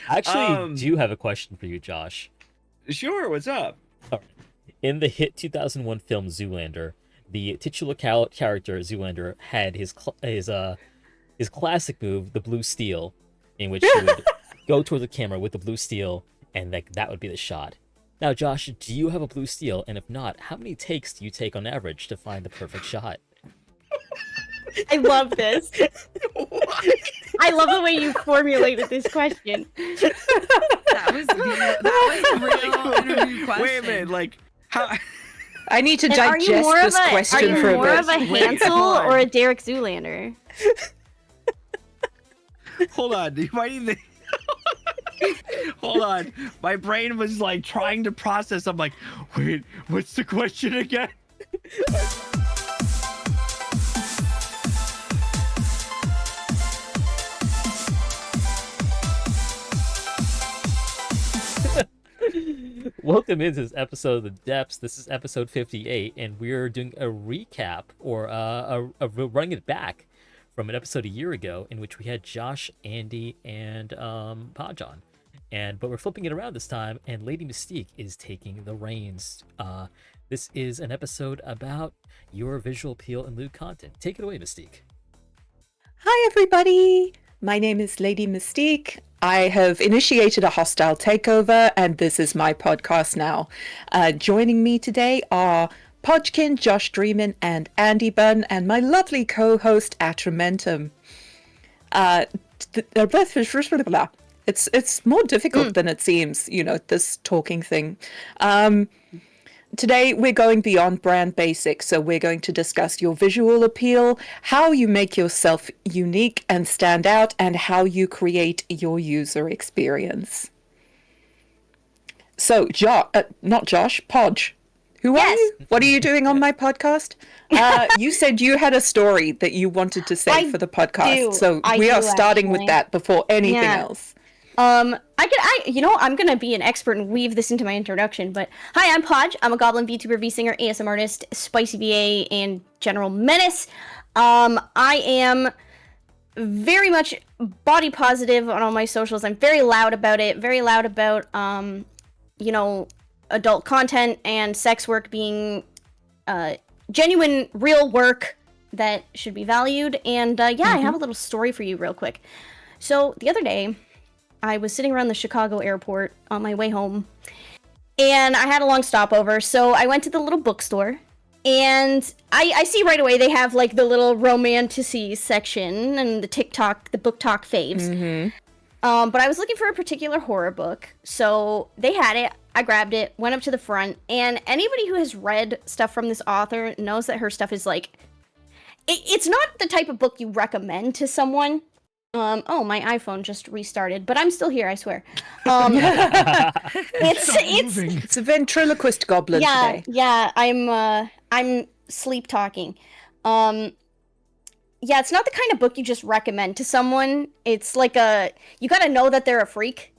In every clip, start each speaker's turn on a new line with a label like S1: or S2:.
S1: I actually do have a question for you, Josh.
S2: Sure, what's up?
S1: All right. In the hit 2001 film Zoolander, the titular character Zoolander had his classic move, the blue steel, in which he would go toward the camera with the blue steel, and that would be the shot. Now, Josh, do you have a blue steel? And if not, how many takes do you take on average to find the perfect shot?
S3: I love this. I love the way you formulated this question.
S4: That was a real interview question.
S2: Wait a minute, like, how...
S5: I need to digest this question for a bit.
S3: Are you more of a Hansel or a Derek Zoolander?
S2: Hold on, you might even... Hold on, my brain was like trying to process. I'm like, wait, what's the question again?
S1: Welcome into this episode of The Depths. This is episode 58, and we're doing a recap, or running it back from an episode a year ago in which we had Josh, Andy, and Podjon. But we're flipping it around this time, and Lady Mystiq is taking the reins. This is an episode about your visual appeal and lewd content. Take it away, Mystiq.
S5: Hi, everybody. My name is Lady Mystiq. I have initiated a hostile takeover, and this is my podcast now. Joining me today are Podgekinn, JoshDreamin, and andibunbun, and my lovely co-host Atramentum. It's more difficult than it seems, this talking thing. Today, we're going beyond brand basics, so we're going to discuss your visual appeal, how you make yourself unique and stand out, and how you create your user experience. So, not Josh, Podge. Who are you? What are you doing on my podcast? You said you had a story that you wanted to say for the podcast, so we are starting with that before anything else.
S3: I'm gonna be an expert and weave this into my introduction, but hi, I'm Podge. I'm a Goblin VTuber, V-Singer, ASM artist, spicy VA, and general menace. I am very much body positive on all my socials. I'm very loud about it, very loud about, adult content and sex work being, genuine, real work that should be valued. And, I have a little story for you real quick. So, the other day, I was sitting around the Chicago airport on my way home, and I had a long stopover, so I went to the little bookstore, and I see right away they have, like, the little romanticy section and the book talk faves. Mm-hmm. But I was looking for a particular horror book, so they had it. I grabbed it, went up to the front, and anybody who has read stuff from this author knows that her stuff is, like... It's not the type of book you recommend to someone. My iPhone just restarted, but I'm still here, I swear. It's
S5: a ventriloquist goblin today.
S3: Yeah, I'm sleep talking. It's not the kind of book you just recommend to someone. It's like you gotta know that they're a freak.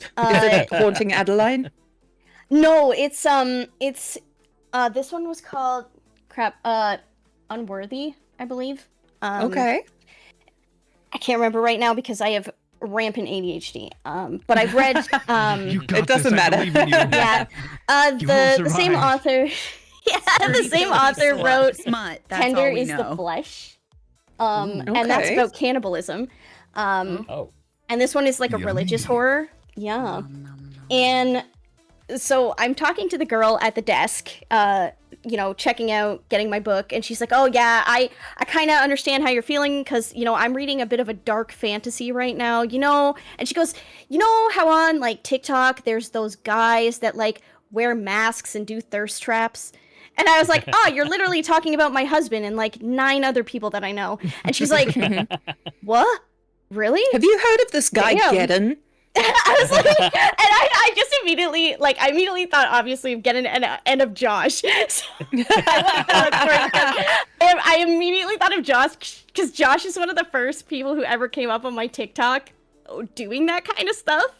S5: Is it Haunting Adeline?
S3: No, it's this one was called Unworthy, I believe.
S5: Okay.
S3: I can't remember right now because I have rampant ADHD. But I've read.
S5: It doesn't matter.
S3: Yeah. The same author. Yeah, the same author wrote "Tender is the Flesh," and that's about cannibalism. And this one is like a religious horror. Yeah. And so I'm talking to the girl at the desk. Checking out, getting my book, and she's like, oh yeah, I kind of understand how you're feeling, because, I'm reading a bit of a dark fantasy right now, and she goes, how on, like, TikTok, there's those guys that, like, wear masks and do thirst traps, and I was like, oh, you're literally talking about my husband and, like, 9 other people that I know, and she's like, what? Really?
S5: Have you heard of this guy, Geddon?
S3: I was like, and I just immediately thought, obviously, of Geddon and of Josh. So I immediately thought of Josh, because Josh is one of the first people who ever came up on my TikTok doing that kind of stuff.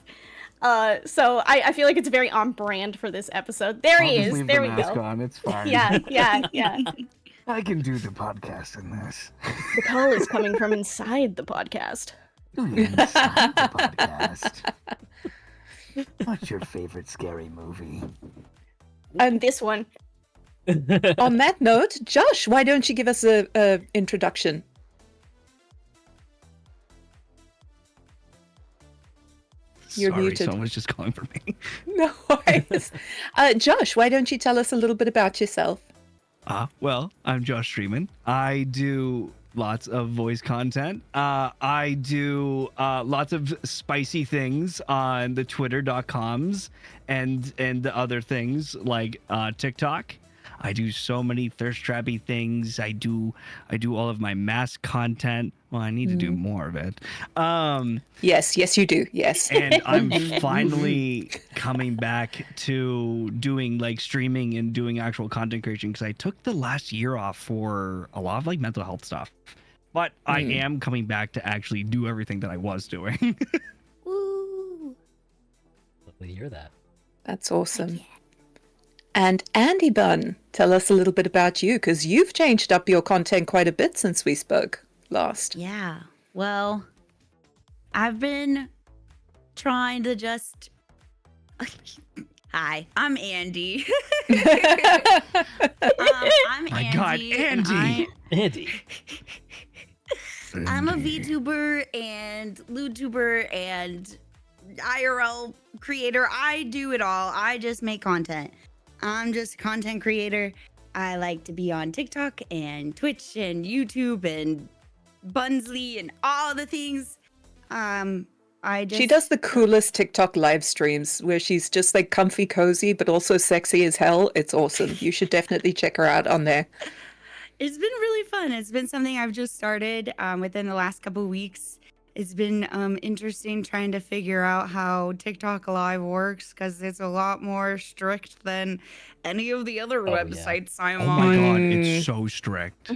S3: So I feel like it's very on brand for this episode. There he is. There we go.
S6: It's fine.
S3: Yeah.
S6: I can do the podcast in this.
S3: The call is coming from inside the podcast.
S6: Inside the podcast. What's your favorite scary movie?
S3: This one.
S5: On that note, Josh, why don't you give us a introduction? You're
S2: Sorry,
S5: muted.
S2: someone's just calling for me.
S5: No worries. Josh, why don't you tell us a little bit about yourself?
S2: Well, I'm JoshDreamin. I do lots of voice content. I do lots of spicy things on the twitter.coms and the other things like TikTok. I do so many thirst trappy things. I do all of my mask content. Well, I need to do more of it.
S5: Yes, you do. Yes.
S2: And I'm finally coming back to doing like streaming and doing actual content creation because I took the last year off for a lot of like mental health stuff. But I am coming back to actually do everything that I was doing.
S3: Woo.
S1: Lovely to hear that.
S5: That's awesome. And andibun, tell us a little bit about you, because you've changed up your content quite a bit since we spoke last.
S4: Yeah. Well, I've been trying to just. Hi, I'm Andy. I'm
S2: My
S4: Andy.
S2: God,
S4: and
S2: Andy.
S1: Andy.
S4: I'm a VTuber and Lewdtuber and IRL creator. I do it all. I just make content. I'm just a content creator. I like to be on TikTok and Twitch and YouTube and Bunsley and all the things.
S5: She does the coolest TikTok live streams where she's just like comfy cozy, but also sexy as hell. It's awesome. You should definitely check her out on there.
S4: It's been really fun. It's been something I've just started within the last couple weeks. It's been interesting trying to figure out how TikTok Live works because it's a lot more strict than any of the other
S1: Oh, yeah.
S4: websites I'm
S2: Oh
S4: on.
S2: my God, it's so strict.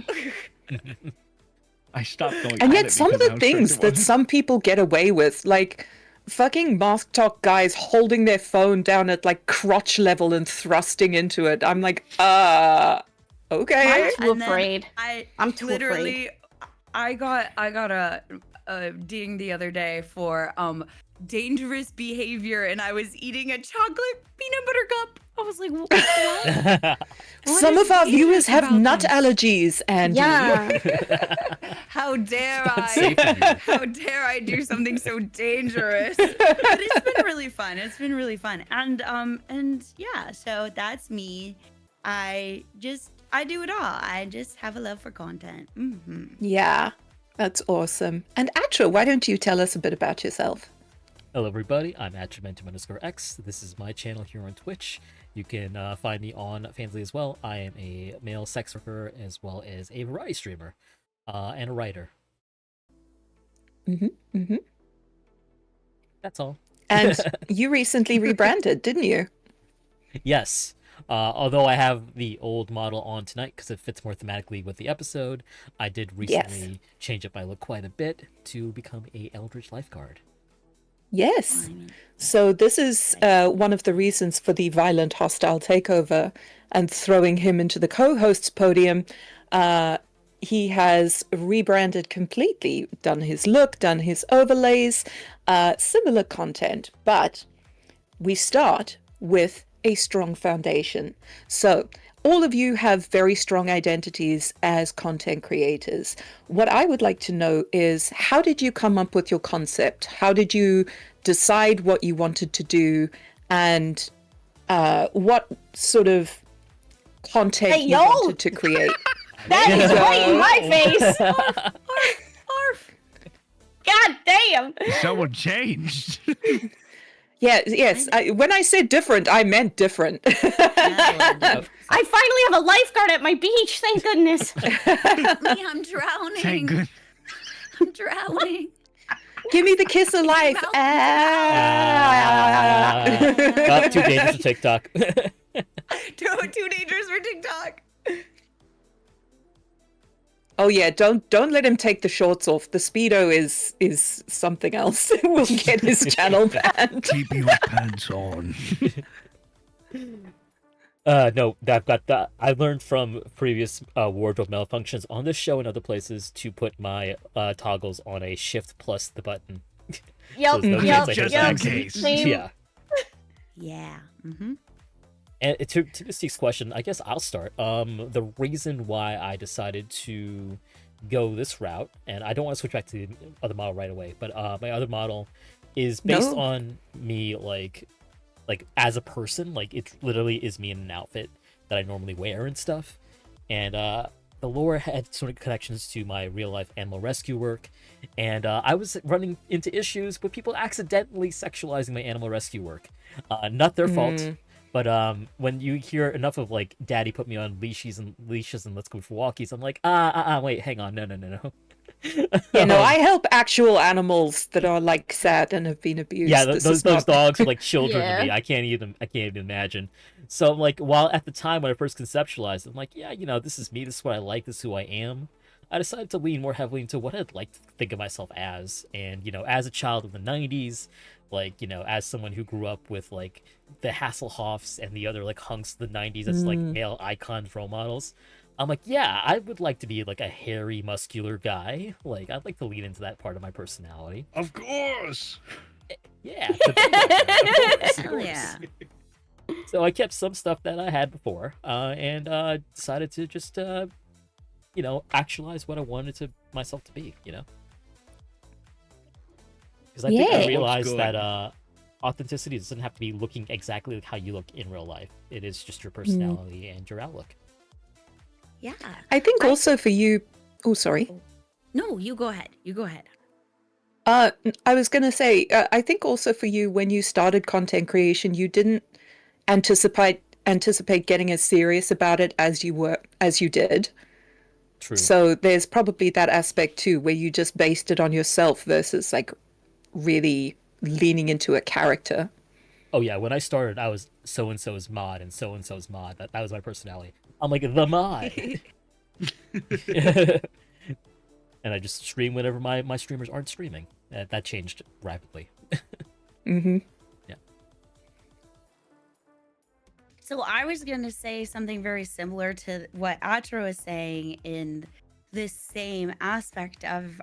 S2: I stopped going.
S5: And
S2: at
S5: yet
S2: it
S5: some of
S2: because
S5: the
S2: how strict
S5: things
S2: it
S5: that
S2: was.
S5: some people get away with, like fucking mask talk guys holding their phone down at like crotch level and thrusting into it. I'm like, okay.
S3: I'm too
S4: And then
S3: afraid. I'm too
S4: literally, I got a ding the other day for dangerous behavior, and I was eating a chocolate peanut butter cup. I was like, what? What
S5: Some
S4: is
S5: of our
S4: dangerous
S5: viewers have
S4: about
S5: nut
S4: this?
S5: allergies, and
S3: Yeah.
S4: How dare
S1: Not safe for you.
S4: How dare I do something so dangerous? But it's been really fun. It's been really fun. And yeah, so that's me. I do it all. I just have a love for content.
S5: yeah, that's awesome. And Atra, why don't you tell us a bit about yourself?
S1: Hello, everybody. I'm Atramentum_X. This is my channel here on Twitch. You can find me on Fansly as well. I am a male sex worker as well as a variety streamer and a writer. That's all.
S5: And you recently rebranded, didn't you?
S1: Yes. Although I have the old model on tonight because it fits more thematically with the episode, I did recently change up my look quite a bit to become a Eldritch Lifeguard.
S5: Yes. So this is one of the reasons for the violent hostile takeover and throwing him into the co-host's podium. He has rebranded completely, done his look, done his overlays, similar content, but we start with a strong foundation. So all of you have very strong identities as content creators. What I would like to know is, how did you come up with your concept? How did you decide what you wanted to do, and what sort of content
S3: Hey,
S5: you
S3: yo!
S5: wanted to create?
S3: That is right in my face.
S4: Arf.
S3: God damn.
S2: Someone changed.
S5: Yes. When I said different, I meant different.
S3: I finally have a lifeguard at my beach. Thank goodness.
S4: Me, I'm drowning.
S2: Thank goodness.
S4: I'm drowning.
S5: Give me the kiss of life.
S4: Mouth.
S1: Not too dangerous for TikTok.
S4: Too dangerous for TikTok.
S5: Oh yeah, don't let him take the shorts off. The Speedo is something else. We'll get his channel banned.
S6: Keep your pants on.
S1: No, I've got that. I learned from previous wardrobe malfunctions on this show and other places to put my toggles on a shift plus the button.
S3: Yep,
S1: So there's no
S3: yep,
S1: chance I hit
S2: just
S3: yep.
S2: in case.
S3: Same.
S1: Yeah.
S4: Yeah. Mm-hmm.
S1: And to Mystique's question, I guess I'll start. The reason why I decided to go this route, and I don't want to switch back to the other model right away, but my other model is based on me like as a person. Like it literally is me in an outfit that I normally wear and stuff. And the lore had sort of connections to my real life animal rescue work, and I was running into issues with people accidentally sexualizing my animal rescue work. Not their fault. But when you hear enough of like "Daddy put me on leashes and let's go for walkies," I'm like, wait, hang on, no.
S5: Yeah, no, I help actual animals that are like sad and have been abused.
S1: Yeah,
S5: This
S1: those
S5: is not-
S1: dogs are like children
S3: Yeah.
S1: to me. I can't even imagine. So like, while at the time when I first conceptualized it, I'm like, yeah, this is me. This is what I like. This is who I am. I decided to lean more heavily into what I'd like to think of myself as, and as a child of the '90s. Like, as someone who grew up with like the Hasselhoffs and the other like hunks of the '90s as like male icons, role models, I'm like, yeah, I would like to be like a hairy, muscular guy. Like, I'd like to lean into that part of my personality.
S2: Of course.
S1: Yeah. Of course.
S4: Hell yeah.
S1: So I kept some stuff that I had before, and decided to just, actualize what I wanted to myself to be. Because I think I
S3: Yeah.
S1: realized
S2: Looks
S1: that authenticity doesn't have to be looking exactly like how you look in real life. It is just your personality and your outlook.
S4: Yeah.
S5: I think also for you. Oh, sorry.
S4: No, you go ahead. You go ahead.
S5: I was going to say, I think also for you, when you started content creation, you didn't anticipate getting as serious about it as you did.
S1: True.
S5: So there's probably that aspect too, where you just based it on yourself versus like really leaning into a character.
S1: Oh yeah, when I started, I was so and so's mod and so so's mod. That was my personality. I'm like the mod. And I just stream whenever my streamers aren't streaming. That changed rapidly.
S5: Mm-hmm.
S1: Yeah.
S4: So I was going to say something very similar to what Atra was saying in this same aspect of,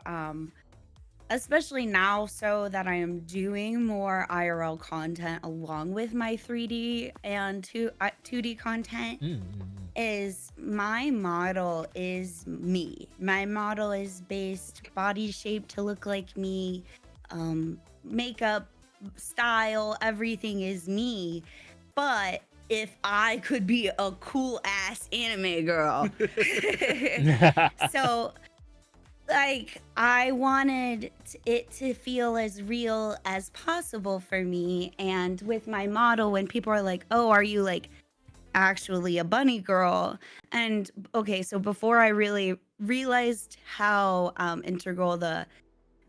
S4: especially now, so that I am doing more IRL content along with my 3D and 2D content. Is my model is me. My model is based body shape to look like me, makeup, style, everything is me. But if I could be a cool ass anime girl. So like I wanted it to feel as real as possible for me. And with my model, when people are like, oh, are you like actually a bunny girl? And okay, so before I really realized how integral the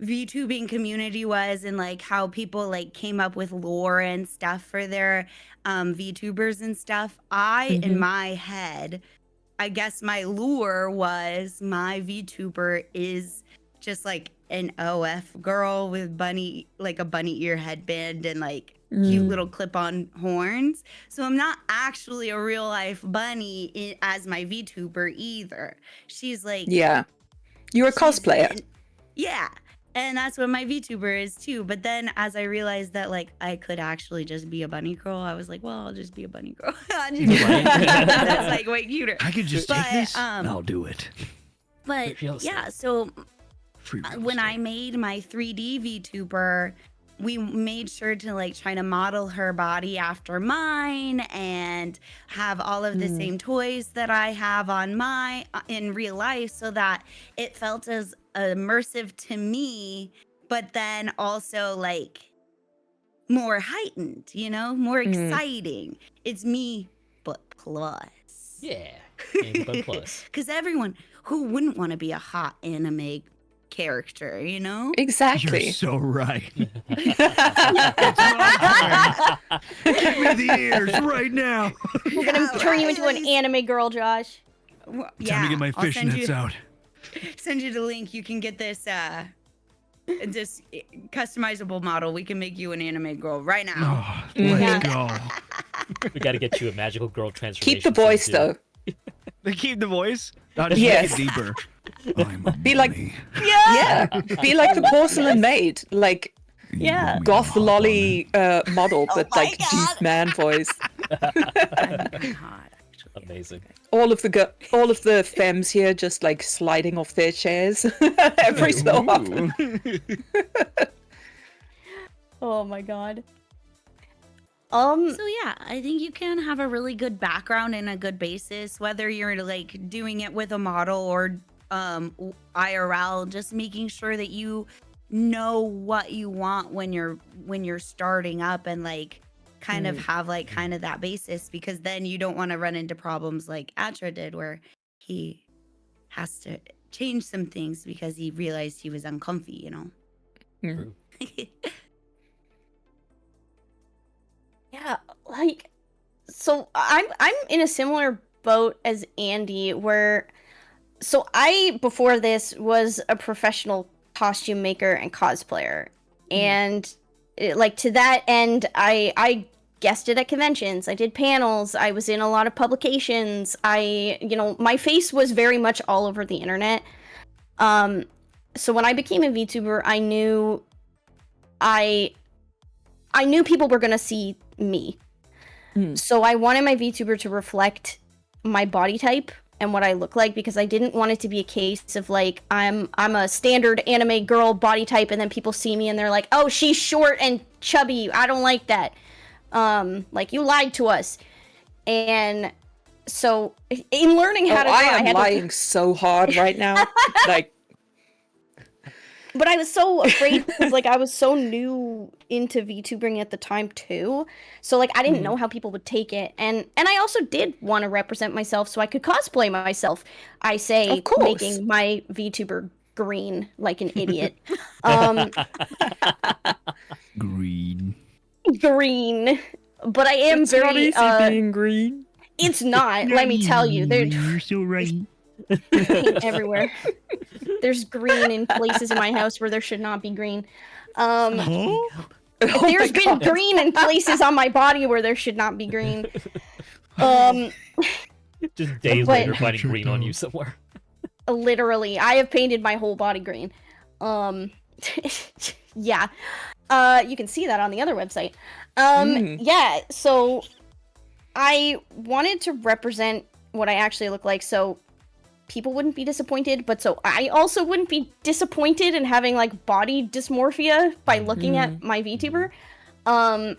S4: VTubing community was, and like how people like came up with lore and stuff for their VTubers and stuff, in my head, I guess my lure was my VTuber is just like an OF girl with a bunny ear headband and like cute little clip-on horns. So I'm not actually a real life bunny as my VTuber either. She's like,
S5: Yeah, you're a cosplayer.
S4: Yeah. And that's what my VTuber is too. But then as I realized that like I could actually just be a bunny girl, I was like, well, I'll just be a bunny girl. I'll just be a bunny girl. That's like way cuter.
S2: I could just
S4: But,
S2: take this. I'll do it.
S4: But
S1: Real estate.
S4: yeah, so
S2: Free real
S4: when I
S2: estate.
S4: made my 3D VTuber, we made sure to like try to model her body after mine and have all of the same toys that I have on in real life, so that it felt as immersive to me, but then also like more heightened, more exciting. It's me, but plus.
S1: Yeah. Anime plus.
S4: Because everyone who wouldn't want to be a hot anime character,
S5: Exactly.
S2: You're so right. Give me the ears right now.
S3: We're gonna turn you into an anime girl, Josh.
S4: Well,
S2: Time to get my
S4: I'll send
S2: fishnets out.
S4: Send you the link. You can get this this customizable model. We can make you an anime girl right now.
S2: Oh,
S3: Yeah.
S2: let's go.
S1: We got to get you a magical girl transformation.
S5: Keep the voice
S1: soon,
S5: though.
S2: They keep the voice. No, just
S5: Yes.
S2: make it deeper. I'm a
S5: Be like-
S2: bunny.
S5: Yeah, be like the porcelain maid. Like
S3: Yeah.
S5: goth lolly model, but
S4: my
S5: like
S4: God.
S5: deep man voice.
S4: That'd be pretty hot, actually.
S1: Amazing.
S5: All of the femmes here just like sliding off their chairs every so often.
S3: Oh my god.
S4: So yeah, I think you can have a really good background and a good basis, whether you're like doing it with a model or IRL, just making sure that you know what you want when you're starting up and like kind of have like kind of that basis, because then you don't want to run into problems like Atra did where he has to change some things because he realized he was uncomfy, you know.
S5: Mm.
S3: Yeah, like, so I'm in a similar boat as Andy, where, so I before this was a professional costume maker and cosplayer, and like to that end, I guested at conventions, I did panels, I was in a lot of publications, my face was very much all over the internet. So when I became a VTuber, I knew people were gonna see me. So I wanted my VTuber to reflect my body type and what I look like, because I didn't want it to be a case of like I'm a standard anime girl body type and then people see me and they're like, oh, she's short and chubby, I don't like that. Like, you lied to us. And so in learning how to draw,
S5: I am
S3: had
S5: lying so hard right now. Like,
S3: but I was so afraid because like I was so new into VTubering at the time too. So like I didn't know how people would take it. And I also did want to represent myself so I could cosplay myself. I say,
S5: Of course.
S3: making my VTuber green like an idiot.
S2: Green.
S3: Green. But I am
S5: it's not
S3: very
S5: easy being green.
S3: it's not, let me tell you.
S2: You're so right.
S3: Paint everywhere. There's green in places in my house where there should not be green.
S5: Oh
S3: There's been green in places on my body where there should not be green.
S1: Just days
S3: But-
S1: later finding green on you somewhere.
S3: Literally, I have painted my whole body green. Yeah. You can see that on the other website. Yeah, so I wanted to represent what I actually look like so people wouldn't be disappointed, but so I also wouldn't be disappointed in having like body dysmorphia by looking at my VTuber. And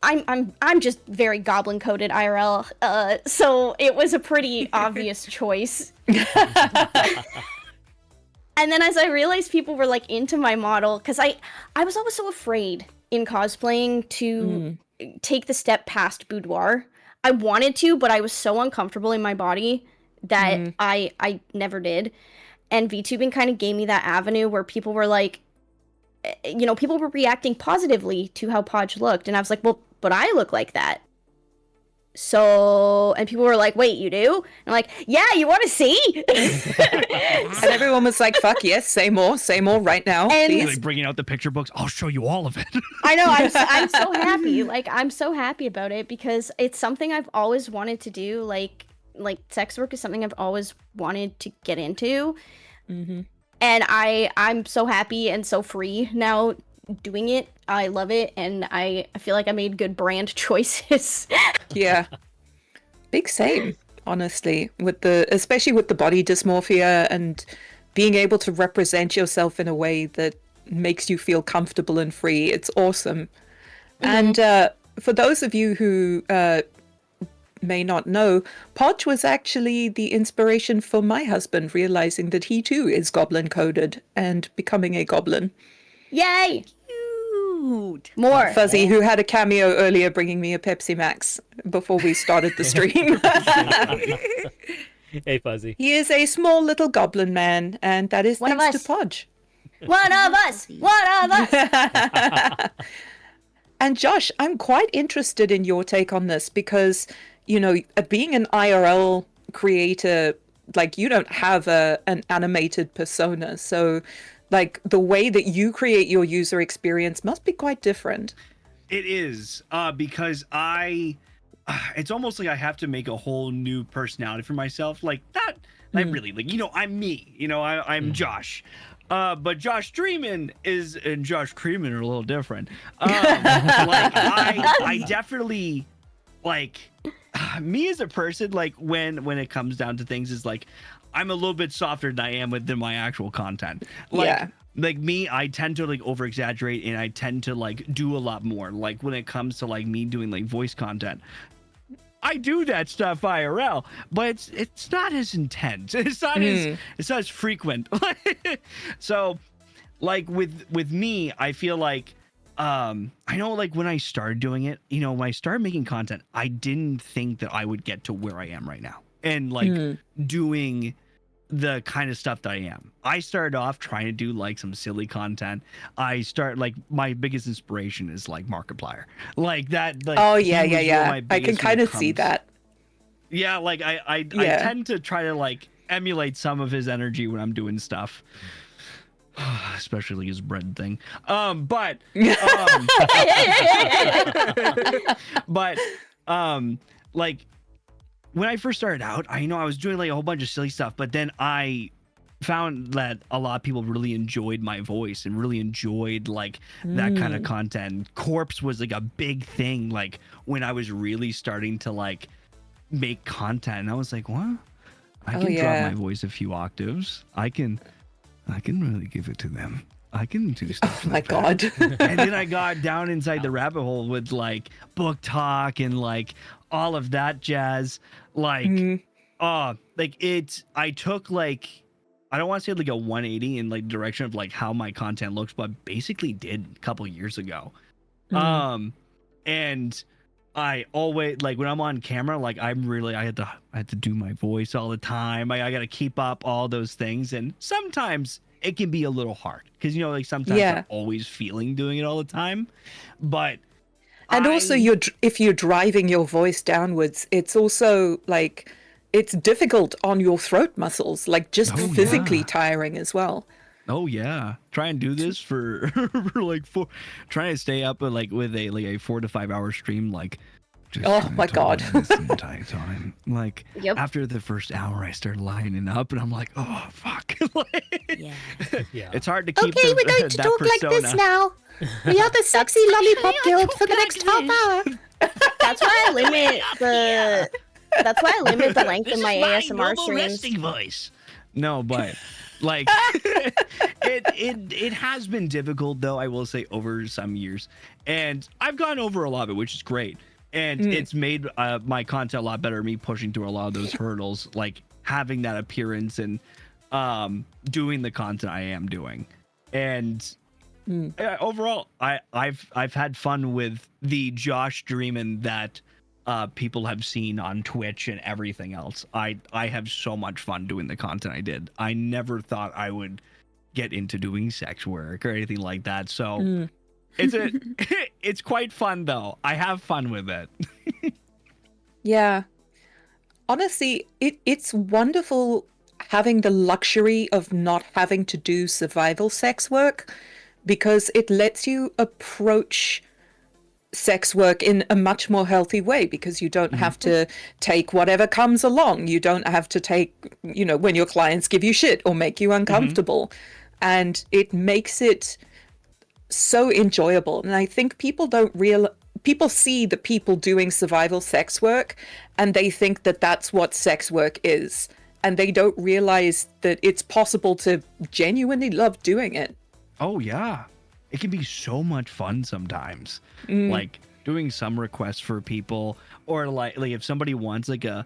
S3: I'm just very goblin coded IRL, so it was a pretty obvious choice. And then as I realized people were like into my model, because I was always so afraid in cosplaying to take the step past boudoir. I wanted to, but I was so uncomfortable in my body that I never did. And VTubing kind of gave me that avenue where people were like, people were reacting positively to how Podge looked. And I was like, well, but I look like that. So, and people were like, wait, you do? And I'm like, yeah, you want to see?
S5: And everyone was like, fuck yes, say more right now,
S3: And-
S5: please.
S2: Like bringing out the picture books. I'll show you all of it.
S3: I know, I'm so happy. Like, I'm so happy about it because it's something I've always wanted to do. Like sex work is something I've always wanted to get into. And I'm so happy and so free now doing it. I love it, and I feel like I made good brand choices.
S5: Yeah. Big same, honestly, especially with the body dysmorphia and being able to represent yourself in a way that makes you feel comfortable and free. It's awesome. And for those of you who may not know, Podge was actually the inspiration for my husband realizing that he too is goblin coded and becoming a goblin.
S3: Yay!
S4: Cute.
S3: More.
S5: Fuzzy, who had a cameo earlier bringing me a Pepsi Max before we started the stream.
S1: Hey, Fuzzy.
S5: He is a small little goblin man, and that is
S3: One of
S5: thanks
S3: us.
S5: to Podge.
S3: One of us! One of us!
S5: And Josh, I'm quite interested in your take on this because, being an IRL creator, like, you don't have an animated persona. So, like, the way that you create your user experience must be quite different.
S2: It is, because it's almost like I have to make a whole new personality for myself. Like that, like really, like, I'm me, I'm Josh. But JoshDreamin and Josh Creamin are a little different. Like I definitely like me as a person. Like when it comes down to things, is like I'm a little bit softer than I am within my actual content. Like me, I tend to like over exaggerate, and I tend to like do a lot more. Like when it comes to like me doing like voice content, I do that stuff IRL, but it's not as intense. It's not as frequent. So, like with me, I feel like I know like when I started doing it, you know, when I started making content, I didn't think that I would get to where I am right now, and like doing the kind of stuff that I am. I started off trying to do like some silly content. Like my biggest inspiration is like Markiplier. Like that. Like,
S5: oh yeah. I can kind of see that.
S2: Yeah, like I tend to try to like emulate some of his energy when I'm doing stuff. Especially his bread thing. But like when I first started out, I was doing like a whole bunch of silly stuff, but then I found that a lot of people really enjoyed my voice and really enjoyed like that kind of content. Corpse was like a big thing, like when I was really starting to like make content, and I was like, what? I can drop my voice a few octaves. I can really give it to them. I can do stuff.
S5: Oh my God.
S2: And then I got down inside the rabbit hole with like book talk and like all of that jazz. Like, I took like, I don't want to say like a 180 in like direction of like how my content looks, but basically did a couple years ago. And I always like when I'm on camera, like I had to do my voice all the time. I got to keep up all those things, and sometimes it can be a little hard because like sometimes I'm always feeling doing it all the time. But
S5: also if you're driving your voice downwards, it's also like it's difficult on your throat muscles, like just physically tiring as well.
S2: Oh yeah, try and do this for trying to stay up like with a 4 to 5 hour stream, like.
S5: Oh my God.
S2: The entire time. Like after the first hour, I started lining up, and I'm like, oh fuck.
S1: Yeah.
S2: It's hard to keep.
S3: Okay, we're going to talk like this now. We are the sexy lollipop guild for the next half hour. That's why I limit the. That's why I limit the length of my ASMR streams.
S2: Voice. No, but like it has been difficult though, I will say, over some years, and I've gone over a lot of it, which is great. And it's made my content a lot better, me pushing through a lot of those hurdles, like having that appearance and doing the content I am doing. And overall, I've had fun with the JoshDreamin that people have seen on Twitch and everything else. I have so much fun doing the content I did. I never thought I would get into doing sex work or anything like that. So it's quite fun though. I have fun with it.
S5: Yeah. Honestly, it's wonderful having the luxury of not having to do survival sex work, because it lets you approach sex work in a much more healthy way, because you don't have to take whatever comes along. You don't have to take, when your clients give you shit or make you uncomfortable. And it makes it so enjoyable. And I think people people see the people doing survival sex work and they think that that's what sex work is, and they don't realize that it's possible to genuinely love doing it.
S2: Oh yeah, it can be so much fun sometimes. Like doing some requests for people, or like if somebody wants like a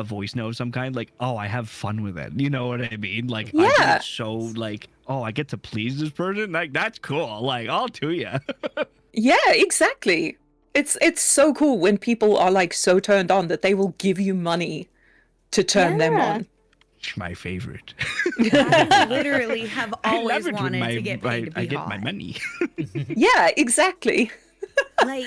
S2: voice note of some kind, like, oh, I have fun with it. You know what I mean? Like, I get so like, oh, I get to please this person. Like, that's cool. Like, I'll do ya.
S5: Yeah, exactly. It's so cool when people are like so turned on that they will give you money to turn them on.
S2: My favorite.
S4: I literally have always wanted to get paid to be
S2: I get
S4: hot.
S2: my money.
S5: Yeah, exactly.
S4: Like,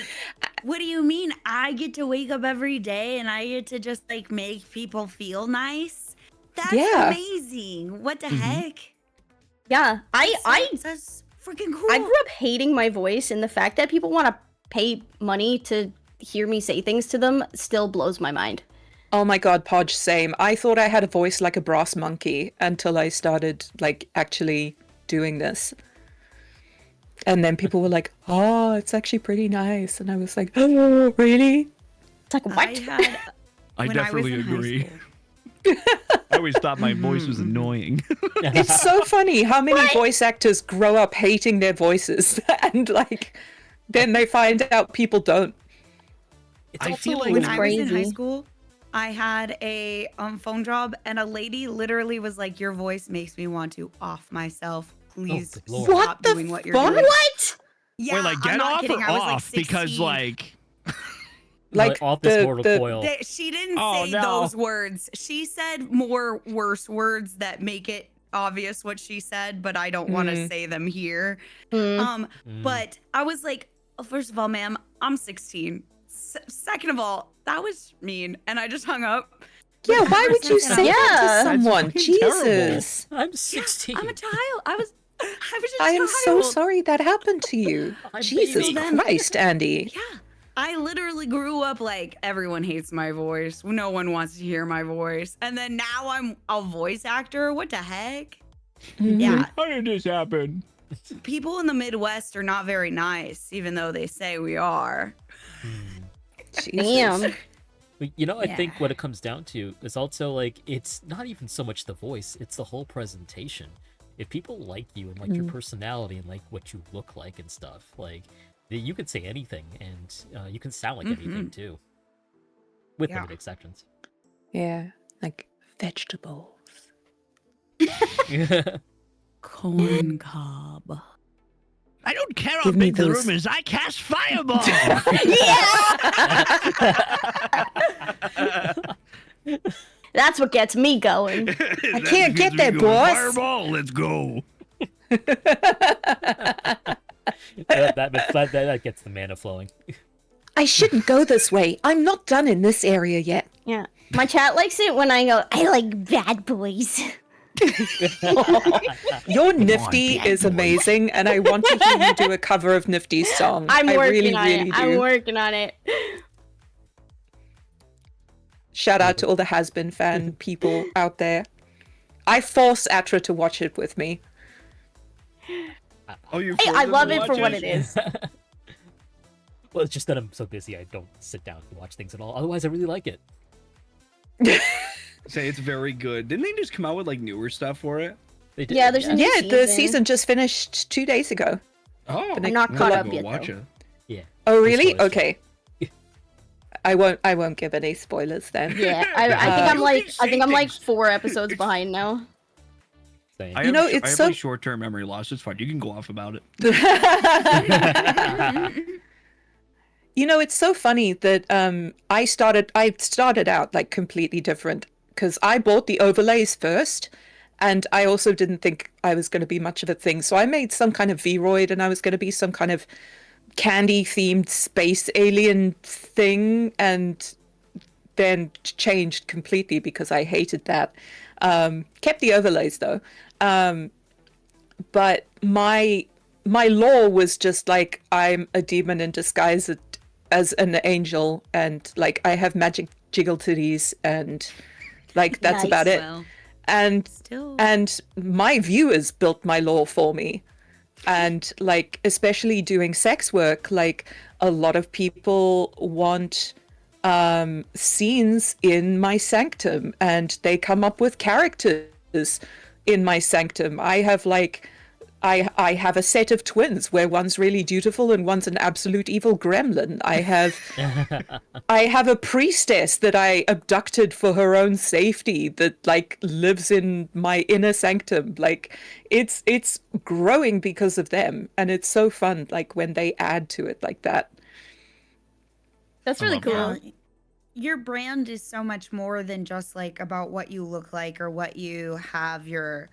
S4: what do you mean? I get to wake up every day and I get to just like make people feel nice? That's amazing. What the heck?
S3: Yeah,
S4: That's freaking cool.
S3: I grew up hating my voice, and the fact that people want to pay money to hear me say things to them still blows my mind.
S5: Oh my god, Podge, same. I thought I had a voice like a brass monkey until I started like actually doing this. And then people were like, "Oh, it's actually pretty nice." And I was like, "Oh, really?"
S3: It's like,
S4: I
S3: what?
S4: had.
S2: I
S4: when I was
S2: definitely
S4: in high
S2: agree.
S4: school-
S2: I always thought my voice was annoying.
S5: It's so funny how many voice actors grow up hating their voices and like then they find out people don't.
S1: It's
S2: I
S1: also
S2: feel like
S4: When I was in high
S3: crazy.
S4: school, I had a phone job, and a lady literally was like, "Your voice makes me want to off myself. Please
S1: good lord.
S4: stop
S5: What the
S4: doing what you're
S5: fuck?
S4: doing."
S3: What?
S4: Yeah,
S2: Wait, like
S4: I'm
S2: get
S4: not
S2: off
S4: kidding.
S2: or
S4: I was like
S2: off? Because
S4: 16.
S2: like,
S5: Like
S1: off this mortal
S5: the
S1: coil.
S4: She didn't
S2: Oh,
S4: say
S2: no.
S4: those words. She said more worse words that make it obvious what she said, but I don't want to say them here.
S3: Mm.
S4: But I was like, oh, first of all, ma'am, I'm 16. Second of all, that was mean, and I just hung up.
S5: Yeah, why would you
S4: Ever since
S5: say
S4: then,
S5: that
S3: Yeah.
S5: to someone?
S2: fucking terrible.
S5: Jesus.
S1: I'm 16.
S4: I'm a child. I was a
S5: I am so
S4: child.
S5: sorry that happened to you.
S1: I'm
S5: Jesus
S1: baby.
S4: Then-
S5: Christ, Andy.
S4: Yeah. I literally grew up like everyone hates my voice. No one wants to hear my voice. And then now I'm a voice actor. What the heck?
S5: Mhm.
S4: Yeah.
S2: how did this happen?
S4: People in the Midwest are not very nice, even though they say we are.
S5: Jesus.
S3: Damn.
S1: But, you know, I think
S4: Yeah.
S1: what it comes down to is also like it's not even so much the voice, it's the whole presentation. If people like you and like your personality and like what you look like and stuff, like you can say anything and you can sound like anything too, with
S4: Yeah.
S1: limited exceptions.
S5: Yeah, like vegetables.
S4: Corn cob.
S2: I don't care how
S5: Give me
S2: big the
S5: those.
S2: room is. I cast fireball.
S3: That's what gets me going.
S2: I
S5: can't get that, boss.
S2: Fireball, let's go.
S1: that gets the mana flowing.
S5: I shouldn't go this way. I'm not done in this area yet.
S3: Yeah. My chat likes it when I go, I like bad boys.
S5: Your Nifty
S6: bad
S5: is
S6: boy.
S5: amazing, and I want to hear you do a cover of Nifty's song.
S3: I'm
S5: I
S3: working
S5: really,
S3: on
S5: really
S3: it.
S5: do.
S3: I'm working on it.
S5: Shout out to all the has-been fan people out there. I force Atra to watch it with me.
S2: Oh, you.
S3: Hey, I love it for what it is.
S1: Well, it's just that I'm so busy I don't sit down and watch things at all. Otherwise, I really like it.
S2: Say it's very good. Didn't they just come out with like newer stuff for it?
S1: They did.
S3: Yeah, there's a new
S5: Yeah, the
S3: season.
S5: season just finished 2 days ago.
S2: Oh,
S5: I'm
S3: not
S2: I'm
S3: caught
S2: gonna
S3: up
S2: go
S3: yet,
S2: watch
S3: though.
S2: it.
S1: Yeah.
S5: Oh,
S1: No
S5: really?
S1: spoilers.
S5: Okay. I won't give any spoilers then.
S3: Yeah, I think I'm like
S2: You can say things.
S3: 4 episodes behind now.
S1: Same.
S2: I
S5: You know,
S2: have,
S5: it's
S2: I have
S5: so-
S2: like short-term memory loss. It's fine. You can go off about it.
S5: You know, it's so funny that I started out like completely different because I bought the overlays first, and I also didn't think I was going to be much of a thing. So I made some kind of Vroid, and I was going to be some kind of candy themed space alien thing, and then changed completely because I hated that. Kept the overlays though, but my lore was just like I'm a demon in disguise as an angel, and like I have magic jiggle titties, and like that's
S3: Nice.
S5: about it.
S4: Well,
S5: And
S4: still.
S5: and my viewers built my lore for me, and like especially doing sex work, like a lot of people want scenes in my sanctum, and they come up with characters in my sanctum. I have like I have a set of twins where one's really dutiful and one's an absolute evil gremlin. I have a priestess that I abducted for her own safety that like lives in my inner sanctum. Like it's growing because of them, and it's so fun like when they add to it like that.
S3: That's
S2: I
S3: really
S2: love
S3: cool.
S2: that.
S4: Yeah, your brand is so much more than just like about what you look like or what you have your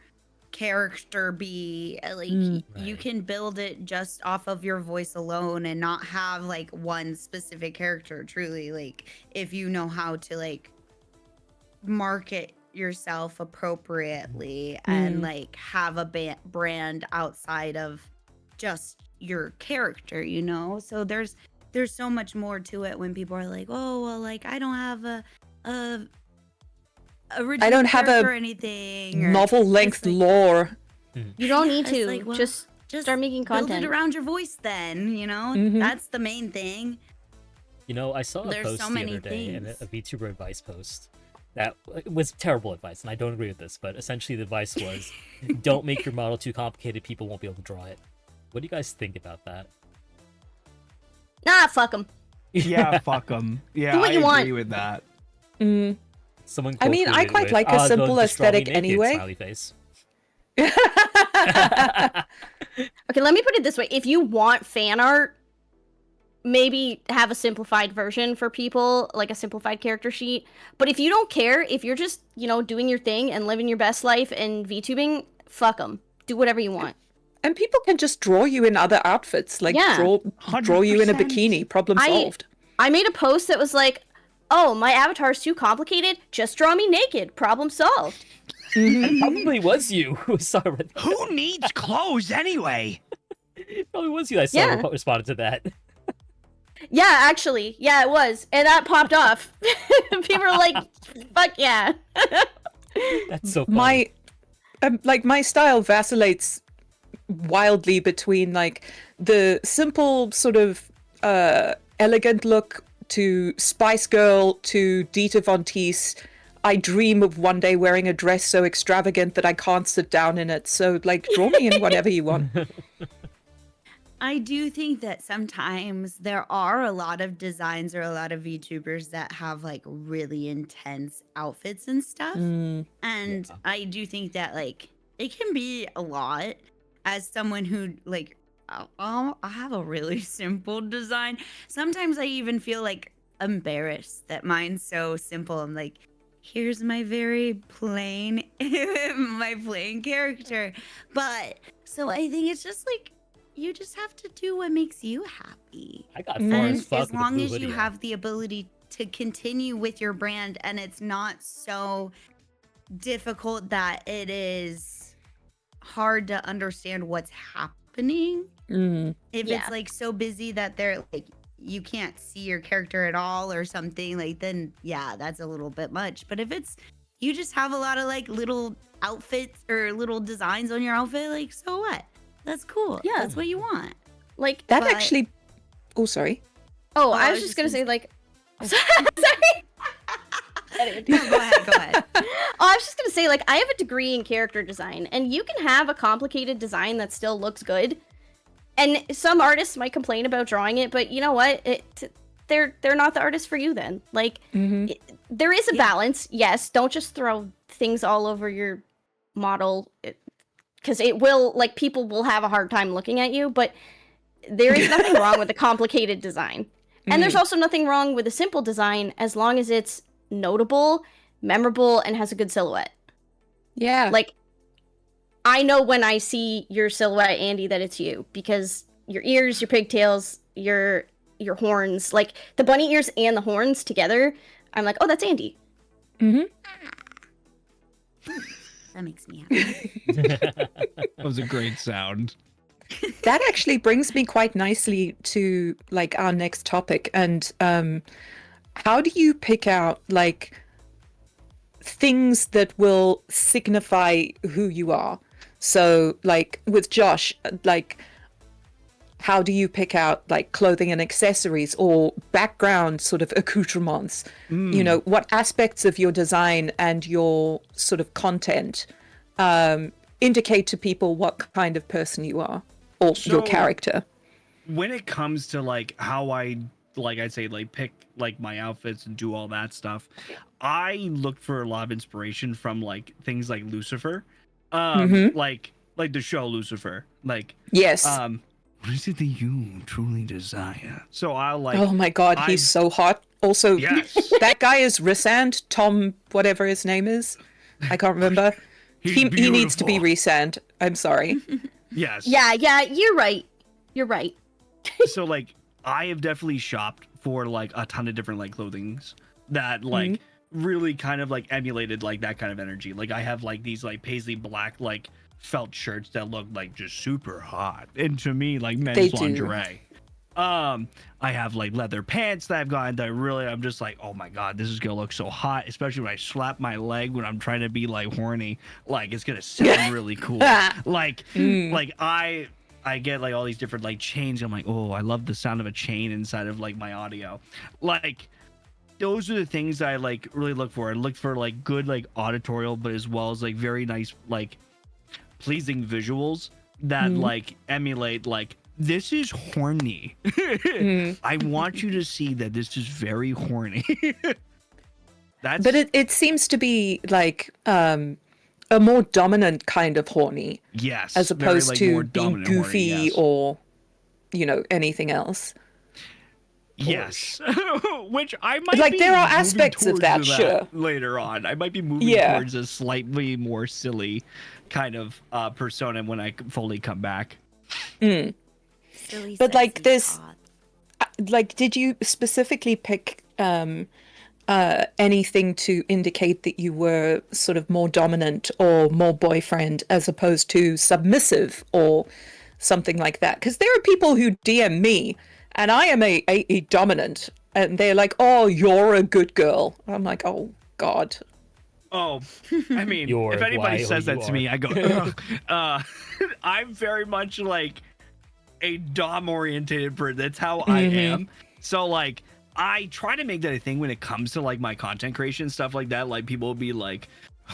S4: character be. Like you
S1: Right.
S4: can build it just off of your voice alone and not have like one specific character. Truly, like if you know how to like market yourself appropriately and like have a brand outside of just your character, you know. So there's so much more to it when people are like, oh well, like I don't have a original
S5: I don't have
S4: character
S5: a
S4: or anything. Or
S5: novel-length
S4: just, like,
S5: lore.
S3: You don't need
S4: it's
S3: to.
S4: like, well,
S3: just start making
S4: build
S3: content.
S4: it around your voice then, you know?
S5: Mhm.
S4: That's the main thing.
S1: You know, I saw a
S4: There's
S1: post
S4: so
S1: the
S4: many
S1: other day, and a
S4: things.
S1: VTuber advice post that was terrible advice, and I don't agree with this, but essentially the advice was, don't make your model too complicated, people won't be able to draw it. What do you guys think about that?
S3: Nah, fuck them.
S2: Yeah, fuck them. Yeah,
S3: Do what
S2: I
S3: you
S2: agree
S3: want.
S2: with that.
S5: Mm.
S1: Someone
S5: I mean, I
S1: quote-tweeted
S5: quite
S1: with,
S5: like a
S1: "Ah,
S5: simple
S1: just draw me
S5: aesthetic
S1: naked,"
S5: anyway.
S1: Smiley face.
S3: Okay, let me put it this way. If you want fan art, maybe have a simplified version for people, like a simplified character sheet. But if you don't care, if you're just, doing your thing and living your best life and VTubing, fuck them. Do whatever you want.
S5: And people can just draw you in other outfits, like
S3: Yeah.
S5: draw you in a
S2: 100%.
S5: bikini. Problem solved.
S3: I made a post that was like, oh, my avatar's too complicated. Just draw me naked. Problem solved.
S1: It probably was you who saw it.
S2: Who needs clothes anyway?
S1: It probably was you that saw
S3: Yeah.
S1: responded to that.
S3: Yeah, actually. Yeah, it was. And that popped off. People were like, fuck yeah.
S1: That's so funny.
S5: My style vacillates wildly between like the simple sort of elegant look to Spice Girl to Dita Von Teese. I dream of one day wearing a dress so extravagant that I can't sit down in it. So like draw me in whatever you want.
S4: I do think that sometimes there are a lot of designs or a lot of VTubers that have like really intense outfits and stuff. And
S1: Yeah.
S4: I do think that like it can be a lot as someone who like, I have a really simple design. Sometimes I even feel like embarrassed that mine's so simple. I'm like, here's my very plain, my plain character. But so I think it's just like, you just have to do what makes you happy.
S1: I got far
S4: And
S1: as fuck
S4: as
S1: with the
S4: long
S1: blue
S4: as you
S1: hoodie on.
S4: have the ability to continue with your brand and it's not so difficult that it is hard to understand what's happening. If
S3: Yeah.
S4: it's like so busy that they're like you can't see your character at all or something, like then yeah, that's a little bit much. But if it's you just have a lot of like little outfits or little designs on your outfit, like so what? That's cool.
S3: Yeah.
S4: That's what you want.
S3: Like,
S5: That
S4: But-
S5: actually. Oh, sorry.
S3: I
S4: I
S3: was
S4: was
S3: just gonna
S4: just
S3: say, like, sorry.
S4: No, go ahead, go ahead.
S3: I was just gonna say, like, I have a degree in character design, and you can have a complicated design that still looks good. And some artists might complain about drawing it, but you know what? They're not the artist for you then. Like, there is a balance. Yes, don't just throw things all over your model, because it will, like, people will have a hard time looking at you. But there is nothing wrong with a complicated design, and there's also nothing wrong with a simple design as long as it's notable, memorable, and has a good silhouette.
S5: Yeah.
S3: Like, I know when I see your silhouette, Andy, that it's you, because your ears, your pigtails, your horns, like the bunny ears and the horns together, I'm like, oh, that's Andy.
S4: That makes me happy.
S2: That was a great sound.
S5: That actually brings me quite nicely to like our next topic. And how do you pick out like things that will signify who you are? So like with Josh, like how do you pick out like clothing and accessories or background sort of accoutrements? You know, what aspects of your design and your sort of content indicate to people what kind of person you are or your
S2: So-
S5: character?
S2: When it comes to like how I I'd say like pick like my outfits and do all that stuff, I look for a lot of inspiration from like things like Lucifer, like the show Lucifer, like
S5: Yes.
S2: what is it that you truly desire? So I'll like
S5: Oh my god, he's so hot. Also,
S2: Yes.
S5: that guy is Rysand, Tom, whatever his name is. I can't remember.
S2: He's
S5: He needs to be
S2: beautiful.
S5: Rysand. I'm sorry.
S2: Yes.
S3: Yeah, you're right. You're right.
S2: So like I have definitely shopped for like a ton of different like clothings that like really kind of like emulated like that kind of energy. Like I have like these like paisley black like felt shirts that look like just super hot, and to me like
S5: They
S2: men's
S5: do.
S2: lingerie. I have like leather pants that I've gotten that I'm just like, oh my god, this is gonna look so hot, especially when I slap my leg when I'm trying to be like horny. Like it's gonna sound really cool. Like I get like all these different like chains. I'm like, oh, I love the sound of a chain inside of like my audio. Like those are the things that I like really look for. I look for like good like auditorial, but as well as like very nice like pleasing visuals that like emulate like this is horny. I want you to see that this is very horny. But
S5: it seems to be like a more dominant kind of horny.
S2: Yes.
S5: As opposed
S2: like,
S5: to being goofy
S2: horny, yes.
S5: or, anything else.
S2: Yes. Which I might
S5: like
S2: be
S5: there are
S2: moving
S5: aspects of
S2: towards
S5: that, sure.
S2: Later on. I might be moving towards a slightly more silly kind of persona when I fully come back.
S4: Silly,
S5: but like
S4: sexy,
S5: this
S4: hot.
S5: like did you specifically pick anything to indicate that you were sort of more dominant or more boyfriend as opposed to submissive or something like that? Because there are people who DM me and I am a dominant and they're like, oh, you're a good girl. I'm like, oh god.
S2: Oh, I mean, if anybody says that to me, I go, I'm very much like a dom orientated person. That's how I am. So like I try to make that a thing when it comes to like my content creation stuff like that. Like people will be like,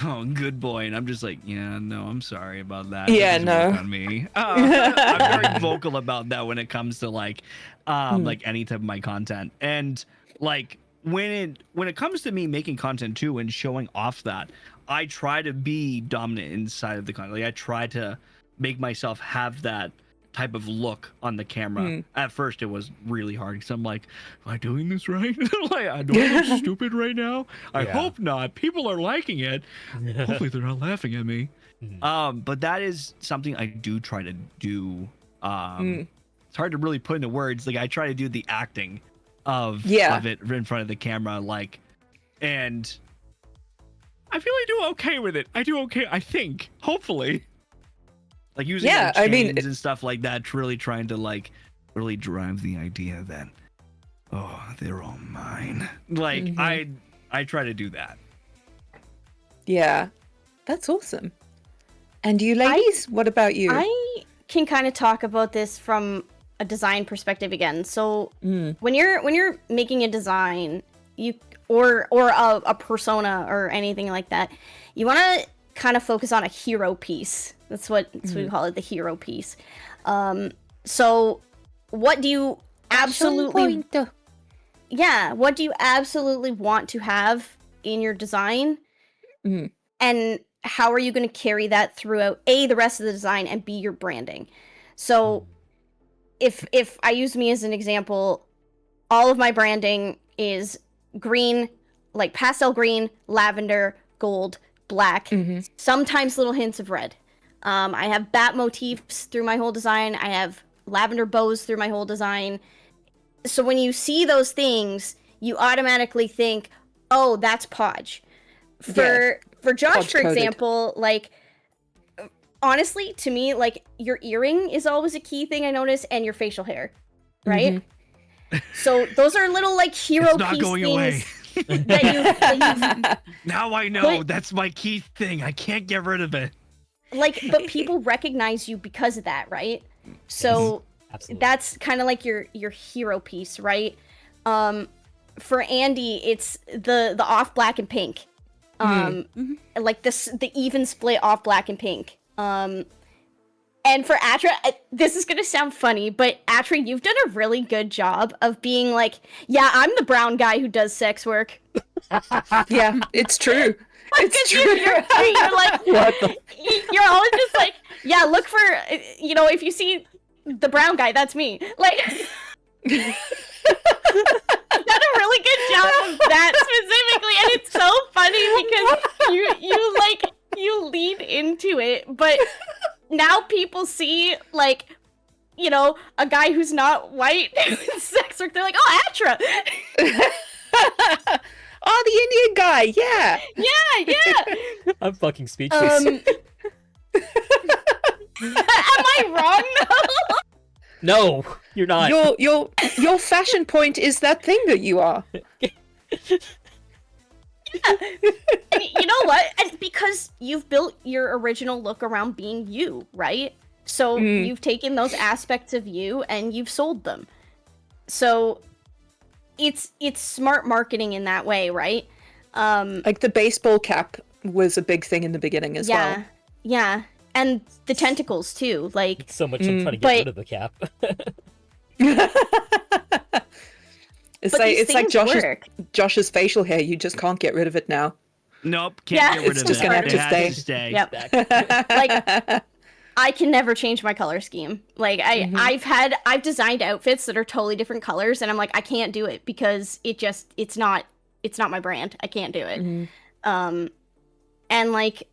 S2: oh, good boy, and I'm just like, yeah, no, I'm sorry about that.
S5: Yeah,
S2: that
S5: no.
S2: work on me. I'm very vocal about that when it comes to like any type of my content. And like when it comes to me making content too and showing off that, I try to be dominant inside of the content. Like I try to make myself have that type of look on the camera. At first it was really hard because I'm like, am I doing this right? Like, I don't look stupid right now. I hope not. People are liking it. Hopefully they're not laughing at me. But that is something I do try to do. It's hard to really put into words. Like I try to do the acting of it in front of the camera, like, and I feel I do okay with it. I do okay, I think, hopefully. Like using like chains and stuff like that, really trying to like really drive the idea that, oh, they're all mine. Like I try to do that.
S5: Yeah, that's awesome. And you ladies, what about you?
S3: I can kind of talk about this from a design perspective again. So when you're making a design, or a persona or anything like that, you want to kind of focus on a hero piece. That's what we call it, the hero piece. So what do you absolutely what do you absolutely want to have in your design? And how are you going to carry that throughout the rest of the design and B, your branding? So if I use me as an example, all of my branding is green, like pastel green, lavender, gold, black, sometimes little hints of red. I have bat motifs through my whole design. I have lavender bows through my whole design. So when you see those things, you automatically think, oh, that's Podge. For Josh, for example, like, honestly, to me, like, your earring is always a key thing I notice, and your facial hair, right? So those are little, like, hero piece
S2: going
S3: things
S2: away.
S3: that you
S2: Now I know that's my key thing. I can't get rid of it.
S3: Like, but people recognize you because of that, right? So that's kind of like your hero piece, right? For Andy, it's the off black and pink. Like the even split off black and pink. And for Atra, this is gonna sound funny, but Atra, you've done a really good job of being like, yeah, I'm the brown guy who does sex work.
S5: Yeah, it's true. It's true.
S3: You're like, you're always just like, yeah, look for, if you see the brown guy, that's me. Like, you've done a really good job of that specifically, and it's so funny because you lead into it, but now people see, like, a guy who's not white in sex work, they're like, oh, Atra!
S5: Oh, the Indian guy, yeah!
S3: Yeah!
S1: I'm fucking speechless.
S3: Am I wrong, though?
S1: No! You're not.
S5: Your fashion point is that thing that you are.
S3: I mean, you know what? And because you've built your original look around being you, right? So you've taken those aspects of you and you've sold them. So it's smart marketing in that way, right?
S5: Like the baseball cap was a big thing in the beginning as well.
S3: Yeah. And the tentacles too. Like
S1: So much I'm trying to get rid of the cap.
S5: It's like
S3: work.
S5: Josh's facial hair. You just can't get rid of it now.
S2: Nope, can't get rid
S5: it's
S2: of
S5: just
S2: it.
S5: gonna have
S2: It
S5: to
S2: has
S5: stay.
S3: Yep. Like I can never change my color scheme. Like I've designed outfits that are totally different colors and I'm like I can't do it because it's not my brand. I can't do it. And like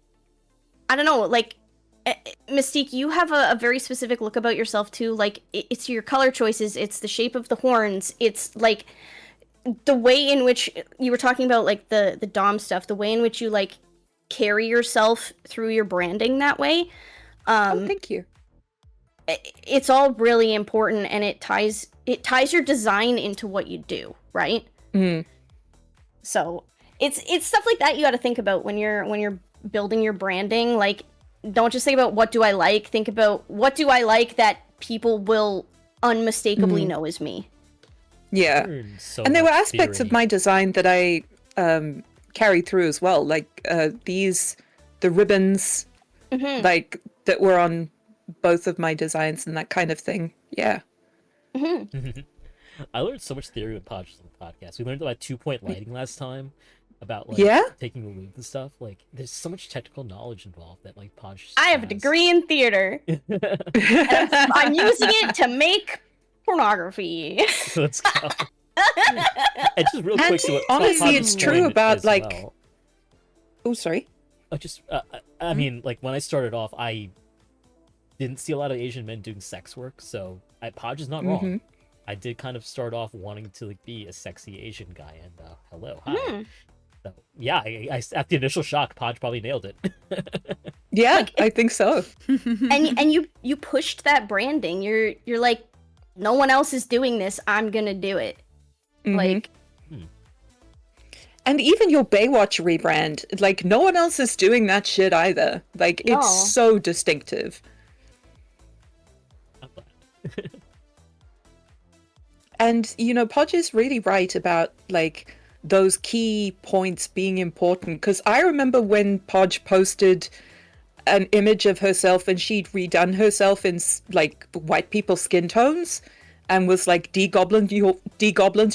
S3: I don't know, like Mystiq, you have a very specific look about yourself too. Like it's your color choices, it's the shape of the horns, it's like the way in which you were talking about like the dom stuff, the way in which you like carry yourself through your branding that way.
S5: Oh, thank you.
S3: It's all really important and it ties your design into what you do, right? So it's stuff like that you got to think about when you're building your branding. Like don't just think about what do I like, think about what do I like that people will unmistakably know as me.
S5: Yeah. And there were aspects of my design that I carried through as well, like the ribbons, like that were on both of my designs and that kind of thing. Yeah.
S1: I learned so much theory with Podge on the podcast. We learned about 2-point lighting last time, about like taking the Lewd and stuff. Like there's so much technical knowledge involved that like Podge
S3: I have a degree in theater. And I'm using it to make pornography.
S1: Let's go. And just real quick, so
S5: honestly, it's true about like.
S1: Well.
S5: Oh, sorry.
S1: I mean, like when I started off, I didn't see a lot of Asian men doing sex work, so Podge is not wrong. I did kind of start off wanting to like be a sexy Asian guy, and hello, hi. So yeah, I at the initial shock, Podge probably nailed it.
S5: Yeah, like, I think so.
S3: and you pushed that branding. You're like, no one else is doing this. I'm gonna do it. Like.
S5: And even your Baywatch rebrand, like no one else is doing that shit either. Like it's so distinctive. And you know, Podge is really right about like those key points being important, because I remember when Podge posted an image of herself and she'd redone herself in like white people's skin tones and was like, "Degoblin's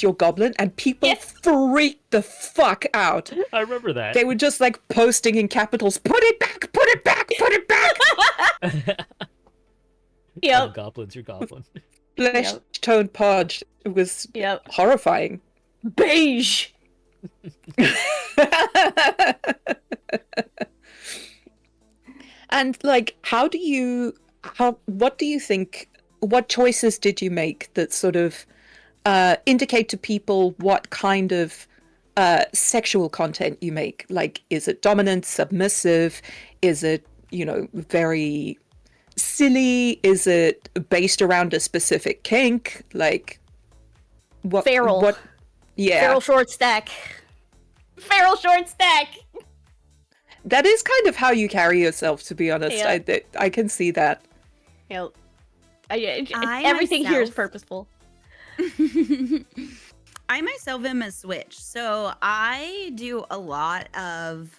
S5: your goblin," and people freaked the fuck out.
S1: I remember that.
S5: They were just like posting in capitals, "Put it back, put it back, put it back."
S1: Yep. Goblin's your goblin.
S5: Flesh toned Podge. It was horrifying.
S3: Beige.
S5: And like, what do you think, what choices did you make that sort of indicate to people what kind of sexual content you make? Like, is it dominant, submissive? Is it, you know, very silly? Is it based around a specific kink? Like, what?
S3: Feral.
S5: What? Yeah.
S3: Feral short stack. Feral short stack.
S5: That is kind of how you carry yourself, to be honest.
S3: Yeah.
S5: I can see that.
S3: Yep. Everything here is purposeful.
S4: I myself am a switch, so I do a lot of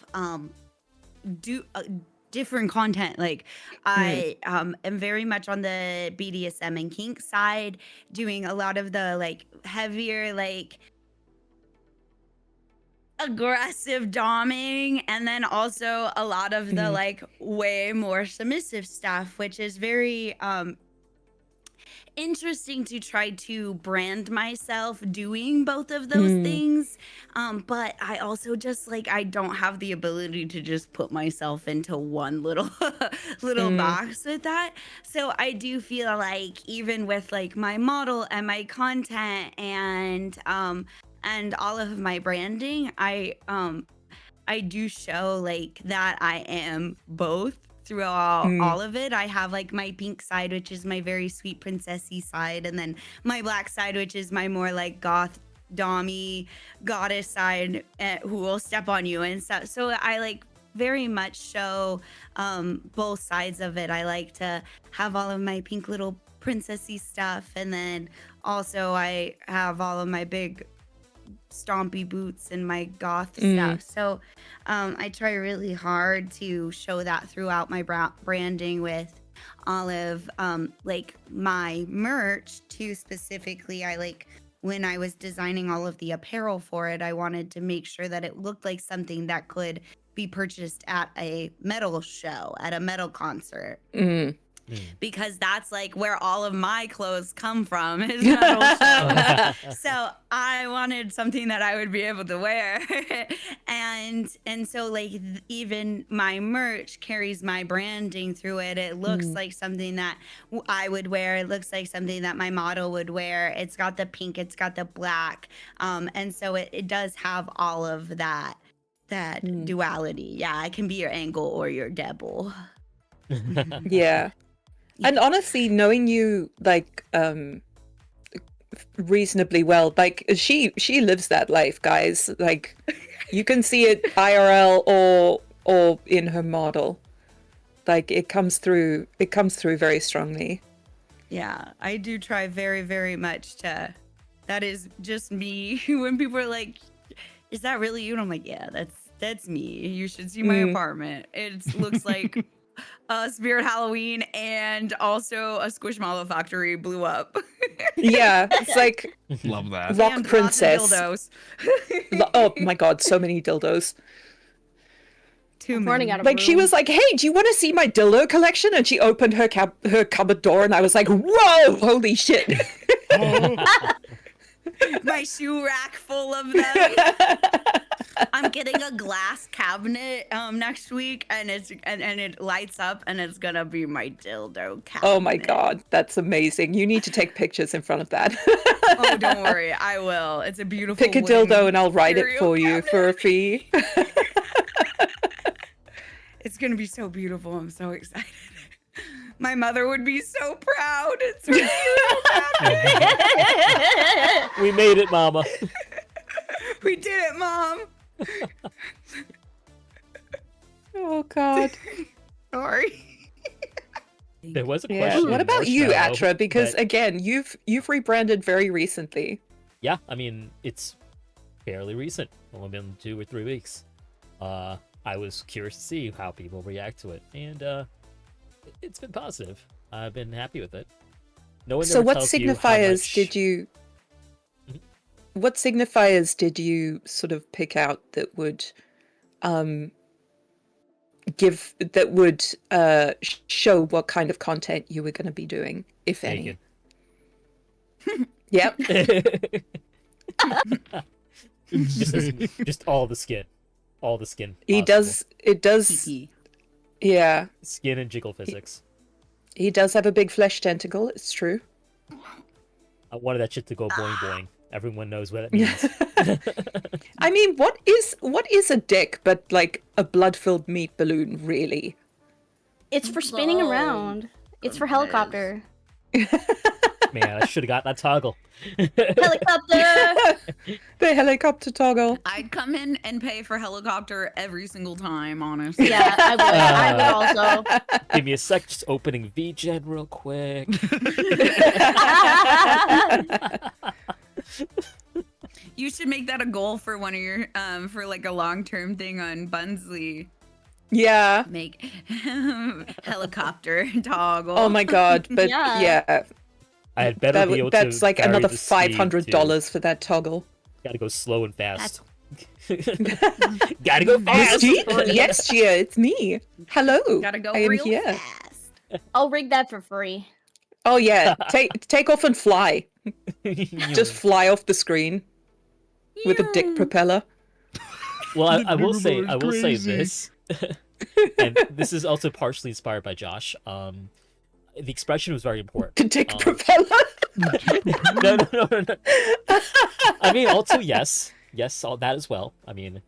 S4: different content. Like I am very much on the BDSM and kink side, doing a lot of the like heavier, like aggressive doming, and then also a lot of the like way more submissive stuff, which is very interesting to try to brand myself doing both of those things. But I also just like, I don't have the ability to just put myself into one little box with that. So I do feel like even with like my model and my content and all of my branding, I do show like that I am both throughout all of it. I have like my pink side, which is my very sweet princessy side, and then my black side, which is my more like goth dommy goddess side, who will step on you and stuff. So I like very much show both sides of it. I like to have all of my pink little princessy stuff, and then also I have all of my big stompy boots and my goth stuff. So I try really hard to show that throughout my branding with all of like my merch too. Specifically, I like when I was designing all of the apparel for it, I wanted to make sure that it looked like something that could be purchased at a metal show, at a metal concert. Because that's like where all of my clothes come from, is metal shows. So I wanted something that I would be able to wear. and so like even my merch carries my branding through it. It looks like something that I would wear. It looks like something that my model would wear. It's got the pink, it's got the black. And so it does have all of that duality. Yeah, I can be your angle or your devil.
S5: Yeah. And honestly, knowing you like reasonably well, like she lives that life, guys. Like you can see it IRL or in her model. Like it comes through very strongly.
S4: Yeah, I do try very, very much to. That is just me. When people are like, "Is that really you?" And I'm like, "Yeah, that's me. You should see my apartment. It looks like Spirit Halloween, and also a Squishmallow factory blew up."
S5: Yeah, it's like
S2: Love that.
S5: rock
S4: And lots of
S5: princess.
S4: dildos.
S5: Oh my god, so many dildos.
S4: Too
S3: I'm running
S4: many.
S3: out of
S5: Like she
S3: room.
S5: was like, "Hey, do you want to see my dildo collection?" And she opened her cupboard door, and I was like, "Whoa, holy shit!"
S4: My shoe rack full of them. I'm getting a glass cabinet next week, and it lights up, and it's gonna be my dildo cabinet.
S5: Oh my god, that's amazing! You need to take pictures in front of that.
S4: Oh, don't worry, I will. It's a beautiful.
S5: Pick a
S4: wooden
S5: dildo, and I'll write it
S4: material
S5: for you
S4: cabinet.
S5: for a fee.
S4: It's gonna be so beautiful. I'm so excited. My mother would be so proud. It's a beautiful cabinet.
S1: We made it, Mama.
S4: We did it, Mom.
S5: Oh god.
S4: Sorry.
S1: There was a
S5: Yeah.
S1: question.
S5: What about you,
S1: Marshmallow,
S5: Atra? Because
S1: that-
S5: again, you've rebranded very recently.
S1: yeah, I mean it's fairly recent. Only been 2 or 3 weeks. I was curious to see how people react to it, and it's been positive. I've been happy with it. No one
S5: So
S1: ever
S5: what
S1: tells you how
S5: signifiers
S1: much-
S5: did you
S1: Mhm.
S5: what signifiers did you sort of pick out that would show what kind of content you were going to be doing, if any? Yep.
S1: just all the skin. All the skin.
S5: It does
S4: PP.
S5: yeah.
S1: Skin and jiggle physics.
S5: He does have a big flesh tentacle, it's true.
S1: I wanted that shit to go boing boing. Everyone knows what that means.
S5: I mean, what is a dick but like a blood-filled meat balloon, really?
S3: It's for spinning
S4: Oh,
S3: around. It's for
S4: goodness.
S3: helicopter.
S1: Man, I should have got that toggle.
S3: Helicopter!
S5: The helicopter toggle.
S4: I'd come in and pay for helicopter every single time, honestly.
S3: Yeah, I would also.
S1: Give me a sec, just opening VGen real quick.
S4: You should make that a goal for one of your for like a long-term thing on Bunsley.
S5: Yeah.
S4: Make helicopter toggle.
S5: Oh my god, but
S3: Yeah.
S5: yeah,
S1: I had better be able
S5: that's
S1: to
S5: like
S1: vary
S5: another
S1: the speed,
S5: $500 for that toggle.
S1: too. Gotta go slow and fast. Gotta go fast.
S5: Yes, Gia, it's me. Hello.
S4: Gotta go
S5: I am
S4: real
S5: here.
S4: fast.
S3: I'll rig that for free.
S5: Oh yeah, take off and fly. Just fly off the screen with a dick propeller.
S1: Well,
S2: The
S1: I will say
S2: crazy.
S1: this, and this is also partially inspired by Josh. The expression was very important.
S5: The dick propeller.
S1: No. I mean, also yes, all that as well. I mean,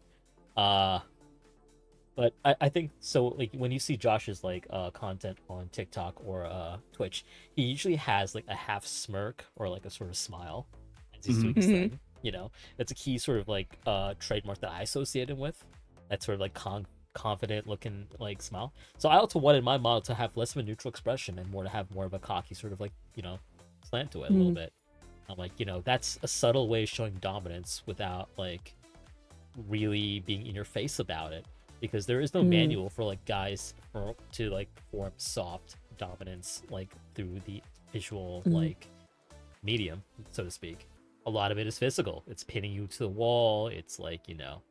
S1: But I think so. Like when you see Josh's like content on TikTok or Twitch, he usually has like a half smirk or like a sort of smile as he's doing his thing. You know, that's a key sort of like trademark that I associate him with. That sort of like confident looking like smile. So I also wanted my model to have less of a neutral expression and more to have more of a cocky sort of like, you know, slant to it a little bit. I'm like, you know, that's a subtle way of showing dominance without like really being in your face about it, because there is no manual for like guys to like perform soft dominance like through the visual like medium, so to speak. A lot of it is physical. It's pinning you to the wall. It's like, you know,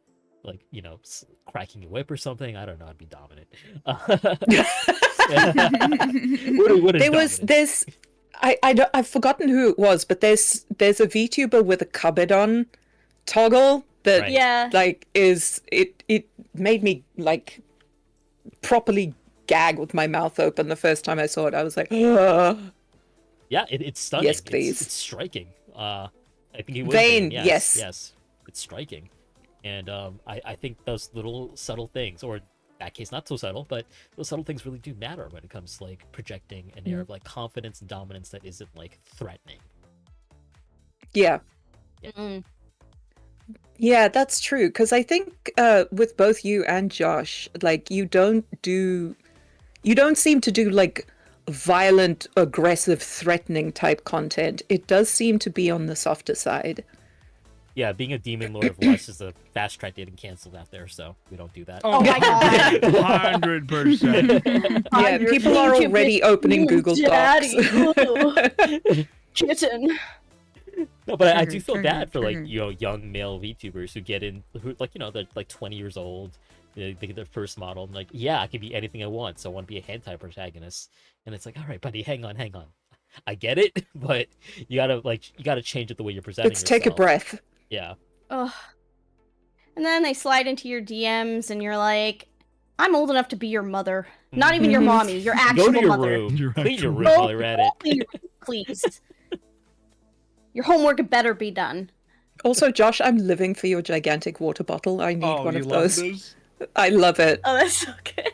S1: cracking your whip or something. I don't know how to be dominant.
S5: There's I've forgotten who it was, but there's a VTuber with a cupboard on toggle that
S1: Right.
S5: like it made me like properly gag with my mouth open the first time I saw it. I was like, ugh.
S1: Yeah, it's stunning.
S5: Yes, please.
S1: It's striking. I think he was
S5: Vane,
S1: Vane. Yes, it's striking. And I think those little subtle things, or in that case not so subtle, but those subtle things really do matter when it comes to like projecting an air of like confidence and dominance that isn't like threatening.
S5: Yeah. Yeah, that's true. Because I think with both you and Josh, like you don't seem to do like violent, aggressive, threatening type content. It does seem to be on the softer side.
S1: Yeah, being a demon lord of lust is a fast track getting canceled out there, so we don't do that.
S3: Oh my god.
S2: 100%.
S5: Yeah,
S3: your
S5: people are
S3: YouTube
S5: already opening
S3: Ooh,
S5: Google Docs.
S3: Daddy. Ooh. Kitten.
S1: No, but I do feel
S4: Trigger,
S1: bad for like,
S4: trigger.
S1: you know, young male VTubers who get in, who like, you know, they're like 20 years old, they get their first model, and like, yeah, I can be anything I want, so I want to be a hentai protagonist. And it's like, all right, buddy, hang on. I get it, but you gotta change it the way you're presenting
S5: Let's
S1: yourself.
S5: take a breath.
S1: Yeah.
S3: Ugh. And then they slide into your DMs, and you're like, "I'm old enough to be your mother. Not even your mommy. Your actual
S1: Go to your
S3: mother.
S1: room.
S2: Your
S1: Clean your
S2: actual-
S1: room
S3: Go
S1: while you're at it.
S3: clean your room, please. Your homework better be done."
S5: Also, Josh, I'm living for your gigantic water bottle. I need one
S2: you
S5: of
S2: love
S5: those.
S2: this?
S5: I love it.
S3: Oh, that's so good.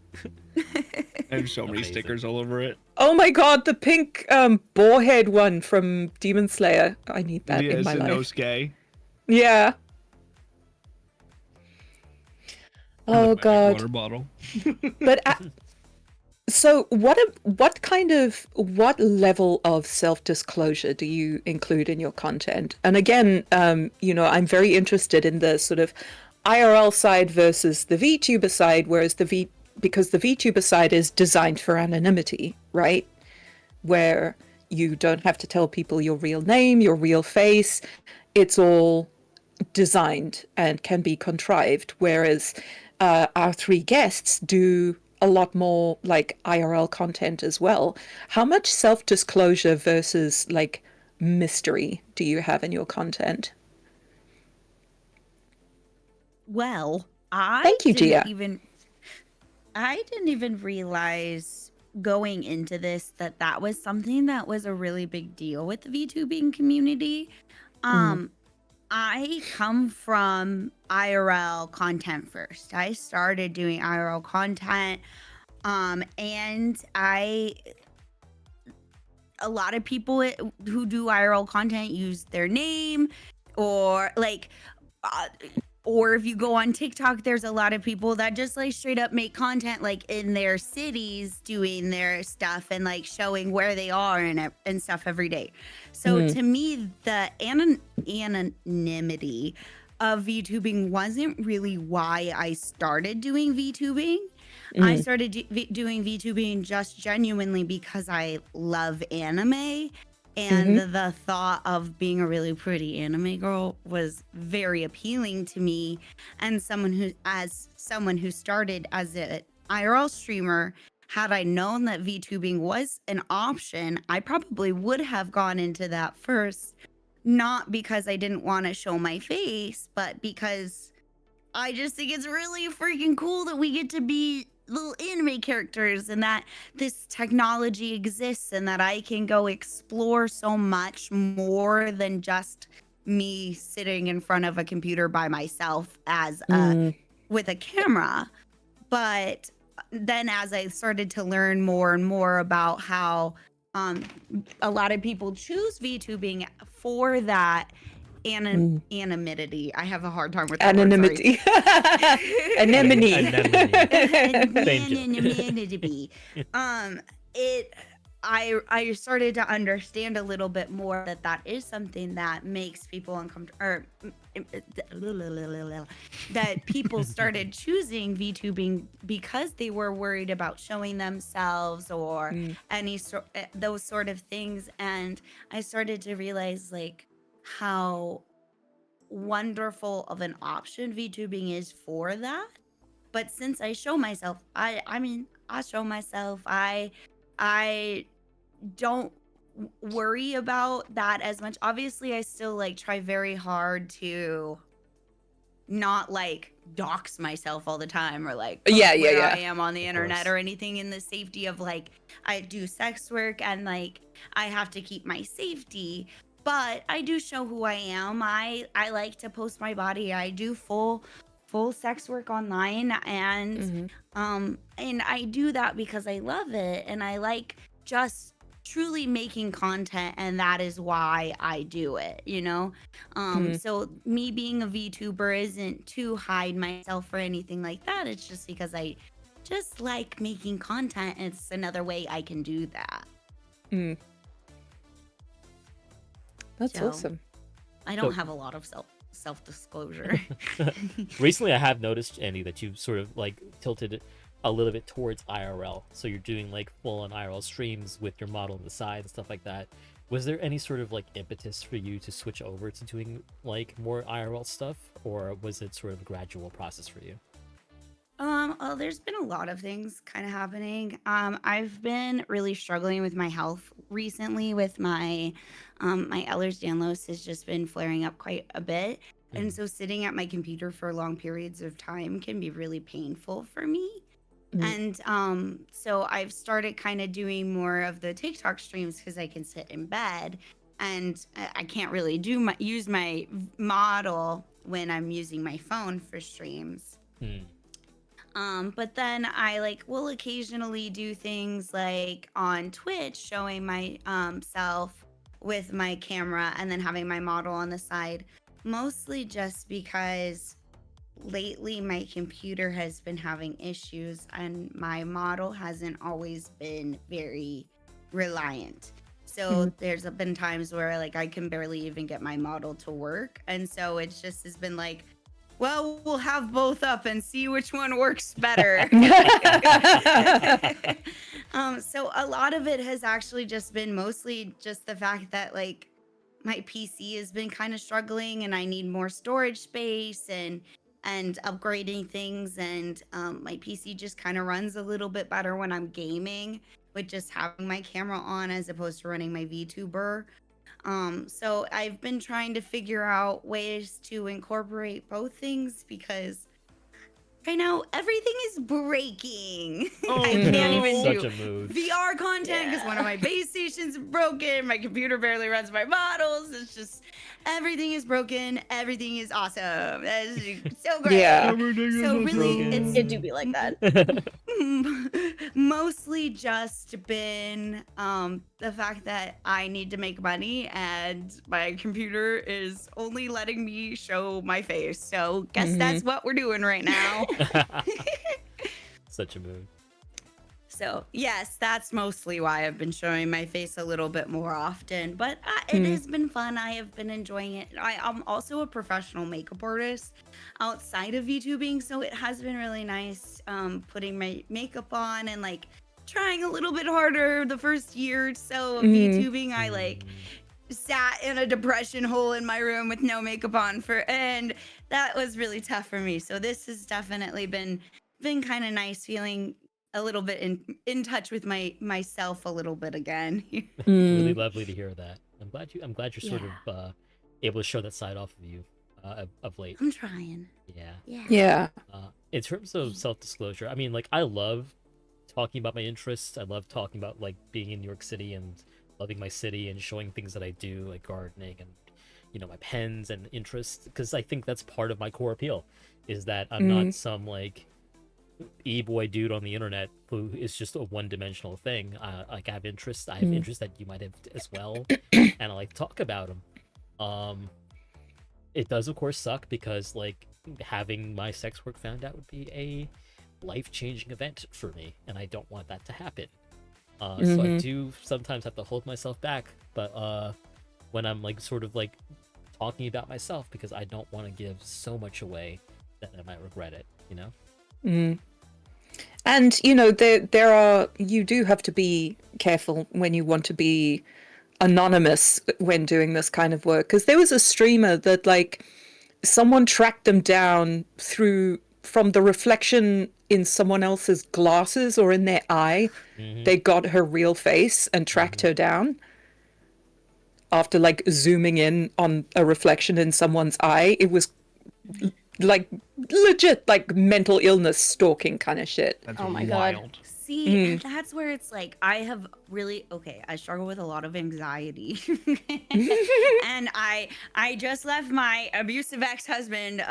S2: I have so many
S1: Amazing.
S2: stickers all over it.
S5: Oh my god, the pink boarhead one from Demon Slayer. I need that in my life.
S2: Inosuke.
S5: Yeah. Oh
S2: Magic
S5: god.
S2: Water bottle.
S5: But so what level of self-disclosure do you include in your content? And again, you know, I'm very interested in the sort of IRL side versus the VTuber side, whereas because the VTuber side is designed for anonymity, right? Where you don't have to tell people your real name, your real face. It's all designed and can be contrived, whereas our three guests do a lot more like IRL content as well. How much self-disclosure versus like mystery do you have in your content?
S4: Well, I
S5: Thank you, Gia.
S4: I didn't even realize going into this that was something that was a really big deal with the VTubing community. I come from IRL content first. I started doing IRL content, and a lot of people who do IRL content use their name, or like, or if you go on TikTok, there's a lot of people that just like straight up make content like in their cities doing their stuff and like showing where they are and stuff every day. So to me, the anonymity of VTubing wasn't really why I started doing VTubing. I started doing VTubing just genuinely because I love anime. And the thought of being a really pretty anime girl was very appealing to me. And someone who started as an IRL streamer, had I known that VTubing was an option, I probably would have gone into that first. Not because I didn't want to show my face, but because I just think it's really freaking cool that we get to be little anime characters and that this technology exists and that I can go explore so much more than just me sitting in front of a computer by myself as with a camera. But then as I started to learn more and more about how a lot of people choose VTubing for that anonymity. I have a hard time with that
S5: Anonymity. Anemone.
S4: Anonymity. It I started to understand a little bit more that is something that makes people uncomfortable, or that people started choosing VTubing because they were worried about showing themselves or those sort of things. And I started to realize like how wonderful of an option VTubing is for that. But since I show myself, I show myself. I don't worry about that as much. Obviously, I still like try very hard to not like dox myself all the time or like where I am on the internet or anything, in the safety of like I do sex work and like I have to keep my safety. But I do show who I am. I like to post my body. I do full sex work online, and and I do that because I love it and I like just truly making content, and that is why I do it, you know. So me being a VTuber isn't to hide myself or anything like that. It's just because I just like making content. It's another way I can do that.
S5: That's awesome.
S4: I don't have a lot of self-disclosure.
S1: Recently, I have noticed, Andy, that you've sort of like tilted a little bit towards IRL. So you're doing like full-on IRL streams with your model on the side and stuff like that. Was there any sort of like impetus for you to switch over to doing like more IRL stuff, or was it sort of a gradual process for you?
S4: There's been a lot of things kind of happening. I've been really struggling with my health recently with my my Ehlers-Danlos has just been flaring up quite a bit. And so sitting at my computer for long periods of time can be really painful for me. And so I've started kind of doing more of the TikTok streams because I can sit in bed and I can't really use my model when I'm using my phone for streams. But then I like will occasionally do things like on Twitch, showing my self with my camera and then having my model on the side, mostly just because lately my computer has been having issues and my model hasn't always been very reliant. So there's been times where like I can barely even get my model to work, and so it just has been like, well, we'll have both up and see which one works better. So a lot of it has actually just been mostly just the fact that like my PC has been kind of struggling and I need more storage space and upgrading things, and my PC just kind of runs a little bit better when I'm gaming with just having my camera on as opposed to running my VTuber. So I've been trying to figure out ways to incorporate both things because right now everything is breaking. I can't even do VR content because one of my base stations is broken. My computer barely runs my models. It's just everything is broken. Everything is awesome. That is so great. So really,
S3: It do be like that.
S4: Mostly just been the fact that I need to make money and my computer is only letting me show my face. So guess that's what we're doing right now.
S1: Such a mood.
S4: So yes, that's mostly why I've been showing my face a little bit more often, but it has been fun. I have been enjoying it. I'm also a professional makeup artist outside of VTubing, so it has been really nice putting my makeup on and like trying a little bit harder the first year or so of VTubing. I like sat in a depression hole in my room with no makeup on and that was really tough for me. So this has definitely been kind of nice, feeling a little bit in touch with myself a little bit again.
S1: Really lovely to hear that. I'm glad you're sort of able to show that side off of you of late.
S4: I'm trying.
S5: Yeah.
S1: In terms of self-disclosure, I mean, like, I love talking about my interests. I love talking about like being in New York City and loving my city and showing things that I do, like gardening and, you know, my pens and interests, because I think that's part of my core appeal is that I'm not some like e-boy dude on the internet who is just a one-dimensional thing. Like I have interests that you might have as well, and I like to talk about them. It does of course suck because like having my sex work found out would be a life-changing event for me, and I don't want that to happen. So I do sometimes have to hold myself back, but when I'm like sort of like talking about myself, because I don't want to give so much away that I might regret it, you know?
S5: And you know, there are, you do have to be careful when you want to be anonymous when doing this kind of work, because there was a streamer that like someone tracked them down from the reflection in someone else's glasses or in their eye. They got her real face and tracked her down after like zooming in on a reflection in someone's eye. It was like legit like mental illness stalking kind of shit.
S2: That's
S3: Oh my
S2: wild.
S3: God.
S4: See, and that's where it's like I struggle with a lot of anxiety. And I just left my abusive ex-husband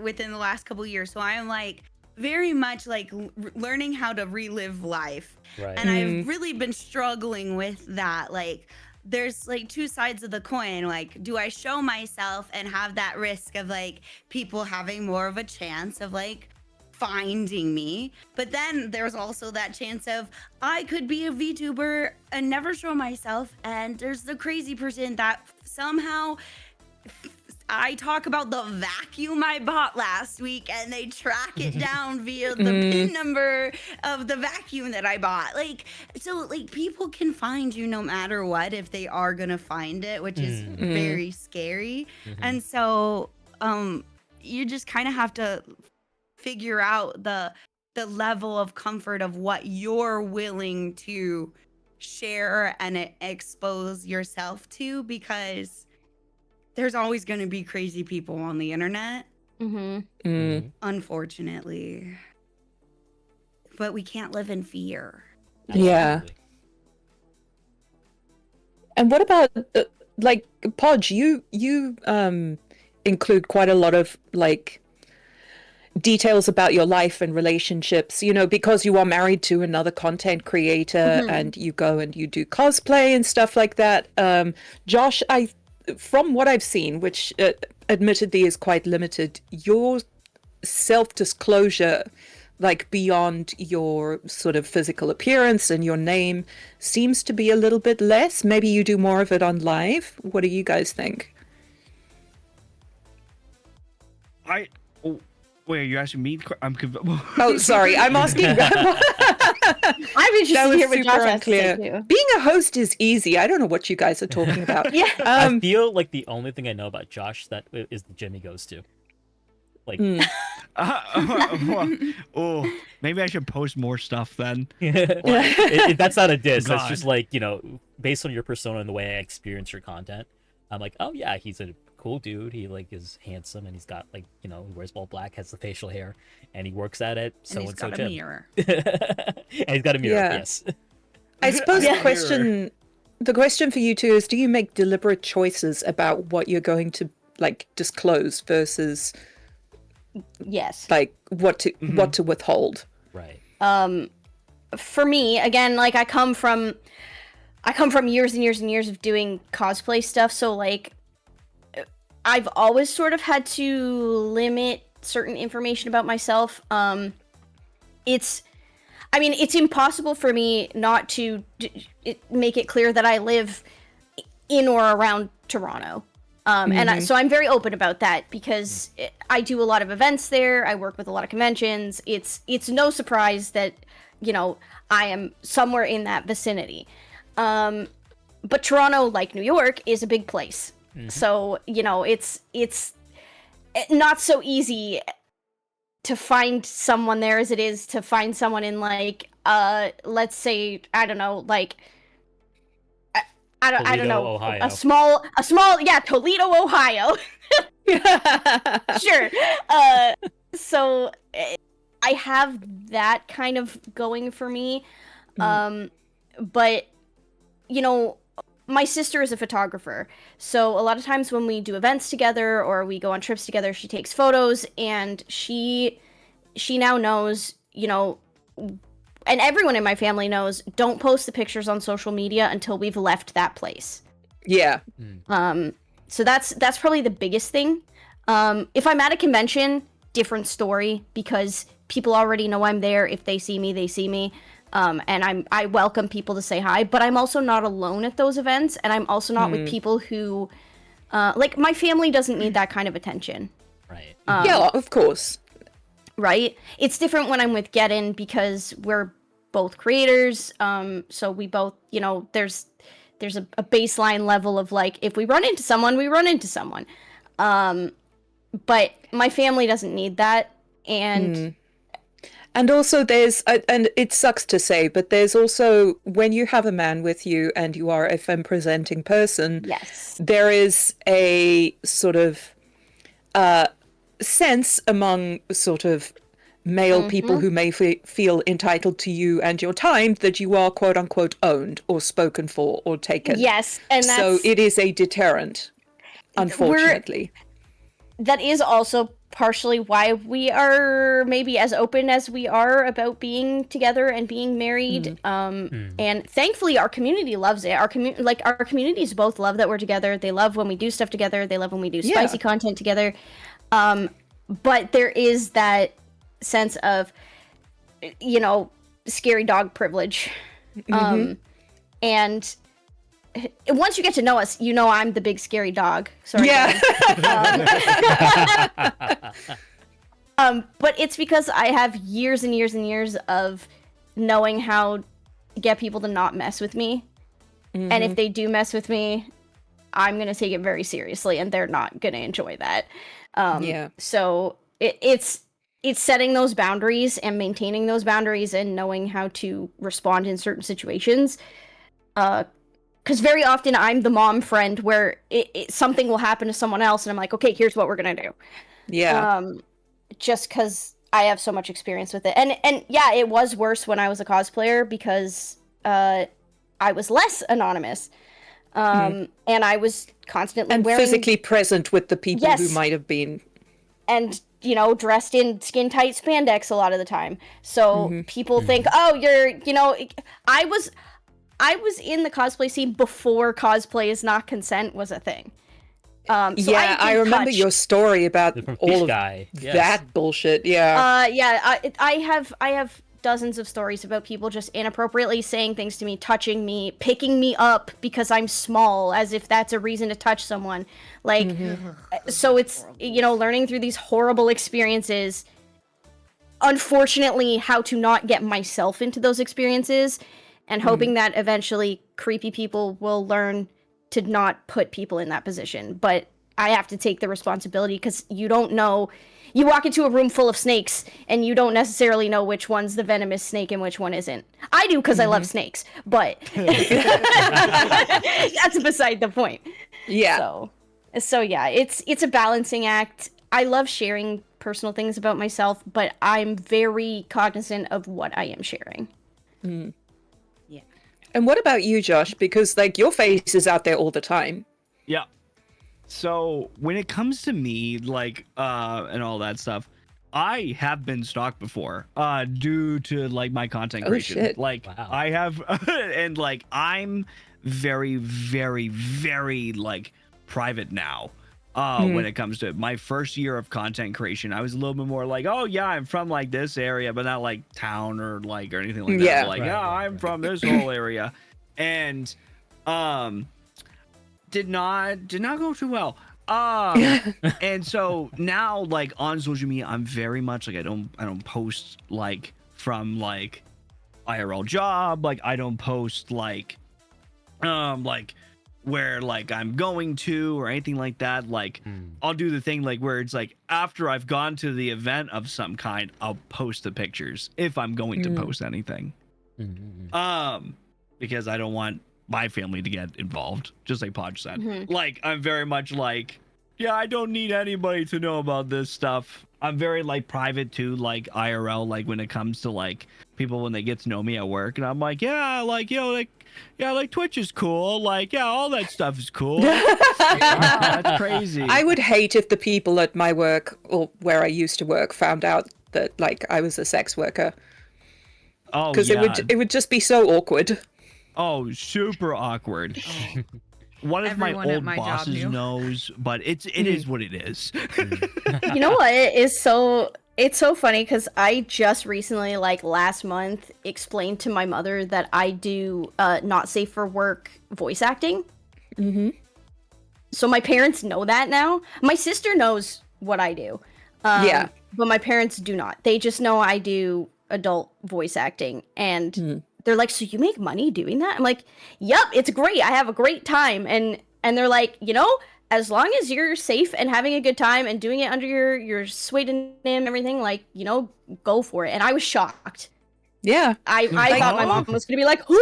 S4: within the last couple of years. So I am like very much like learning how to relive life.
S1: Right.
S4: And I've really been struggling with that. Like there's like two sides of the coin. Like, do I show myself and have that risk of like people having more of a chance of like finding me? But then there's also that chance of I could be a VTuber and never show myself, and there's the crazy person that somehow I talk about the vacuum I bought last week and they track it down via the PIN number of the vacuum that I bought. Like, so like people can find you no matter what if they are gonna find it, which is very scary. And so you just kind of have to figure out the level of comfort of what you're willing to share and expose yourself to, because there's always going to be crazy people on the internet, unfortunately. But we can't live in fear.
S5: Yeah. And what about like Podge? You include quite a lot of like details about your life and relationships, you know, because you are married to another content creator and you go and you do cosplay and stuff like that. Josh, from what I've seen, which admittedly is quite limited, your self-disclosure, like beyond your sort of physical appearance and your name, seems to be a little bit less. Maybe you do more of it on live. What do you guys think?
S2: Wait, are you asking me?
S5: Oh, sorry, I'm asking.
S3: I'm interested
S5: That
S3: to
S5: was
S3: hear what
S5: super
S3: Josh has to say
S5: unclear.
S3: too.
S5: Being a host is easy. I don't know what you guys are talking about.
S3: Yeah.
S1: I feel like the only thing I know about Josh that is the gym he goes to. Like,
S2: oh, maybe I should post more stuff then.
S1: that's not a diss. That's
S2: God.
S1: just like, you know, based on your persona and the way I experience your content, I'm like, oh yeah, he's a cool dude. He like is handsome and he's got like, you know, he wears all black, has the facial hair, and he works at it.
S4: And he's got a
S1: gym.
S4: mirror.
S1: And he's got a mirror.
S5: Yeah.
S1: Yes.
S5: I suppose
S2: Yeah.
S5: the question for you two is, do you make deliberate choices about what you're going to like disclose versus
S3: Yes.
S5: like what to withhold?
S1: Right.
S3: For me, again, like I come from years and years and years of doing cosplay stuff, so like I've always sort of had to limit certain information about myself. It's impossible for me not to make it clear that I live in or around Toronto. So I'm very open about that because I do a lot of events there. I work with a lot of conventions. It's no surprise that, you know, I am somewhere in that vicinity. But Toronto, like New York, is a big place. So, you know, it's not so easy to find someone there as it is to find someone in like, let's say, I don't know, like, I don't
S1: Toledo,
S3: know,
S1: Ohio.
S3: a small, yeah, Toledo, Ohio. Sure. So I have that kind of going for me. But, you know, my sister is a photographer. So a lot of times when we do events together or we go on trips together, she takes photos, and she now knows you know, and everyone in my family knows, don't post the pictures on social media until we've left that place.
S5: Yeah.
S3: So that's probably the biggest thing. If I'm at a convention, different story, because people already know I'm there. If they see me, they see me. And I welcome people to say hi, but I'm also not alone at those events, and I'm also not with people who, like, my family doesn't need that kind of attention.
S1: Right.
S5: Yeah, of course.
S3: Right? It's different when I'm with Geddon because we're both creators, so we both, you know, there's a baseline level of, like, if we run into someone, we run into someone. But my family doesn't need that, and...
S5: And also there's, and it sucks to say, but there's also, when you have a man with you and you are a femme presenting person,
S3: Yes.
S5: there is a sort of sense among sort of male people who may feel entitled to you and your time that you are quote unquote owned or spoken for or taken.
S3: Yes, and that's...
S5: So it is a deterrent, unfortunately.
S3: That is also partially why we are maybe as open as we are about being together and being married. And thankfully our community loves it. Our communities both love that we're together. They love when we do stuff together. They love when we do spicy content together. But there is that sense of, you know, scary dog privilege. And once you get to know us, you know I'm the big scary dog. Sorry.
S5: Yeah.
S3: But it's because I have years and years and years of knowing how to get people to not mess with me. And if they do mess with me, I'm going to take it very seriously, and they're not going to enjoy that. So it's setting those boundaries and maintaining those boundaries and knowing how to respond in certain situations. Because very often I'm the mom friend where something will happen to someone else, and I'm like, okay, here's what we're going to do.
S5: Yeah.
S3: Just because I have so much experience with it. And yeah, it was worse when I was a cosplayer because I was less anonymous. And I was constantly wearing...
S5: physically present with the people who might have been...
S3: And, you know, dressed in skin-tight spandex a lot of the time. So people think, oh, you're, you know... I was in the cosplay scene before cosplay is not consent was a thing. So
S5: I remember your story about all of that bullshit. Yeah.
S3: I have dozens of stories about people just inappropriately saying things to me, touching me, picking me up because I'm small, as if that's a reason to touch someone. Like, so it's, you know, learning through these horrible experiences. Unfortunately, how to not get myself into those experiences. And hoping that eventually creepy people will learn to not put people in that position. But I have to take the responsibility because you don't know. You walk into a room full of snakes and you don't necessarily know which one's the venomous snake and which one isn't. I do because I love snakes, but that's beside the point.
S5: Yeah.
S3: So yeah, it's a balancing act. I love sharing personal things about myself, but I'm very cognizant of what I am sharing.
S5: And what about you, Josh? Because, like, your face is out there all the time.
S2: Yeah. So when it comes to me, like, and all that stuff, I have been stalked before, due to, like, my content creation.
S5: Shit.
S2: Like, I have, and, like, I'm very, very, very, like, private now. When it comes to it. My first year of content creation, I was a little bit more like, oh yeah, I'm from like this area, but not like town or anything like that. But, like, I'm from this whole area, and did not go too well. And so now, like, on social media, I'm very much like I don't post like from like IRL job, like I don't post like where like I'm going to or anything like that. Like I'll do the thing like where it's like after I've gone to the event of some kind, I'll post the pictures if I'm going to post anything. Because I don't want my family to get involved, just like Podge said. Like I'm very much like, yeah, I don't need anybody to know about this stuff. I'm very like private too, like IRL, like when it comes to like people when they get to know me at work, and I'm like, yeah, like, you know, like, yeah, like Twitch is cool, like, yeah, all that stuff is cool. That's crazy.
S5: I would hate if the people at my work or where I used to work found out that like I was a sex worker.
S2: Oh,
S5: Because
S2: yeah.
S5: it would just be so awkward.
S2: Oh, super awkward. One of my
S4: Everyone at
S2: old
S4: my job
S2: bosses
S4: knew.
S2: knows, but it is what it is.
S3: You know what? It's so funny because I just recently, like last month, explained to my mother that I do not safe for work voice acting.
S5: Mm-hmm.
S3: So my parents know that now. My sister knows what I do.
S5: Yeah.
S3: But my parents do not. They just know I do adult voice acting. And they're like, so you make money doing that? I'm like, yep, it's great. I have a great time. And they're like, you know, as long as you're safe and having a good time and doing it under your pseudonym and everything, like, you know, go for it. And I was shocked.
S5: Yeah.
S3: I thought my mom was going to be like, who?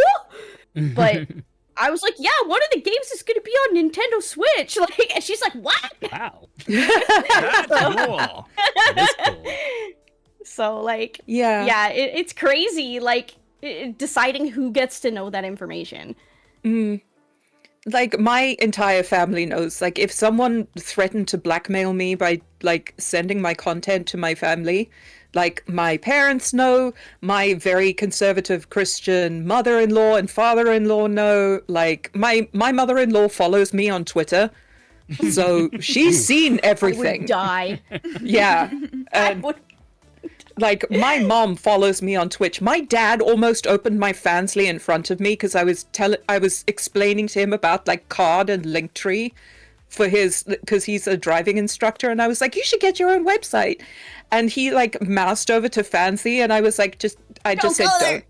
S3: But I was like, yeah, one of the games is going to be on Nintendo Switch. Like, and she's like, what?
S1: Wow.
S2: That's cool.
S1: That is cool.
S3: So, like,
S5: Yeah.
S3: it's crazy, like, deciding who gets to know that information.
S5: Like my entire family knows. Like if someone threatened to blackmail me by like sending my content to my family, like my parents know, my very conservative Christian mother-in-law and father-in-law know, like my mother-in-law follows me on Twitter. So she's seen
S3: I would
S5: everything.
S3: die.
S5: Yeah.
S3: I
S5: And
S3: would.
S5: like my mom follows me on Twitch. My dad almost opened my Fansly in front of me because I was explaining to him about like Card and Linktree for because he's a driving instructor, and I was like, you should get your own website. And he like moused over to Fansly, and I was like, I just said
S3: go there.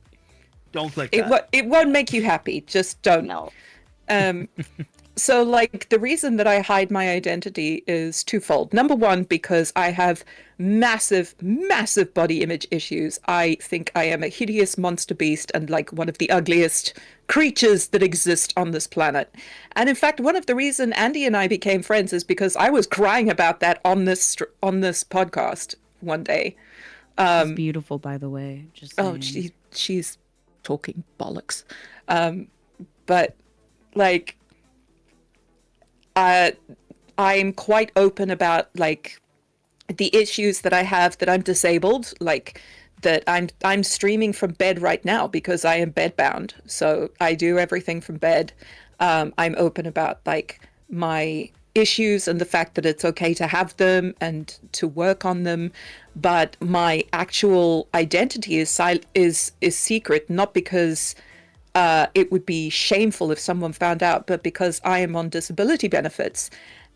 S2: Don't click
S5: don't.
S2: that.
S5: It won't make you happy. Just don't.
S3: No.
S5: So, like, the reason that I hide my identity is twofold. Number one, because I have massive, massive body image issues. I think I am a hideous monster beast and, like, one of the ugliest creatures that exist on this planet. And in fact, one of the reason Andy and I became friends is because I was crying about that on this podcast one day.
S4: She's beautiful, by the way. Just
S5: Oh,
S4: saying.
S5: she's talking bollocks. But, like... I'm quite open about like the issues that I have, that I'm disabled, like that I'm streaming from bed right now because I am bedbound. So I do everything from bed. I'm open about like my issues and the fact that it's okay to have them and to work on them, but my actual identity is secret, not because it would be shameful if someone found out, but because I am on disability benefits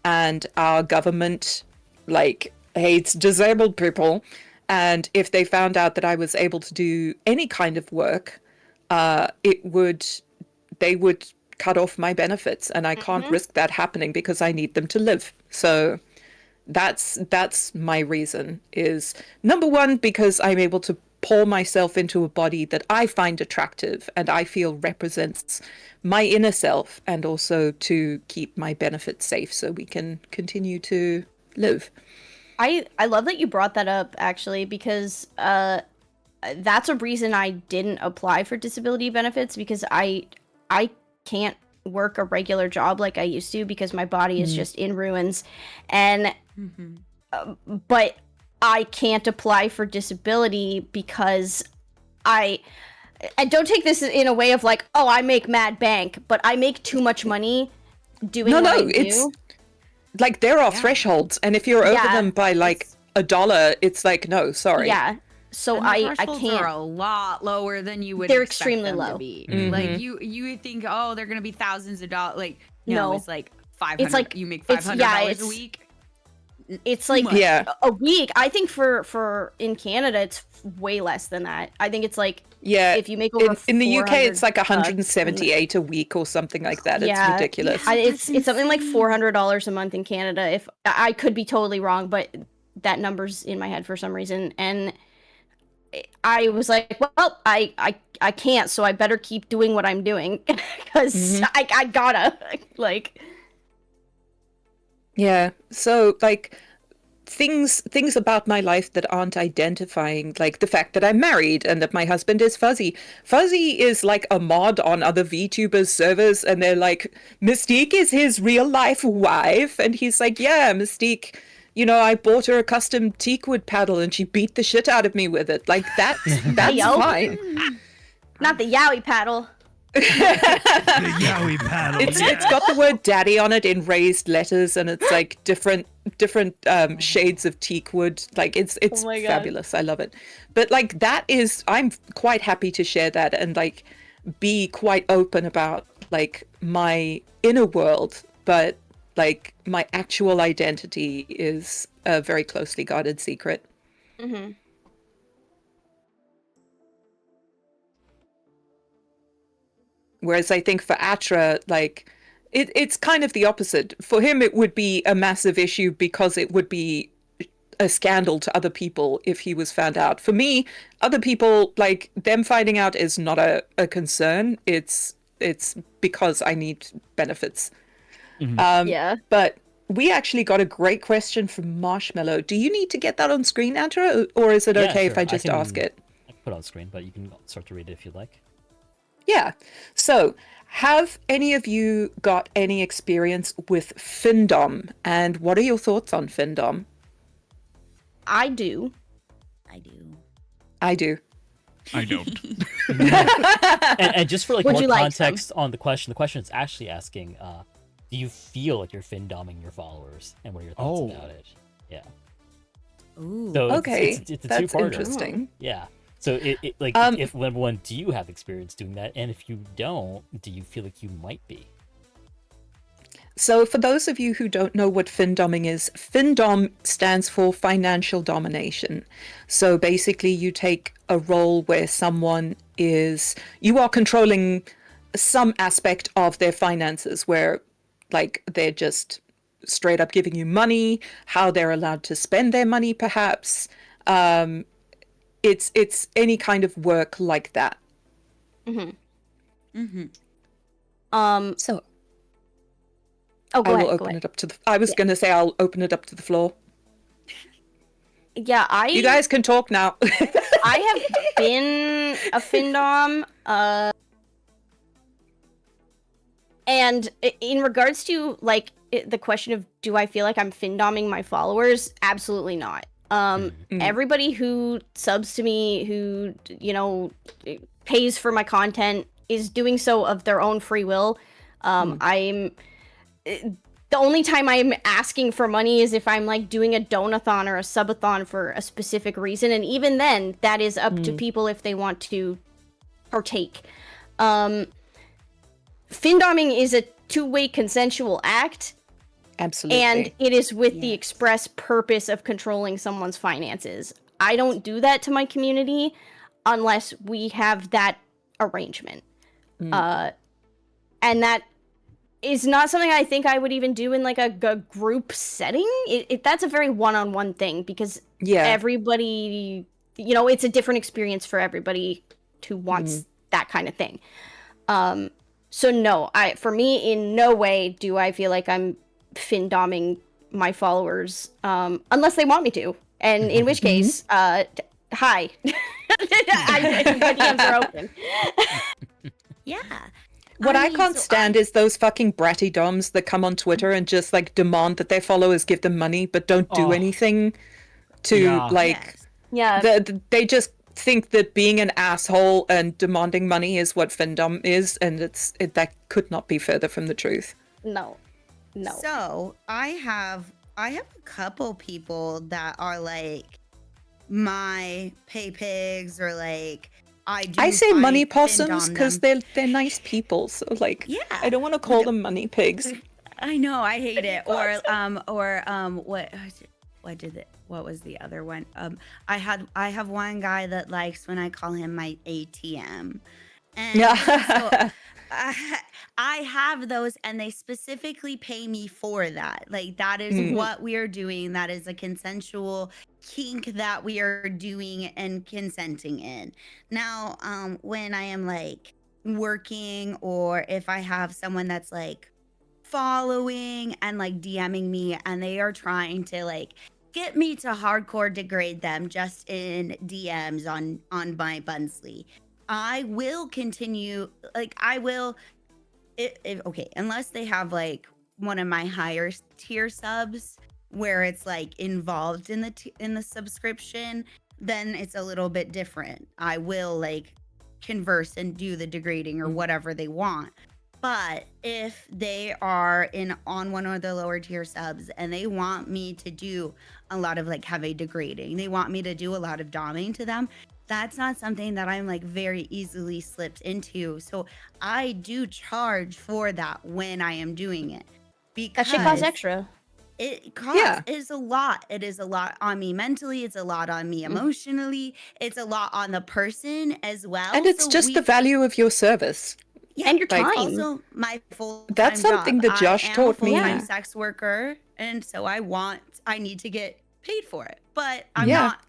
S5: and our government like hates disabled people. And if they found out that I was able to do any kind of work, they would cut off my benefits, and I can't risk that happening because I need them to live. So that's my reason, is number one, because I'm able to pour myself into a body that I find attractive and I feel represents my inner self, and also to keep my benefits safe so we can continue to live.
S3: I love that you brought that up, actually, because that's a reason I didn't apply for disability benefits, because I can't work a regular job like I used to because my body is just in ruins. And but I can't apply for disability because and don't take this in a way of like, oh, I make mad bank, but I make too much money doing what I do.
S5: It's like there are thresholds, and if you're over them by like $1, it's like, no, sorry.
S3: Yeah. So
S4: And the
S3: I
S4: thresholds
S3: can't.
S4: are a lot lower than you would.
S3: They're
S4: expect
S3: extremely
S4: them
S3: low.
S4: To be.
S5: Mhm.
S4: Like you think, oh, they're gonna be thousands of dollars. Like no,
S3: No.
S4: it's like 500.
S3: It's like-
S4: you make
S3: it's-
S4: $500
S3: yeah,
S4: a
S3: it's-
S4: week.
S3: It's like
S4: much.
S5: Yeah.
S3: a week. I think for in Canada it's way less than that. I think it's like
S5: Yeah.
S3: if you make over
S5: In the UK, it's like
S3: 400
S5: 178 a week or something like that. It's ridiculous.
S3: It's
S4: That's
S3: something like
S4: insane.
S3: $400 a month in Canada. If I could be totally wrong, but that number's in my head for some reason. And I was like, well, I can't, so I better keep doing what I'm doing because I gotta like.
S5: Yeah. So like things about my life that aren't identifying, like the fact that I'm married and that my husband is Fuzzy. Fuzzy is like a mod on other VTubers servers, and they're like, Mystiq is his real life wife, and he's like, yeah, Mystiq, I bought her a custom teakwood paddle and she beat the shit out of me with it. Like that's fine.
S3: Not the yaoi paddle.
S2: The yaoi paddle.
S5: It's got the word daddy on it in raised letters, and it's like different shades of teakwood. Like it's
S3: Oh my God.
S5: fabulous. I love it. But like I'm quite happy to share that and like be quite open about like my inner world, but like my actual identity is a very closely guarded secret.
S3: Mm-hmm.
S5: Whereas I think for Atra, like it's kind of the opposite. For him, it would be a massive issue because it would be a scandal to other people if he was found out. For me, other people, like them finding out is not a concern. It's because I need benefits.
S3: Yeah.
S5: But we actually got a great question from Marshmallow. Do you need to get that on screen, Atra, or is it
S1: Yeah,
S5: okay if
S1: sure.
S5: I just ask it?
S1: I can put it on screen, but you can start to read it if you'd like.
S5: Yeah. So, have any of you got any experience with Findom? And what are your thoughts on Findom?
S3: I do.
S4: I do.
S5: I do.
S2: I don't.
S1: And just for like
S3: Would
S1: more
S3: you like
S1: context on the question is actually asking, do you feel like you're Findoming your followers, and what are your thoughts about it? Yeah.
S4: Ooh.
S1: So
S5: Okay,
S1: it's a
S5: that's
S1: two-parter.
S5: interesting.
S1: Yeah. So it like if number one, do you have experience doing that? And if you don't, do you feel like you might be?
S5: So, for those of you who don't know what Findoming is, Findom stands for financial domination. So, basically, you take a role where you are controlling some aspect of their finances, where, like, they're just straight up giving you money, how they're allowed to spend their money, perhaps. It's any kind of work like that.
S3: Mm-hmm.
S4: Mm-hmm.
S5: So.
S3: Oh, go
S5: I
S3: ahead.
S5: will open it up to the. I was going to say I'll open it up to the floor.
S3: Yeah,
S5: You guys can talk now.
S3: I have been a Findom, and in regards to like the question of do I feel like I'm Findoming my followers, absolutely not. Everybody who subs to me, who pays for my content, is doing so of their own free will. The only time I'm asking for money is if I'm like doing a donathon or a subathon for a specific reason, and even then, that is up to people if they want to partake. Findoming is a two-way consensual act.
S5: Absolutely.
S3: And it is with the express purpose of controlling someone's finances. I don't do that to my community unless we have that arrangement. And that is not something I think I would even do in like a group setting. That's a very one-on-one thing because everybody, it's a different experience for everybody who wants that kind of thing. So no, for me, in no way do I feel like I'm Findoming my followers, unless they want me to, and in which case, hi. My DMs are open.
S4: Yeah.
S5: What I can't stand is those fucking bratty doms that come on Twitter and just like demand that their followers give them money, but don't do anything to they just think that being an asshole and demanding money is what Findom is, and that could not be further from the truth.
S3: No.
S4: So I have a couple people that are like my pay pigs, or like I
S5: say money possums because they're nice people. So like, I don't want to call them money pigs.
S4: I know, I hate it. Or what was the other one? I have one guy that likes when I call him my ATM, and so I have those, and they specifically pay me for that. Like that is what we are doing. That is a consensual kink that we are doing and consenting in. Now, when I am like working, or if I have someone that's like following and like DMing me, and they are trying to like get me to hardcore degrade them just in DMs on my Bunsley, I will continue, like I will, okay, unless they have like one of my higher tier subs, where it's like involved in the subscription, then it's a little bit different. I will like converse and do the degrading or whatever they want. But if they are on one of the lower tier subs and they want me to do a lot of like heavy degrading, they want me to do a lot of doming to them, that's not something that I'm like very easily slipped into. So I do charge for that when I am doing it.
S3: That shit costs extra.
S4: It costs is a lot. It is a lot on me mentally. It's a lot on me emotionally. It's a lot on the person as well.
S5: And it's just the value of your service.
S3: Yeah, and your time.
S4: Also, my full
S5: That's something that Josh taught me.
S4: I'm a full-time sex worker, and so I need to get paid for it. But I'm not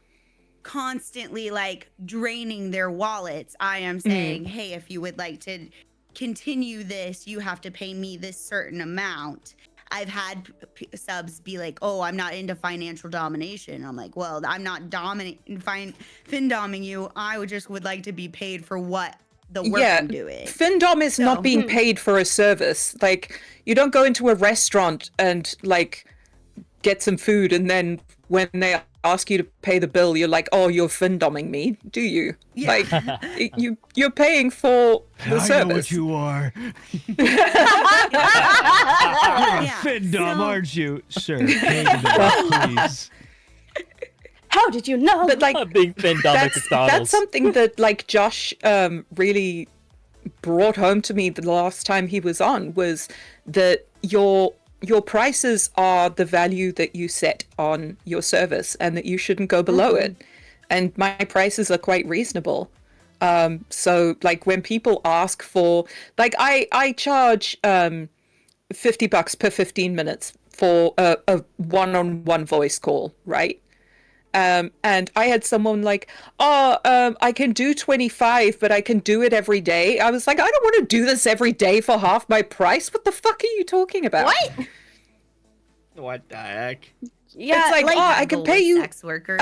S4: constantly like draining their wallets. I am saying, hey, if you would like to continue this, you have to pay me this certain amount. I've had subs be like, oh, I'm not into financial domination. I'm like, well, I'm not fin-doming you. I would like to be paid for what the work I'm doing.
S5: Findom is not being paid for a service. Like, you don't go into a restaurant and like get some food and then when they ask you to pay the bill, you're like, oh, you're findoming me, do you? Like, you're paying for the service.
S2: I know what you are. You're a findom, aren't you? Sir, pay the bill, please.
S3: How did you know?
S5: But like,
S1: being findom at McDonald's.
S5: That's something that like Josh really brought home to me the last time he was on, was that your prices are the value that you set on your service and that you shouldn't go below it. And my prices are quite reasonable. So like when people ask for, like I charge $50 per 15 minutes for a one-on-one voice call, right? And I had someone like, I can do 25, but I can do it every day. I was like, I don't want to do this every day for half my price. What the fuck are you talking about?
S2: What the heck?
S3: Yeah,
S5: it's like, I can pay you. I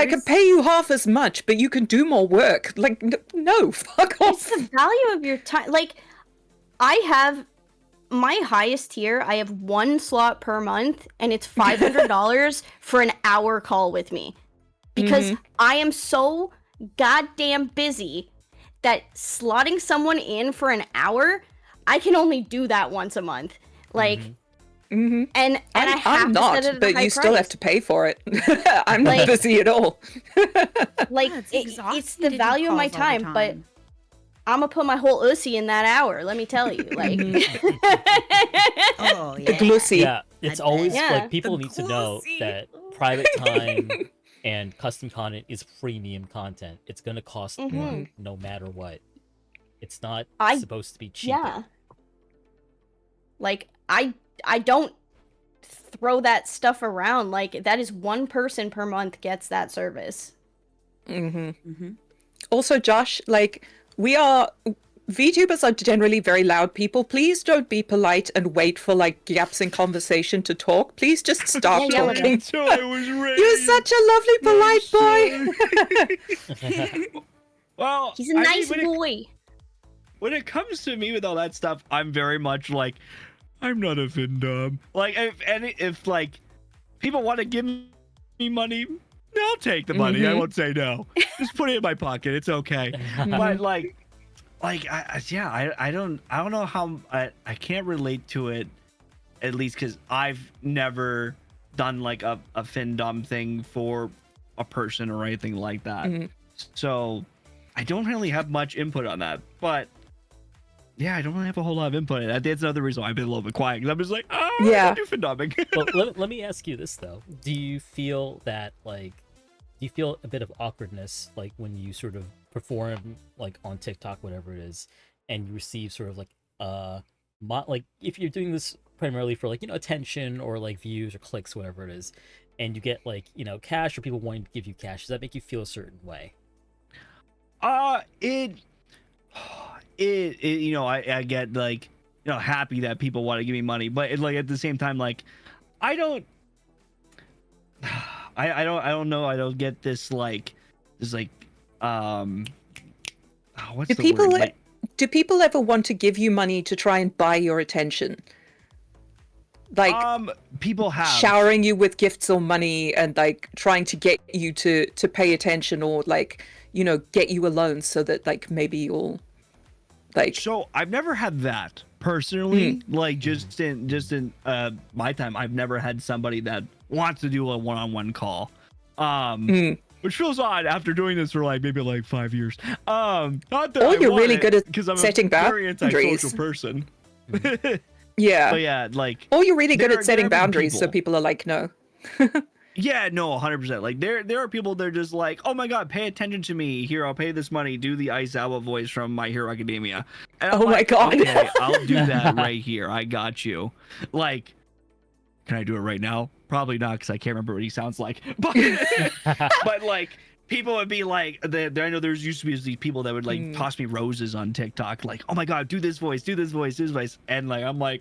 S5: can pay you half as much, but you can do more work. Like, no, fuck off.
S3: It's the value of your time. Like, I have my highest tier. I have one slot per month, and it's $500 for an hour call with me. Because I am so goddamn busy that slotting someone in for an hour, I can only do that once a month. Like, and I have
S5: I'm not,
S3: to set it at
S5: but
S3: a high
S5: you still
S3: price.
S5: have to pay for it. I'm not busy at all.
S3: Like, it's the value of my time, but I'm gonna put my whole ussy in that hour. Let me tell you, like.
S4: Oh yeah.
S5: Glussy.
S1: Yeah, it's always like people need to know that private time and custom content is premium content. It's gonna cost more no matter what. It's not supposed to be cheap.
S3: Yeah. Like, I don't throw that stuff around. Like, that is one person per month gets that service.
S5: Also, Josh, like, VTubers are generally very loud people. Please don't be polite and wait for like gaps in conversation to talk. Please just start talking.
S2: That's how I was raised.
S5: You're such a lovely, polite boy.
S2: Well,
S3: He's a nice boy.
S2: When it comes to me with all that stuff, I'm very much like, I'm not a findom. Like, if like people want to give me money, I'll take the money. I won't say no. Just put it in my pocket. It's okay. But I don't know how I can't relate to it, at least because I've never done like a findom thing for a person or anything like that. So I don't really have much input on that. But yeah, I don't really have a whole lot of input. That's another reason why I've been a little bit quiet, because I'm just like, I do findomming.
S1: Well, let me ask you this though: do you feel that do you feel a bit of awkwardness like when you sort of perform like on TikTok, whatever it is, and you receive sort of like like if you're doing this primarily for like attention or like views or clicks, whatever it is, and you get like cash or people wanting to give you cash, does that make you feel a certain way?
S2: I get like happy that people want to give me money, but like at the same time, like I don't know, I don't get this like what's the word? Like,
S5: do people ever want to give you money to try and buy your attention? Like
S2: People have
S5: showering you with gifts or money and like trying to get you to pay attention or like, you know, get you alone so that like maybe you'll like.
S2: So I've never had that personally. Like just in my time, I've never had somebody that wants to do a one-on-one call. Which feels odd after doing this for like maybe like 5 years. Not that
S5: Or
S2: I
S5: you're
S2: want
S5: really
S2: it,
S5: good at
S2: because I'm
S5: setting
S2: a very
S5: boundaries.
S2: antisocial person.
S5: Yeah.
S2: But yeah, like
S5: Or you're really good
S2: there
S5: at setting
S2: have been
S5: boundaries, so
S2: people-
S5: people are like, no.
S2: Yeah, no, 100%. Like there are people that are just like, oh my god, pay attention to me. Here, I'll pay this money. Do the Aizawa voice from My Hero Academia. And I'm
S5: Oh my
S2: like,
S5: God.
S2: Okay, I'll do that right here. I got you. Like, can I do it right now? Probably not, because I can't remember what he sounds like. But like, people would be like, I know there's used to be these people that would like toss me roses on TikTok, like, oh my god, do this voice, do this voice, do this voice, and like I'm like,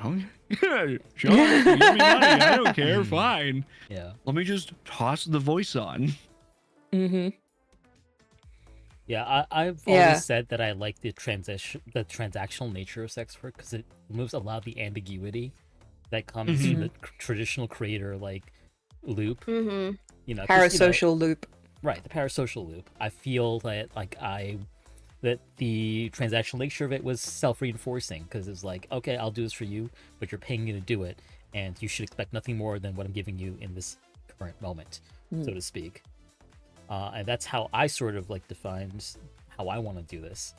S2: oh yeah, sure, give me money, I don't care, fine.
S1: Yeah.
S2: Let me just toss the voice on.
S1: Yeah, I've always said that I like the transactional nature of sex work because it removes a lot of the ambiguity that comes to the traditional creator like loop. You know, 'cause, you know,
S5: Parasocial loop.
S1: right, the parasocial loop. I feel that that the transactional nature of it was self-reinforcing because it's like, okay, I'll do this for you, but you're paying me to do it, and you should expect nothing more than what I'm giving you in this current moment, so to speak. And that's how I sort of like defined how I want to do this.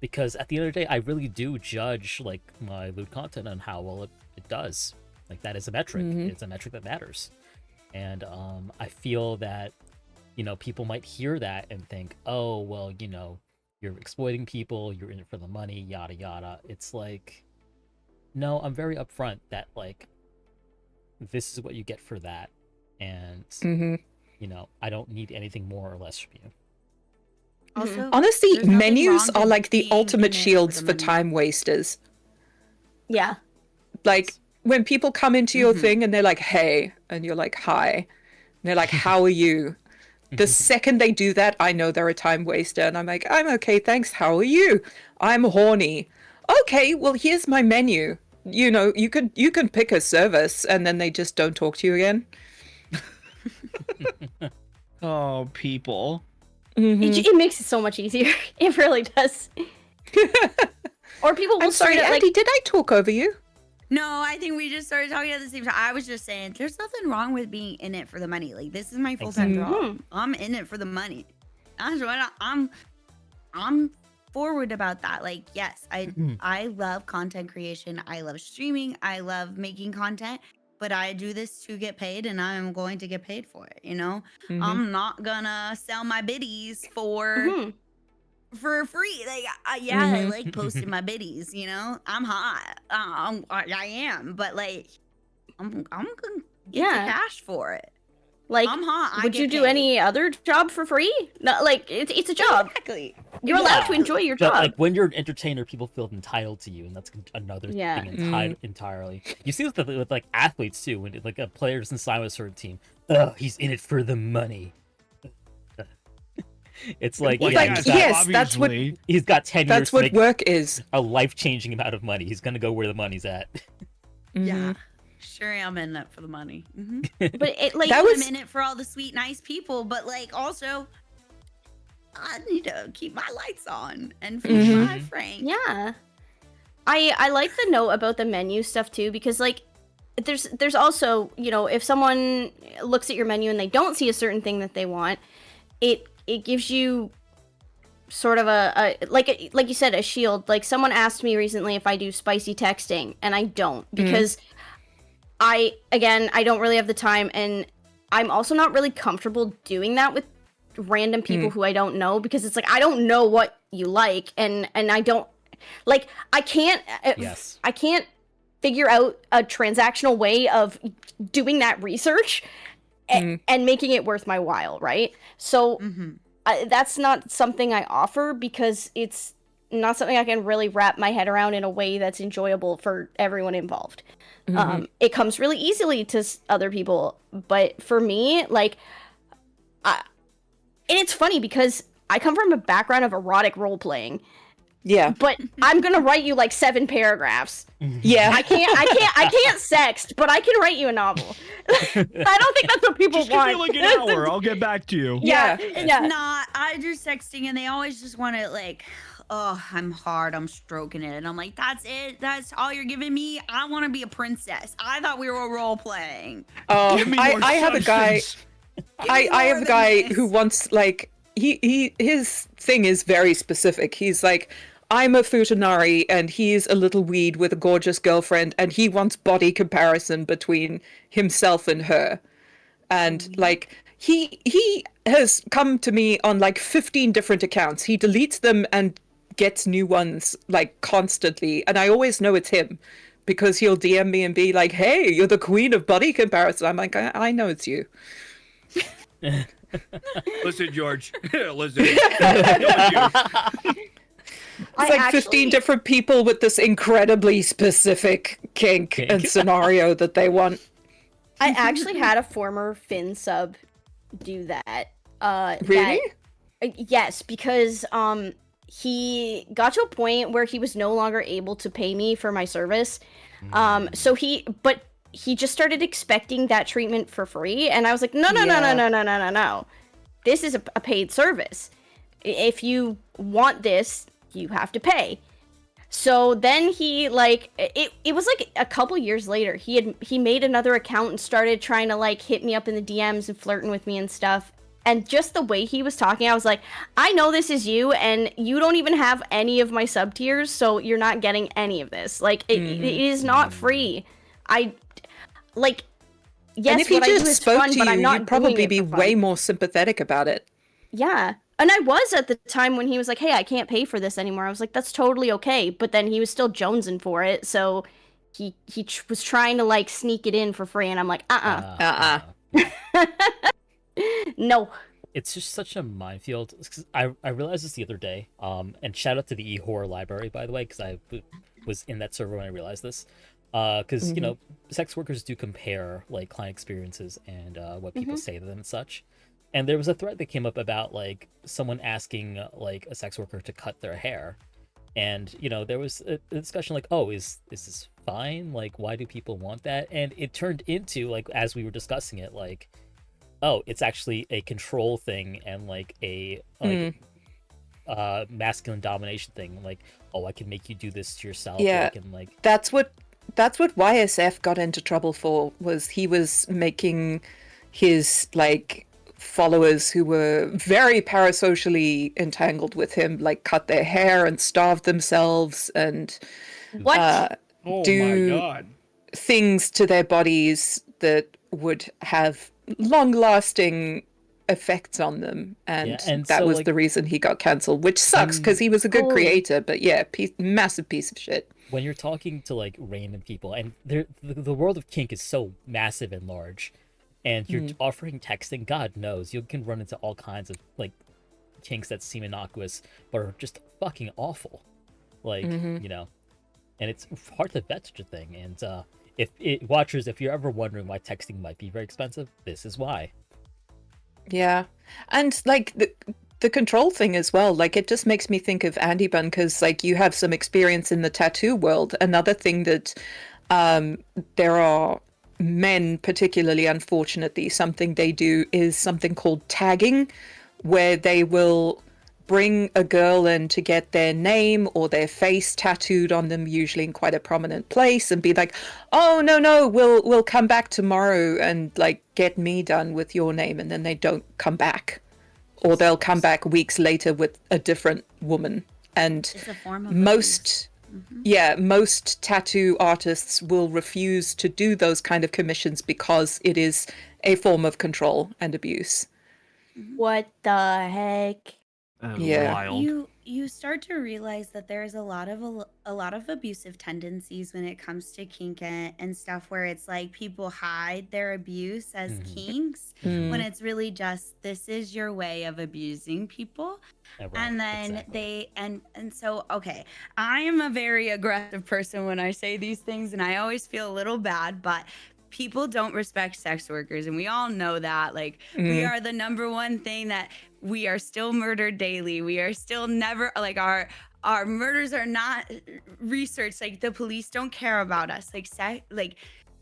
S1: Because at the end of the day, I really do judge like my Lewd content on how well it does. Like that is a metric. It's a metric that matters. And I feel that, you know, people might hear that and think, oh, well, you know, you're exploiting people, you're in it for the money, yada, yada. It's like, no, I'm very upfront that like, this is what you get for that. And, you know, I don't need anything more or less from you.
S4: Also,
S5: Honestly,
S4: there's nothing
S5: menus
S4: wrong
S5: are
S4: with
S5: like the
S4: being
S5: ultimate
S4: in it
S5: shields
S4: the
S5: for
S4: money.
S5: time wasters.
S3: Yeah.
S5: Like when people come into your thing and they're like, hey, and you're like, hi. And they're like, how are you? The second they do that, I know they're a time waster. And I'm like, I'm okay, thanks. How are you? I'm horny. Okay, well, here's my menu. You know, you can pick a service, and then they just don't talk to you again.
S2: Oh, people.
S3: It makes it so much easier. It really does. Or people will
S5: I'm
S3: start
S5: sorry,
S3: at like,
S5: Andy, did I talk over you?
S4: No, I think we just started talking at the same time. I was just saying, there's nothing wrong with being in it for the money. Like, this is my full-time job. I'm in it for the money. That's what I'm forward about that. Like, yes, I love content creation. I love streaming. I love making content. But I do this to get paid, and I'm going to get paid for it. You know, I'm not gonna sell my biddies for free. Like, I like posting my biddies. You know, I'm hot. I am, but like, I'm gonna get the cash for it.
S3: like,
S4: I'm hot.
S3: would you do any other job for free? No, like it's a job.
S4: Exactly.
S3: You're allowed to enjoy your
S1: But
S3: job.
S1: like when you're an entertainer, people feel entitled to you, and that's another
S3: Yeah.
S1: thing entirely. You see with like athletes too, when like a player doesn't sign with a certain team. Oh, he's in it for the money. It's like,
S2: Well,
S1: yeah,
S5: like,
S1: he's got,
S5: yes, that's what
S2: obviously.
S1: he's got 10 years
S5: that's
S1: to
S5: what
S1: make
S5: work is.
S1: a life-changing amount of money. He's gonna go where the money's at.
S4: Yeah. Sure, I'm in it for the money.
S3: but it like
S5: That was-
S4: I'm in it for all the sweet, nice people, but like also, I need to keep my lights on and feed my Frank.
S3: yeah. I like the note about the menu stuff too, because like there's also, you know, if someone looks at your menu and they don't see a certain thing that they want, it gives you sort of a like you said, a shield. Like someone asked me recently if I do spicy texting, and I don't, because I don't really have the time, and I'm also not really comfortable doing that with random people who I don't know, because it's like I don't know what you like, and I don't like I can't I can't figure out a transactional way of doing that research and making it worth my while, right? So that's not something I offer, because it's not something I can really wrap my head around in a way that's enjoyable for everyone involved. It comes really easily to other people, but for me, like, and it's funny because I come from a background of erotic role playing,
S5: Yeah.
S3: but I'm gonna write you like 7 paragraphs.
S5: Yeah.
S3: I can't sext, but I can write you a novel. I don't think that's what people
S2: Just give
S3: want.
S2: me like an hour. I'll get back to you.
S3: Yeah,
S4: It's
S3: yeah.
S4: not. I do sexting, and they always just want to like, oh, I'm hard. I'm stroking it, and I'm like, that's it. That's all you're giving me. I want to be a princess. I thought we were role playing.
S2: Give me more
S5: I have a guy.
S2: substance.
S5: I have a guy
S4: this.
S5: who wants like his thing is very specific. He's like, I'm a futanari and he's a little weed with a gorgeous girlfriend, and he wants body comparison between himself and her. And like he has come to me on like 15 different accounts. He deletes them and gets new ones like constantly, and I always know it's him because he'll DM me and be like, "Hey, you're the queen of body comparison." I'm like, I know it's you.
S2: Listen, George. Listen. I know it's you.
S5: It's like 15 different people with this incredibly specific kink and scenario that they want.
S3: I actually had a former Finn sub do that.
S5: Really?
S3: Yes, because he got to a point where he was no longer able to pay me for my service. So he just started expecting that treatment for free, and I was like, no. This is a paid service. If you want this, you have to pay. So then he like it was like a couple years later, he made another account and started trying to like hit me up in the DMs and flirting with me and stuff. And just the way he was talking, I was like, I know this is you, and you don't even have any of my sub tiers, so you're not getting any of this. Like it is not free. I like yes,
S5: and if he
S3: what I do
S5: just
S3: is
S5: spoke
S3: fun,
S5: to
S3: but
S5: you,
S3: I'm not
S5: you'd probably
S3: doing it
S5: be
S3: for fun.
S5: way more sympathetic about it.
S3: Yeah. And I was at the time when he was like, hey, I can't pay for this anymore. I was like, that's totally okay. But then he was still jonesing for it. So he was trying to like sneak it in for free. And I'm like, no.
S1: It's just such a minefield. 'Cause I realized this the other day. And shout out to the eHorror library, by the way, because I was in that server when I realized this. Because, you know, sex workers do compare like client experiences and what people say to them and such. And there was a thread that came up about like someone asking like a sex worker to cut their hair, and you know there was a discussion like, oh, is this fine? Like, why do people want that? And it turned into like, as we were discussing it, like, oh, it's actually a control thing and like a masculine domination thing. Like, oh, I can make you do this to yourself.
S5: Yeah,
S1: I can, like...
S5: that's what YSF got into trouble for. Was he was making his like followers who were very parasocially entangled with him like cut their hair and starve themselves and do
S2: my God.
S5: things to their bodies that would have long-lasting effects on them, and that
S1: so,
S5: was
S1: like,
S5: the reason he got cancelled, which sucks because he was a good creator, but yeah, massive piece of shit.
S1: When you're talking to like random people, and the world of kink is so massive and large, and you're offering texting, God knows you can run into all kinds of like kinks that seem innocuous but are just fucking awful, like you know. And it's hard to vet such a thing. And watchers, if you're ever wondering why texting might be very expensive, this is why.
S5: Yeah, and like the control thing as well, like it just makes me think of andibun, because like you have some experience in the tattoo world. Another thing that there are men, particularly unfortunately, something they do is something called tagging, where they will bring a girl in to get their name or their face tattooed on them, usually in quite a prominent place, and be like, oh no, we'll come back tomorrow and like get me done with your name, and then they don't come back, or they'll come back weeks later with a different woman. And
S4: It's a form of
S5: most tattoo artists will refuse to do those kind of commissions because it is a form of control and abuse.
S3: What the heck?
S5: Yeah.
S2: Wild.
S4: You start to realize that there's a lot of abusive tendencies when it comes to kink and stuff, where it's like people hide their abuse as kinks when it's really just, this is your way of abusing people.
S1: Right,
S4: And then
S1: exactly.
S4: so okay, I am a very aggressive person when I say these things, and I always feel a little bad, but people don't respect sex workers, and we all know that. Like, we are the number one thing that we are still murdered daily. We are still never, like, our our murders are not researched. Like the police don't care about us. Like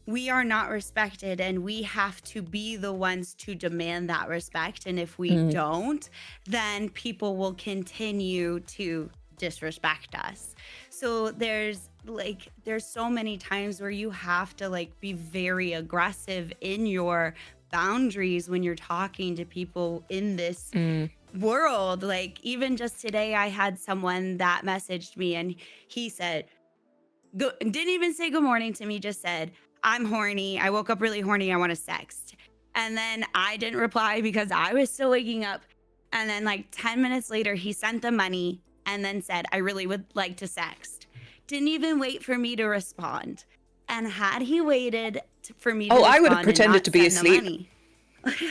S4: we are not respected, and we have to be the ones to demand that respect. And if we don't, then people will continue to disrespect us. So there's so many times where you have to like be very aggressive in your boundaries when you're talking to people in this world. Like even just today, I had someone that messaged me, and he said, didn't even say good morning to me, just said, I'm horny. I woke up really horny. I want to sext. And then I didn't reply because I was still waking up. And then like 10 minutes later, he sent the money and then said, I really would like to sext. Didn't even wait for me to respond. And had he waited for me to respond,
S5: I would have pretended to be asleep.
S4: Money,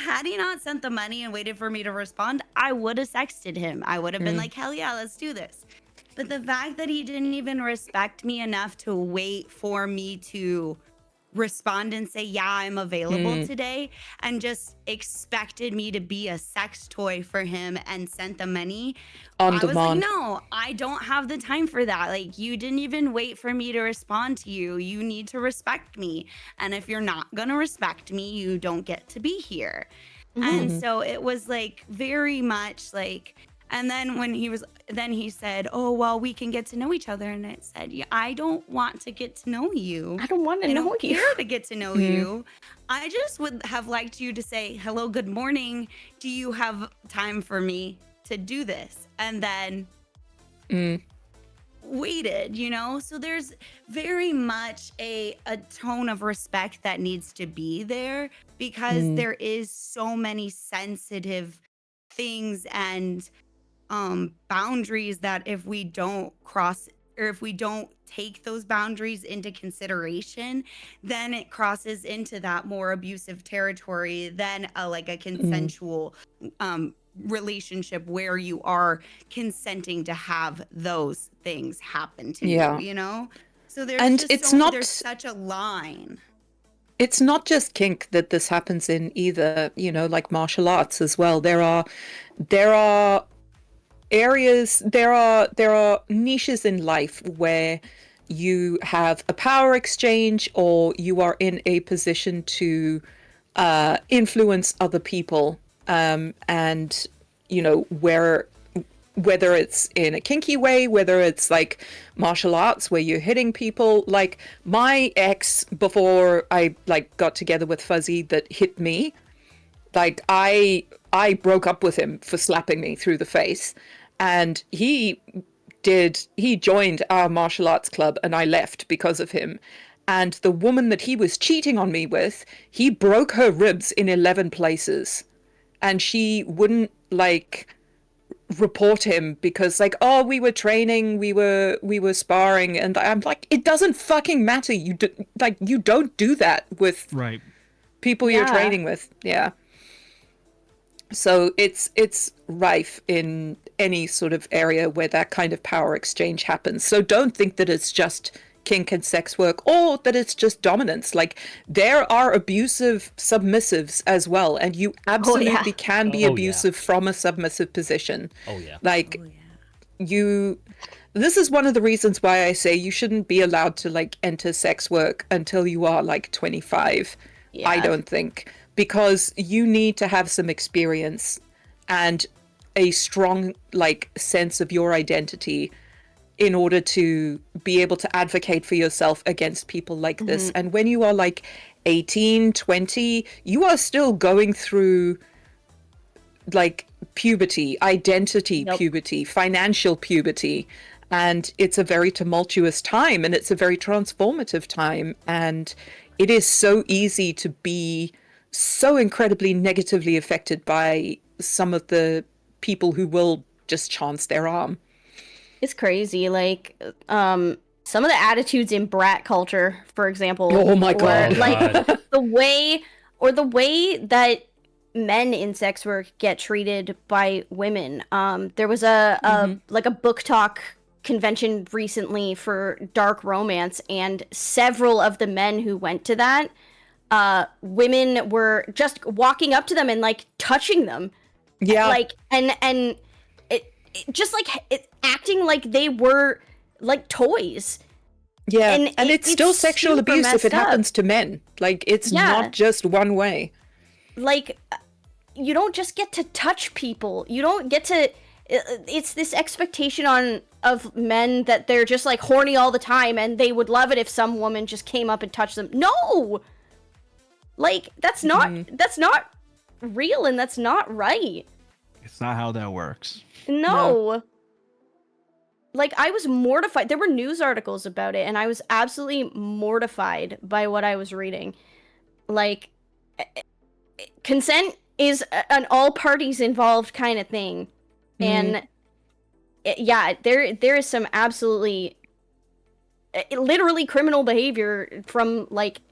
S4: had he not sent the money and waited for me to respond, I would have sexted him. I would have been like, hell yeah, let's do this. But the fact that he didn't even respect me enough to wait for me to respond and say, yeah, I'm available today, and just expected me to be a sex toy for him and sent the money.
S5: On
S4: I was like,
S5: demand.
S4: no, I don't have the time for that. Like, you didn't even wait for me to respond to you. You need to respect me. And if you're not going to respect me, you don't get to be here. And so it was like very much like, and then then he said, oh, well, we can get to know each other. And it said, yeah, I don't want to get to know you.
S3: I don't want to
S4: I
S3: know
S4: don't
S3: you.
S4: care to get to know you. I just would have liked you to say, hello, good morning. Do you have time for me to do this? And then waited, you know? So there's very much a tone of respect that needs to be there, because there is so many sensitive things and boundaries that if we don't cross, or if we don't take those boundaries into consideration, then it crosses into that more abusive territory than a consensual relationship where you are consenting to have those things happen to you know? So there's there's such a line.
S5: It's not just kink that this happens in either, you know, like martial arts as well. There are areas, there are niches in life where you have a power exchange, or you are in a position to influence other people, and you know, whether it's in a kinky way, whether it's like martial arts where you're hitting people. Like my ex, before I like got together with Fuzzy, that hit me, like I broke up with him for slapping me through the face, and he joined our martial arts club, and I left because of him. And the woman that he was cheating on me with, he broke her ribs in 11 places, and she wouldn't like report him because like, oh, we were training, we were sparring. And I'm like, it doesn't fucking matter. You don't do that with people you're training with. Yeah. So it's rife in any sort of area where that kind of power exchange happens. So don't think that it's just kink and sex work, or that it's just dominance. Like there are abusive submissives as well, and you absolutely can be abusive from a submissive position. Like this is one of the reasons why I say you shouldn't be allowed to like enter sex work until you are like 25. I don't think, because you need to have some experience and a strong like sense of your identity in order to be able to advocate for yourself against people like this. And when you are like 18, 20, you are still going through like puberty, identity puberty, financial puberty. And it's a very tumultuous time, and it's a very transformative time. And it is so easy to be so incredibly negatively affected by some of the people who will just chance their arm.
S3: It's crazy. Like, some of the attitudes in brat culture, for example.
S5: Oh my God.
S3: Or, like the way that men in sex work get treated by women. There was a book talk convention recently for dark romance, and several of the men who went to that, women were just walking up to them and like touching them. Yeah. Like, and it just like acting like they were like toys.
S5: Yeah,
S3: And
S5: and it's still
S3: it's
S5: sexual
S3: super
S5: abuse if it
S3: messed up.
S5: happens to men. Like, it's not just one way.
S3: Like, you don't just get to touch people. You don't get to. It's this expectation of men that they're just like horny all the time, and they would love it if some woman just came up and touched them. No, like that's not real, and that's not right.
S2: It's not how that works.
S3: No. Like, I was mortified. There were news articles about it, and I was absolutely mortified by what I was reading. Like, consent is an all parties involved kind of thing. And, yeah, there is some absolutely, literally criminal behavior from, like,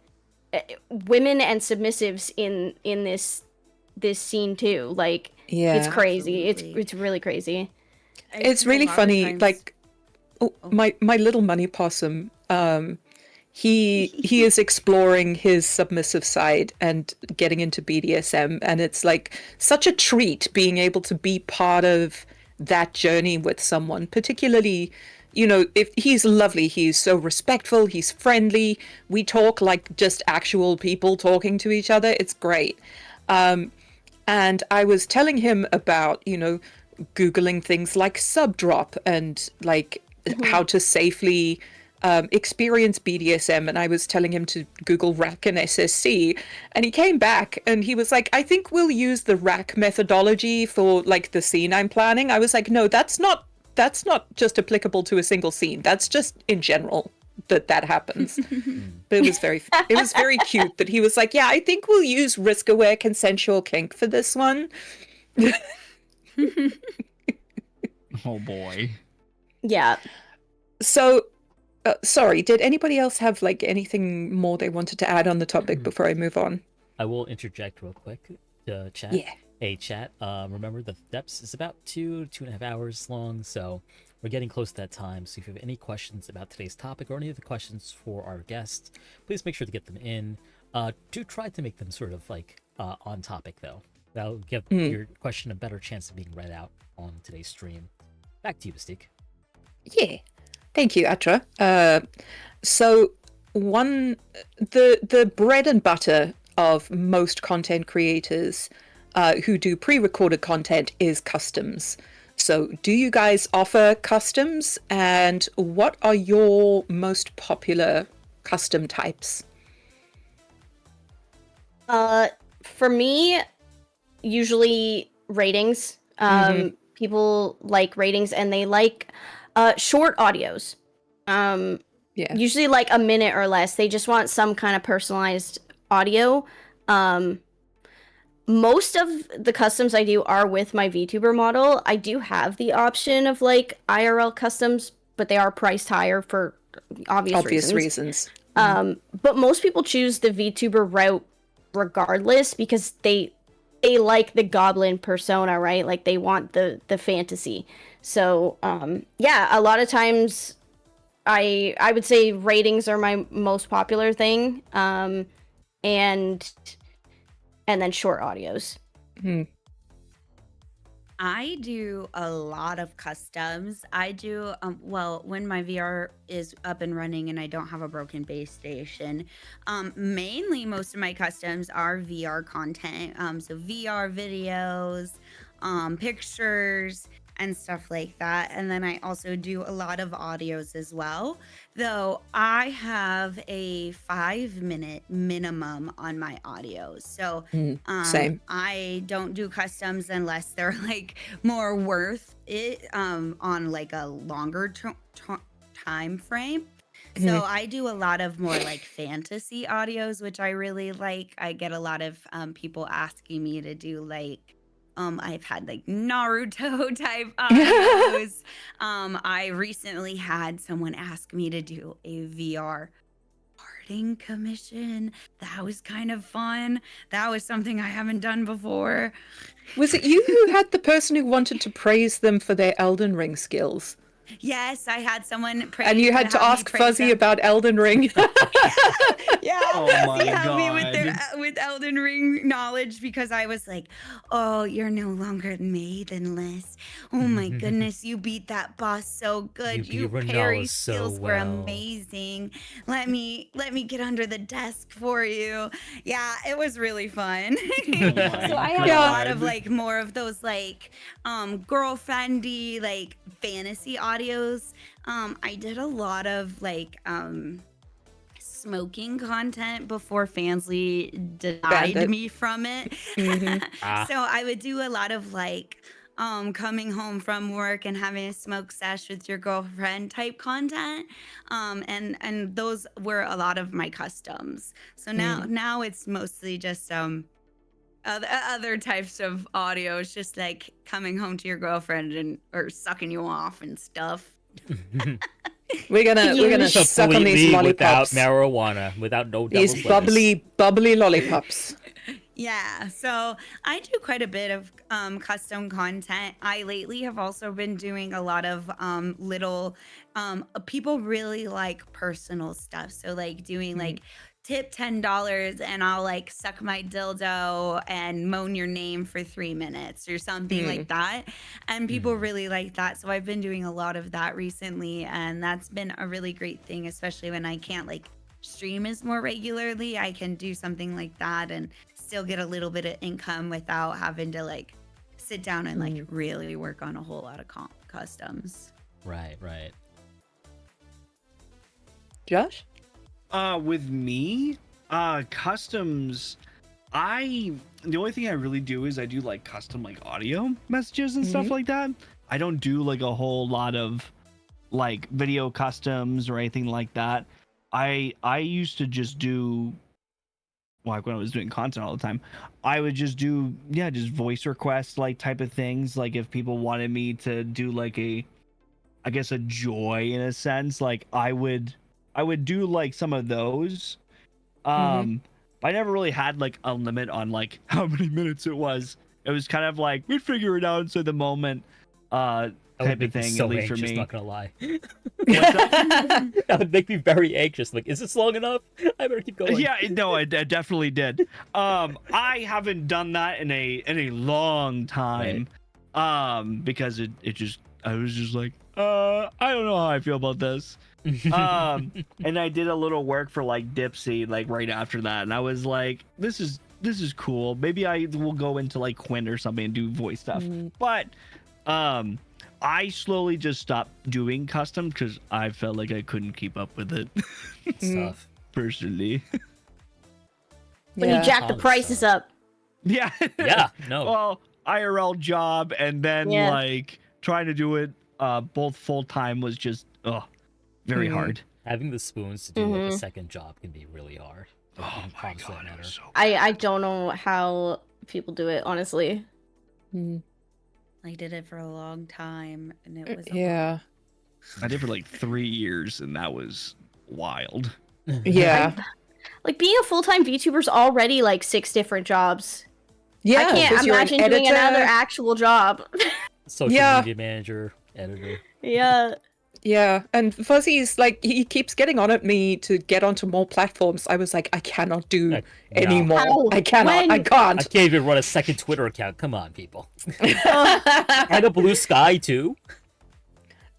S3: women and submissives in this scene, too. Like,
S5: Yeah.
S3: it's crazy.
S4: Absolutely.
S3: It's really crazy.
S5: It's really funny. Like, my little money possum, he is exploring his submissive side and getting into BDSM, and it's like such a treat being able to be part of that journey with someone, particularly, you know, if he's lovely, he's so respectful, he's friendly, we talk like just actual people talking to each other. It's great. And I was telling him about, you know, Googling things like subdrop and like how to safely experience BDSM. And I was telling him to Google rack and SSC. And he came back and he was like, I think we'll use the rack methodology for like the scene I'm planning. I was like, no, that's not just applicable to a single scene. That's just in general that happens. But it was very cute that he was like, yeah, I think we'll use risk aware consensual kink for this one.
S2: Oh boy.
S3: Yeah.
S5: So, sorry, did anybody else have like anything more they wanted to add on the topic before I move on?
S1: I will interject real quick. Chat.
S5: Yeah.
S1: Hey, chat. Remember, the depths is about 2.5 hours long, so we're getting close to that time. So if you have any questions about today's topic or any of the questions for our guests, please make sure to get them in. Do try to make them sort of like on topic, though. That'll give your question a better chance of being read out on today's stream. Back to you, Mystiq.
S5: Yeah. Thank you, Atra. So the bread and butter of most content creators who do pre-recorded content is customs. So do you guys offer customs, and what are your most popular custom types?
S3: For me, usually ratings. People like ratings, and they like short audios.
S5: Yeah.
S3: Usually like a minute or less. They just want some kind of personalized audio. Most of the customs I do are with my VTuber model. I do have the option of like IRL customs, but they are priced higher for obvious reasons. But most people choose the VTuber route regardless because they like the goblin persona, right? Like they want the fantasy. So yeah, a lot of times I would say ratings are my most popular thing. And then short audios.
S4: I do a lot of customs. I do, well, when my VR is up and running and I don't have a broken base station, mainly most of my customs are VR content. So VR videos, pictures, and stuff like that. And then I also do a lot of audios as well, though I have a 5-minute minimum on my audios. So
S5: Same.
S4: I don't do customs unless they're like more worth it on like a longer time frame. So I do a lot of more like fantasy audios, which I really like. I get a lot of people asking me to do like I've had like Naruto type audios. I recently had someone ask me to do a VR parting commission. That was kind of fun. That was something I haven't done before.
S5: Was it you who had the person who wanted to praise them for their Elden Ring skills?
S4: Yes, I had someone pray.
S5: And you had to ask Fuzzy about Elden Ring.
S4: Yeah,
S2: Oh my
S4: Fuzzy helped me
S2: God.
S4: with Elden Ring knowledge because I was like, "Oh, you're no longer maidenless. Oh my goodness, you beat that boss so good.
S1: You beat
S4: Parry
S1: Renala so
S4: skills were
S1: well."
S4: amazing. Let me get under the desk for you." Yeah, it was really fun.
S2: Oh my
S4: So I had
S5: Yeah.
S4: a lot of
S2: God.
S4: like more of those like girlfriendy like fantasy audios. I did a lot of like smoking content before Fansly
S5: Banned
S4: denied
S5: it.
S4: me from it.
S5: Mhm.
S1: Ah.
S4: So I would do a lot of like coming home from work and having a smoke sesh with your girlfriend type content. And those were a lot of my customs. So now it's mostly just other types of audio. It's just like coming home to your girlfriend and or sucking you off and stuff.
S5: We're gonna suck on these
S1: Completely without
S5: lollipops.
S1: marijuana, without no
S5: These
S1: devil's lettuce.
S5: bubbly lollipops.
S4: Yeah, so I do quite a bit of custom content. I lately have also been doing a lot of little people really like personal stuff. So like doing like tip $10 and I'll like suck my dildo and moan your name for 3 minutes or something like that. And people really like that. So I've been doing a lot of that recently and that's been a really great thing, especially when I can't like stream as more regularly. I can do something like that and still get a little bit of income without having to like sit down and like really work on a whole lot of customs.
S1: Right.
S5: Josh?
S2: With me, customs, the only thing I really do is I do like custom like audio messages and stuff like that. I don't do like a whole lot of like video customs or anything like that. I used to just do, like when I was doing content all the time, I would just do just voice requests like type of things. Like if people wanted me to do like a joy in a sense, like I would do like some of those. But I never really had like a limit on like how many minutes it was. It was kind of like we'd figure it out inside the moment.
S1: That would
S2: Type of
S1: make me
S2: thing,
S1: so
S2: at least for
S1: anxious,
S2: me.
S1: not gonna lie.
S2: What's that?
S1: That would make me very anxious. Like, is this long enough? I better keep going.
S2: Yeah, no, I definitely did. I haven't done that in a long time. Because I was just like, I don't know how I feel about this. And I did a little work for like Dipsy like right after that, and I was like, this is cool. Maybe I will go into like Quinn or something and do voice stuff. But I slowly just stopped doing custom because I felt like I couldn't keep up with it
S1: Stuff.
S2: personally.
S3: When you jack the
S1: Common
S3: prices
S1: stuff.
S3: up.
S2: Yeah.
S1: Yeah. No.
S2: Well, IRL job and then
S3: Yeah.
S2: like trying to do it both full time was just very hard.
S1: Having the spoons to do like a second job can be really hard.
S2: Oh
S1: in
S2: my
S1: comms
S2: god,
S1: that
S2: it was
S1: matter.
S2: so
S3: I don't know how people do it, honestly.
S4: I did it for a long time and it was a
S5: Yeah.
S2: I did for like 3 years and that was wild.
S5: Yeah.
S3: Like being a full-time VTuber is already like 6 different jobs.
S5: Yeah.
S3: I can't
S5: 'cause you're an
S3: imagine doing another
S5: editor.
S3: actual job.
S1: Social
S5: Yeah.
S1: media manager, editor.
S3: Yeah.
S5: Yeah, and Fuzzy's like he keeps getting on at me to get onto more platforms. I was like, I cannot do
S1: No.
S5: anymore.
S3: How?
S5: I cannot. I
S3: When?
S1: I
S5: can't.
S1: can't even run a second Twitter account. Come on, people. And a blue sky too.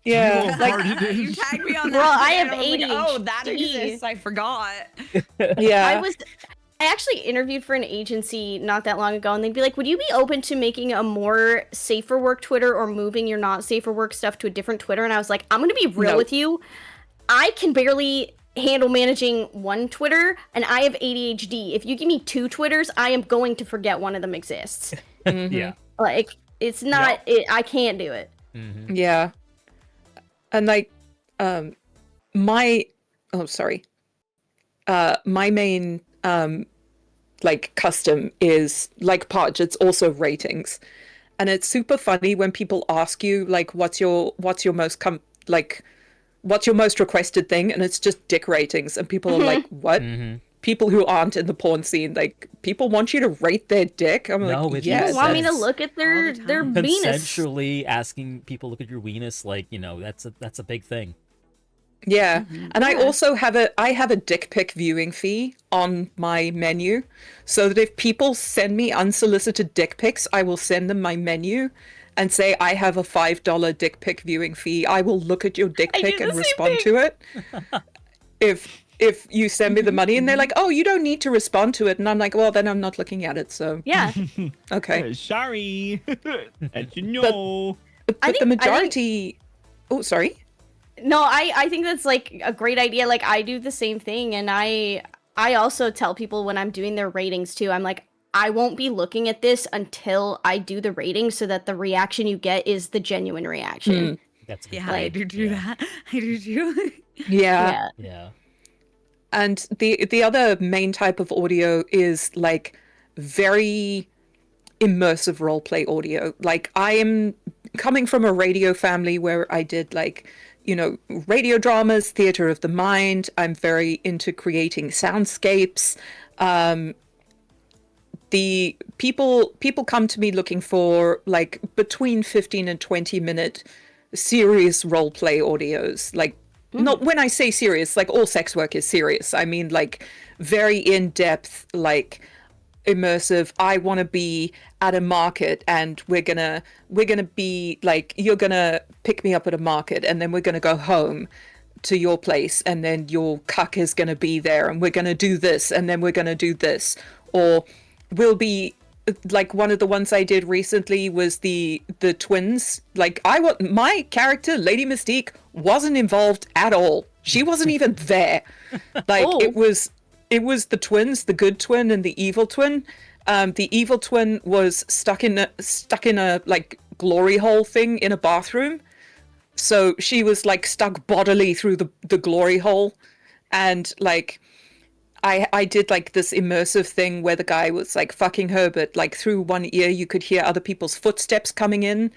S5: Yeah, like
S4: you tagged me on that.
S3: Well, I
S4: today,
S3: have
S4: and was like, oh, that
S3: ADHD.
S4: exists. I forgot.
S5: yeah.
S3: I actually interviewed for an agency not that long ago, and they'd be like, would you be open to making a more safer work Twitter or moving your not safer work stuff to a different Twitter? And I was like, I'm going to be real
S5: No.
S3: with you. I can barely handle managing one Twitter, and I have ADHD. If you give me 2 Twitters, I am going to forget one of them exists.
S1: Yeah.
S3: Like, it's not, I can't do it.
S5: Yeah. And like my my main like custom is like Podge, it's also ratings. And it's super funny when people ask you like what's your most what's your most requested thing, and it's just dick ratings, and people are like, what? people who aren't in the porn scene, like, people want you to rate their dick. I'm
S1: No,
S5: like,
S1: it
S5: yes.
S3: You want me to
S1: Yes.
S3: look at their
S4: All the time.
S3: penis?
S1: Consensually asking people look at your weenus, like, that's a big thing.
S5: Yeah. And I
S3: Yeah.
S5: also have a dick pic viewing fee on my menu, so that if people send me unsolicited dick pics, I will send them my menu and say, I have a $5 dick pic viewing fee. I will look at your dick
S3: I do
S5: pic
S3: the
S5: and
S3: same
S5: respond
S3: thing.
S5: to it. If you send me the money and they're like, oh, you don't need to respond to it, and I'm like, well, then I'm not looking at it, so
S3: Yeah.
S5: okay.
S2: Sorry. As you know.
S5: But
S3: I
S5: the
S3: think-
S5: majority oh, sorry.
S3: No, I think that's like a great idea. Like I do the same thing, and I also tell people when I'm doing their ratings too. I'm like, I won't be looking at this until I do the rating, so that the reaction you get is the genuine reaction.
S1: That's a good
S4: Yeah,
S1: point.
S4: I do
S1: Yeah.
S4: that. I do too.
S5: Yeah.
S1: Yeah.
S5: And the other main type of audio is like very immersive roleplay audio. Like, I am coming from a radio family where I did, like, radio dramas, theater of the mind. I'm very into creating soundscapes. The people come to me looking for like between 15 and 20-minute serious roleplay audios. Like, not when I say serious, like all sex work is serious. I mean like very in-depth, like immersive. I want to be at a market, and we're gonna be like, you're gonna pick me up at a market, and then we're gonna go home to your place, and then your cuck is gonna be there, and we're gonna do this, and then we're gonna do this. Or we'll be like, one of the ones I did recently was the twins. Like, my character, Lady Mystiq, wasn't involved at all. She wasn't even there. Like,
S3: Oh.
S5: it was the twins, the good twin and the evil twin. The evil twin was stuck in a like glory hole thing in a bathroom. So she was like stuck bodily through the glory hole. And like, I did like this immersive thing where the guy was like fucking her, but like through one ear you could hear other people's footsteps coming in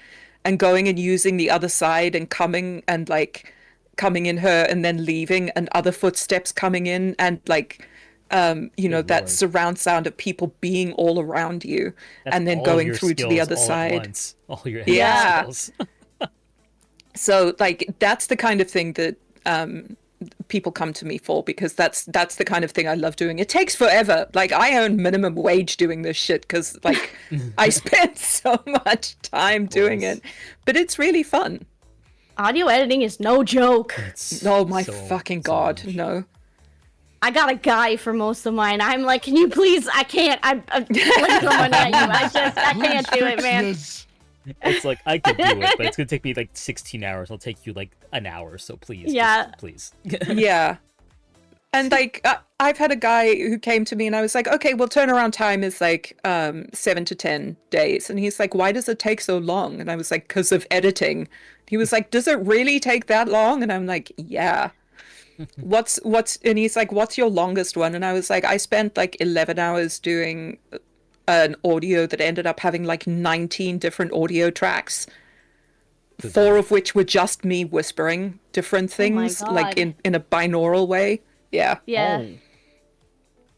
S5: and going and using the other side and coming in her and then leaving, and other footsteps coming in, and like that
S1: Lord.
S5: surround sound of people being all around you.
S1: That's
S5: and then
S1: all
S5: going
S1: your
S5: through to the
S1: skills
S5: other
S1: all at
S5: side.
S1: once. All your
S5: Yeah.
S1: skills.
S5: So like, that's the kind of thing that people come to me for, because that's the kind of thing I love doing. It takes forever. Like, I earn minimum wage doing this shit because like I spend so much time doing
S1: course.
S5: it, but it's really fun.
S3: Audio editing is no joke.
S1: It's
S5: Oh my
S1: so-
S5: fucking
S1: so
S5: god,
S1: much.
S5: no.
S3: I got a guy for most of mine. I'm like, can you please? I can't. I'm flicking someone at you. I can't do it, man.
S1: It's like, I could do it, but it's gonna take me like 16 hours. It'll take you like an hour, so please.
S3: Yeah.
S1: Just, please.
S5: Yeah. And like, I've had a guy who came to me and I was like, okay, well, turnaround time is like 7 to 10 days. And he's like, why does it take so long? And I was like, because of editing. He was like, does it really take that long? And I'm like, yeah. What's and he's like, what's your longest one? And I was like, I spent like 11 hours doing an audio that ended up having like 19 different audio tracks,
S1: Good
S5: 4
S1: lord.
S5: of which were just me whispering different
S3: Oh my
S5: things, like
S3: God.
S5: in a binaural way. Yeah.
S3: Yeah.
S2: Oh.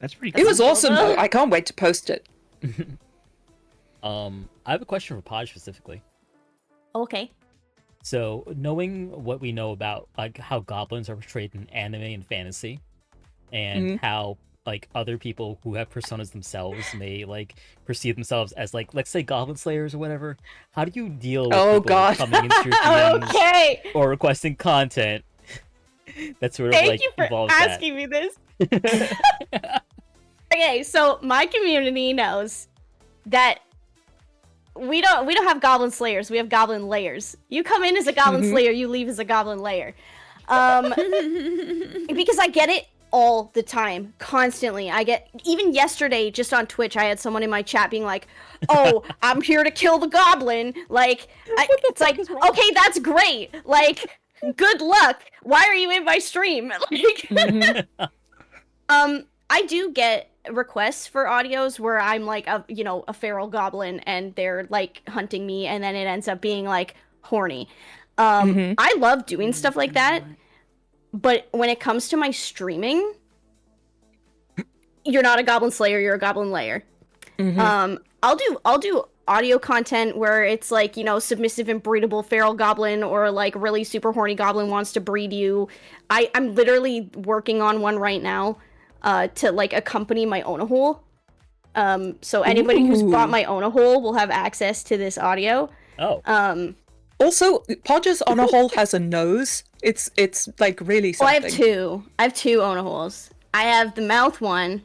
S2: That's pretty
S5: It
S2: cool.
S5: was awesome though. I can't wait to post it.
S1: I have a question for Podge specifically.
S3: Okay.
S1: So, knowing what we know about like how goblins are portrayed in anime and fantasy, and how like other people who have personas themselves may like perceive themselves as like, let's say, goblin slayers or whatever, how do you deal with
S5: Oh,
S1: people
S5: God.
S1: coming into your DMs
S3: Okay.
S1: or requesting content that sort of
S3: Thank
S1: like
S3: you for
S1: involves
S3: asking me this. Okay, so my community knows that we don't have goblin slayers. We have goblin layers. You come in as a goblin slayer, you leave as a goblin layer. Because I get it all the time, constantly. I get, even yesterday, just on Twitch, I had someone in my chat being like, "Oh, I'm here to kill the goblin." Like, it's like, okay, that's great. Like, good luck. Why are you in my stream? Like, I do get requests for audios where I'm like a feral goblin and they're like hunting me, and then it ends up being like horny. I love doing stuff like that, but when it comes to my streaming, you're not a goblin slayer, you're a goblin layer.
S5: Mhm.
S3: I'll do audio content where it's like, you know, submissive and breedable feral goblin, or like really super horny goblin wants to breed you. I'm literally working on one right now to like accompany my own hole. So anybody who's bought
S5: Ooh.
S3: my own hole will have access to this audio.
S1: Oh,
S5: Also, Podgers on a whole has a nose. It's like really
S3: Well,
S5: something.
S3: I have two onaholes. I have the mouth one.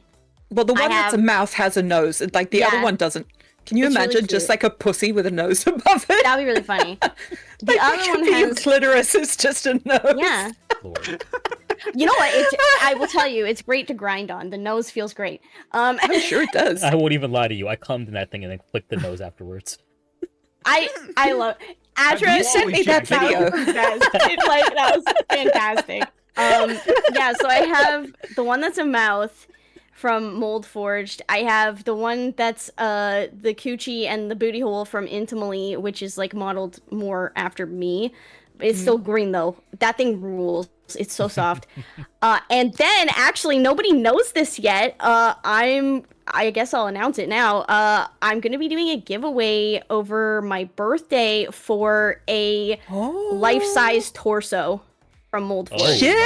S5: Well, the
S3: I
S5: one that's a
S3: have-
S5: mouth has a nose, and like the other
S3: Yeah.
S5: one doesn't. Can you
S3: It's really
S5: imagine just
S3: cute.
S5: like a pussy with a nose above it?
S3: That'd be really funny. The
S5: Like,
S3: other one
S5: your
S3: has,
S5: clitoris is just a nose.
S3: yeah.
S1: Lord.
S3: You know what? I will tell you, it's great to grind on. The nose feels great.
S5: I'm sure it does.
S1: I won't even lie to you. I cummed in that thing and then clicked the nose afterwards.
S3: I love
S2: You
S5: sent me that video.
S3: It's like that was fantastic. Yeah, so I have the one that's a mouth from Mold Forged. I have the one that's the coochie and the booty hole from Intimally, which is like modeled more after me. It's still green though. That thing rules. It's so soft. And then actually nobody knows this yet. I guess I'll announce it now. I'm gonna be doing a giveaway over my birthday for a life-size torso from Mold
S1: Oh.
S3: Forged.
S5: Shit!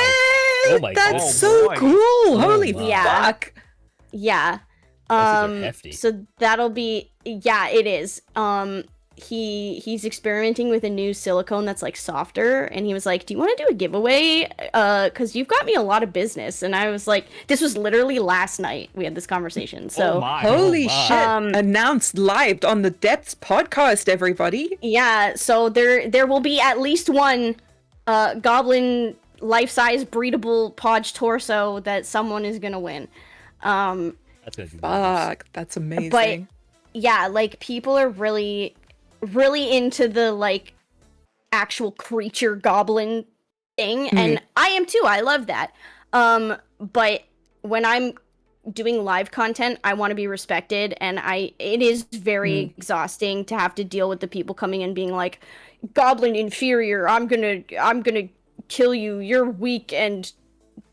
S1: Oh my
S5: That's
S1: God.
S5: so
S2: boy.
S5: cool! Holy
S1: wow.
S3: Yeah.
S5: fuck!
S3: Yeah.
S1: Those are hefty.
S3: So that'll be, yeah, it is. He's experimenting with a new silicone that's like softer, and he was like, "Do you want to do a giveaway? Because you've got me a lot of business." And I was like, "This was literally last night. We had this conversation." So
S2: Oh my.
S5: Holy
S1: my.
S5: shit! Announced live on the Depths podcast, everybody.
S3: yeah, so there will be at least one goblin life-size breedable podge torso that someone is gonna win.
S1: That's gonna be wonders.
S5: Fuck, that's amazing.
S3: Yeah, like people are really into the like actual creature goblin thing, and I am too. I love that. But when I'm doing live content, I want to be respected, and it is very exhausting to have to deal with the people coming in being like, "Goblin inferior. I'm gonna kill you. You're weak and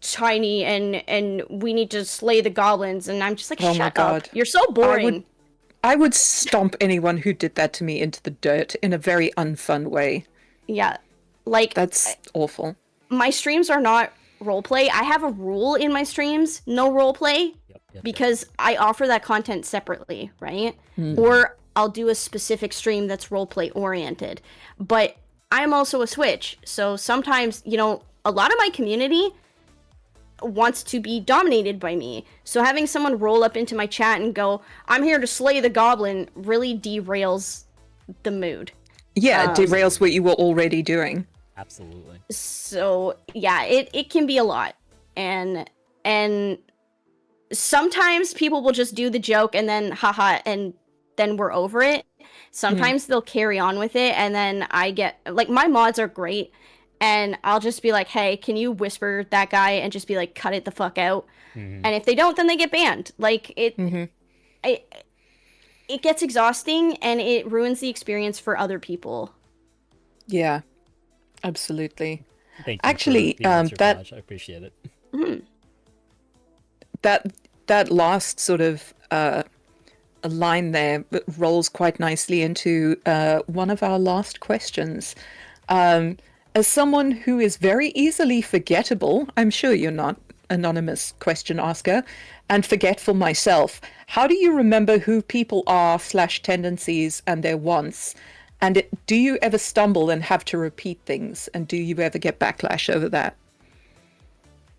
S3: tiny, and we need to slay the goblins." And I'm just like,
S5: Oh my
S3: "Shut
S5: God.
S3: up. You're so boring."
S5: I would stomp anyone who did that to me into the dirt in a very unfun way.
S3: Yeah. Like,
S5: That's awful.
S3: my streams are not roleplay. I have a rule in my streams, no roleplay,
S1: Yep.
S3: because I offer that content separately, right? Or I'll do a specific stream that's roleplay oriented. But I'm also a switch. So sometimes, you know, a lot of my community wants to be dominated by me. So having someone roll up into my chat and go, "I'm here to slay the goblin," really derails the mood.
S5: Yeah, it derails what you were already doing.
S1: Absolutely.
S3: So yeah, it can be a lot, and sometimes people will just do the joke and then haha, and then we're over it. Sometimes they'll carry on with it, and then I get like, my mods are great, and I'll just be like, "Hey, can you whisper that guy?" and just be like, "Cut it the fuck out." And if they don't, then they get banned. Like it gets exhausting, and it ruins the experience for other people.
S5: Yeah, absolutely.
S1: Thank you.
S5: Actually,
S1: for the answer,
S5: that-
S1: Podge. I appreciate it.
S5: That last sort of a line there rolls quite nicely into one of our last questions. As someone who is very easily forgettable, I'm sure you're not, anonymous question asker, and forgetful myself, how do you remember who people are / tendencies and their wants? And do you ever stumble and have to repeat things? And do you ever get backlash over that?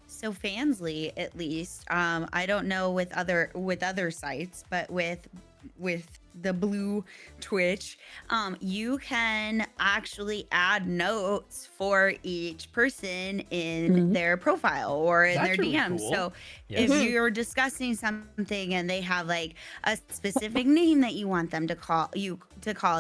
S4: So Fansly, at least, I don't know with other sites, but with the blue Twitch, you can actually add notes for each person in their profile or in
S1: That's
S4: their
S1: really
S4: DM.
S1: cool.
S4: So
S1: Yes.
S4: if you're discussing something and they have like a specific name that you want them to call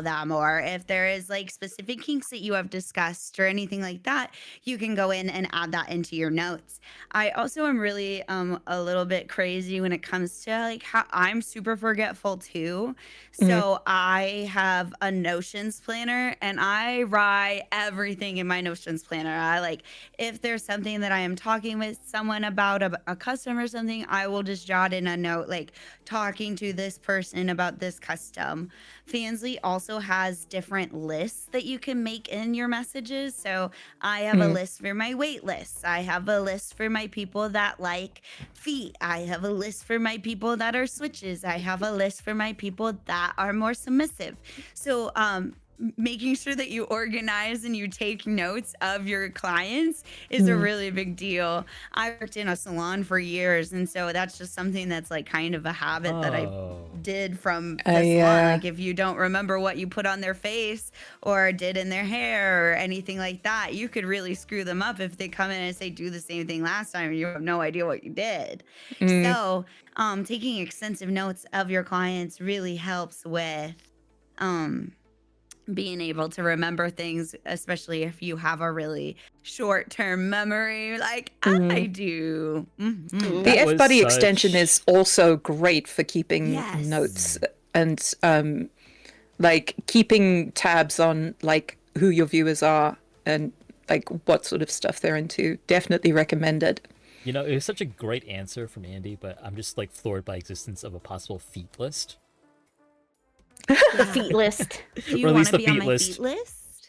S4: them, or if there is like specific kinks that you have discussed or anything like that, you can go in and add that into your notes. I also am really a little bit crazy when it comes to like how I'm super forgetful too. So I have a Notions planner and I write everything in my Notions planner. I like, if there's something that I am talking with someone about, a customer or something, I will just jot in a note, like talking to this person about this custom. Fansly also has different lists that you can make in your messages. So I have a list for my wait lists. I have a list for my people that like feet. I have a list for my people that are switches. I have a list for my people that are more submissive. So making sure that you organize and you take notes of your clients is a really big deal. I worked in a salon for years, and so that's just something that's like kind of a habit that I did from the salon. Like if you don't remember what you put on their face or did in their hair or anything like that, you could really screw them up if they come in and say do the same thing last time and you have no idea what you did. So taking extensive notes of your clients really helps with being able to remember things, especially if you have a really short-term memory like I do.
S5: The F-Buddy extension is also great for keeping notes and like keeping tabs on like who your viewers are and like what sort of stuff they're into. Definitely recommended.
S1: You know, it was such a great answer from Andy, but I'm just like floored by existence of a possible feat list.
S3: The feet list.
S4: Do you want to be on my feet list?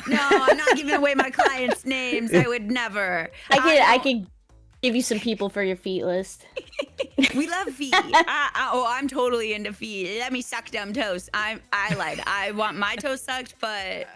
S4: No, I'm not giving away my clients' names. I would never.
S3: I could give you some people for your feet list.
S4: We love feet. I'm totally into feet. Let me suck them toes. I lied. I want my toes sucked, but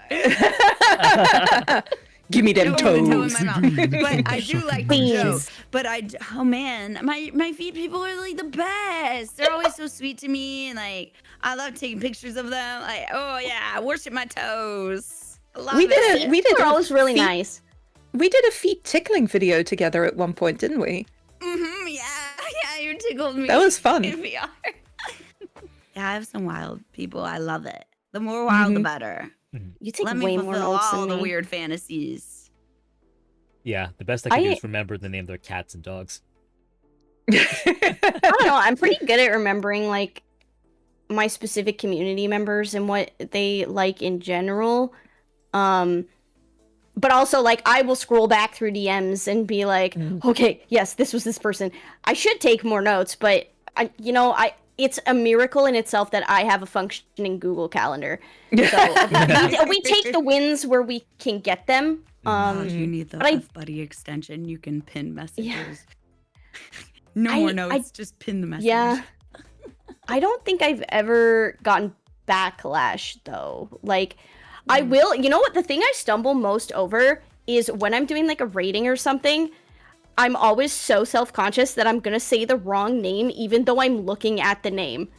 S5: give me them toes.
S4: But I do like the joke. But oh man, my feet people are like the best. They're always so sweet to me, and like I love taking pictures of them. Like, oh yeah, worship my toes.
S5: We did.
S3: They're always really nice.
S5: We did a feet tickling video together at one point, didn't we?
S4: Yeah, you tickled me.
S5: That was fun.
S4: In VR. Yeah, I have some wild people. I love it. The more wild, the better.
S3: You take
S4: Let
S3: way
S4: me
S3: more
S4: fulfill
S3: notes
S4: all
S3: than
S4: the
S3: me.
S4: weird fantasies.
S1: Yeah, the best I can do is remember the name of their cats and dogs.
S3: I don't know. I'm pretty good at remembering like my specific community members and what they like in general. But also like I will scroll back through DMs and be like, okay, yes, this was this person. I should take more notes, but it's a miracle in itself that I have a functioning Google Calendar. So we take the wins where we can get them.
S4: You need the F-Buddy extension. You can pin messages. Yeah. No more notes. Just pin the message.
S3: Yeah. I don't think I've ever gotten backlash though. Like, I will. You know what? The thing I stumble most over is when I'm doing like a rating or something. I'm always so self-conscious that I'm gonna say the wrong name, even though I'm looking at the name.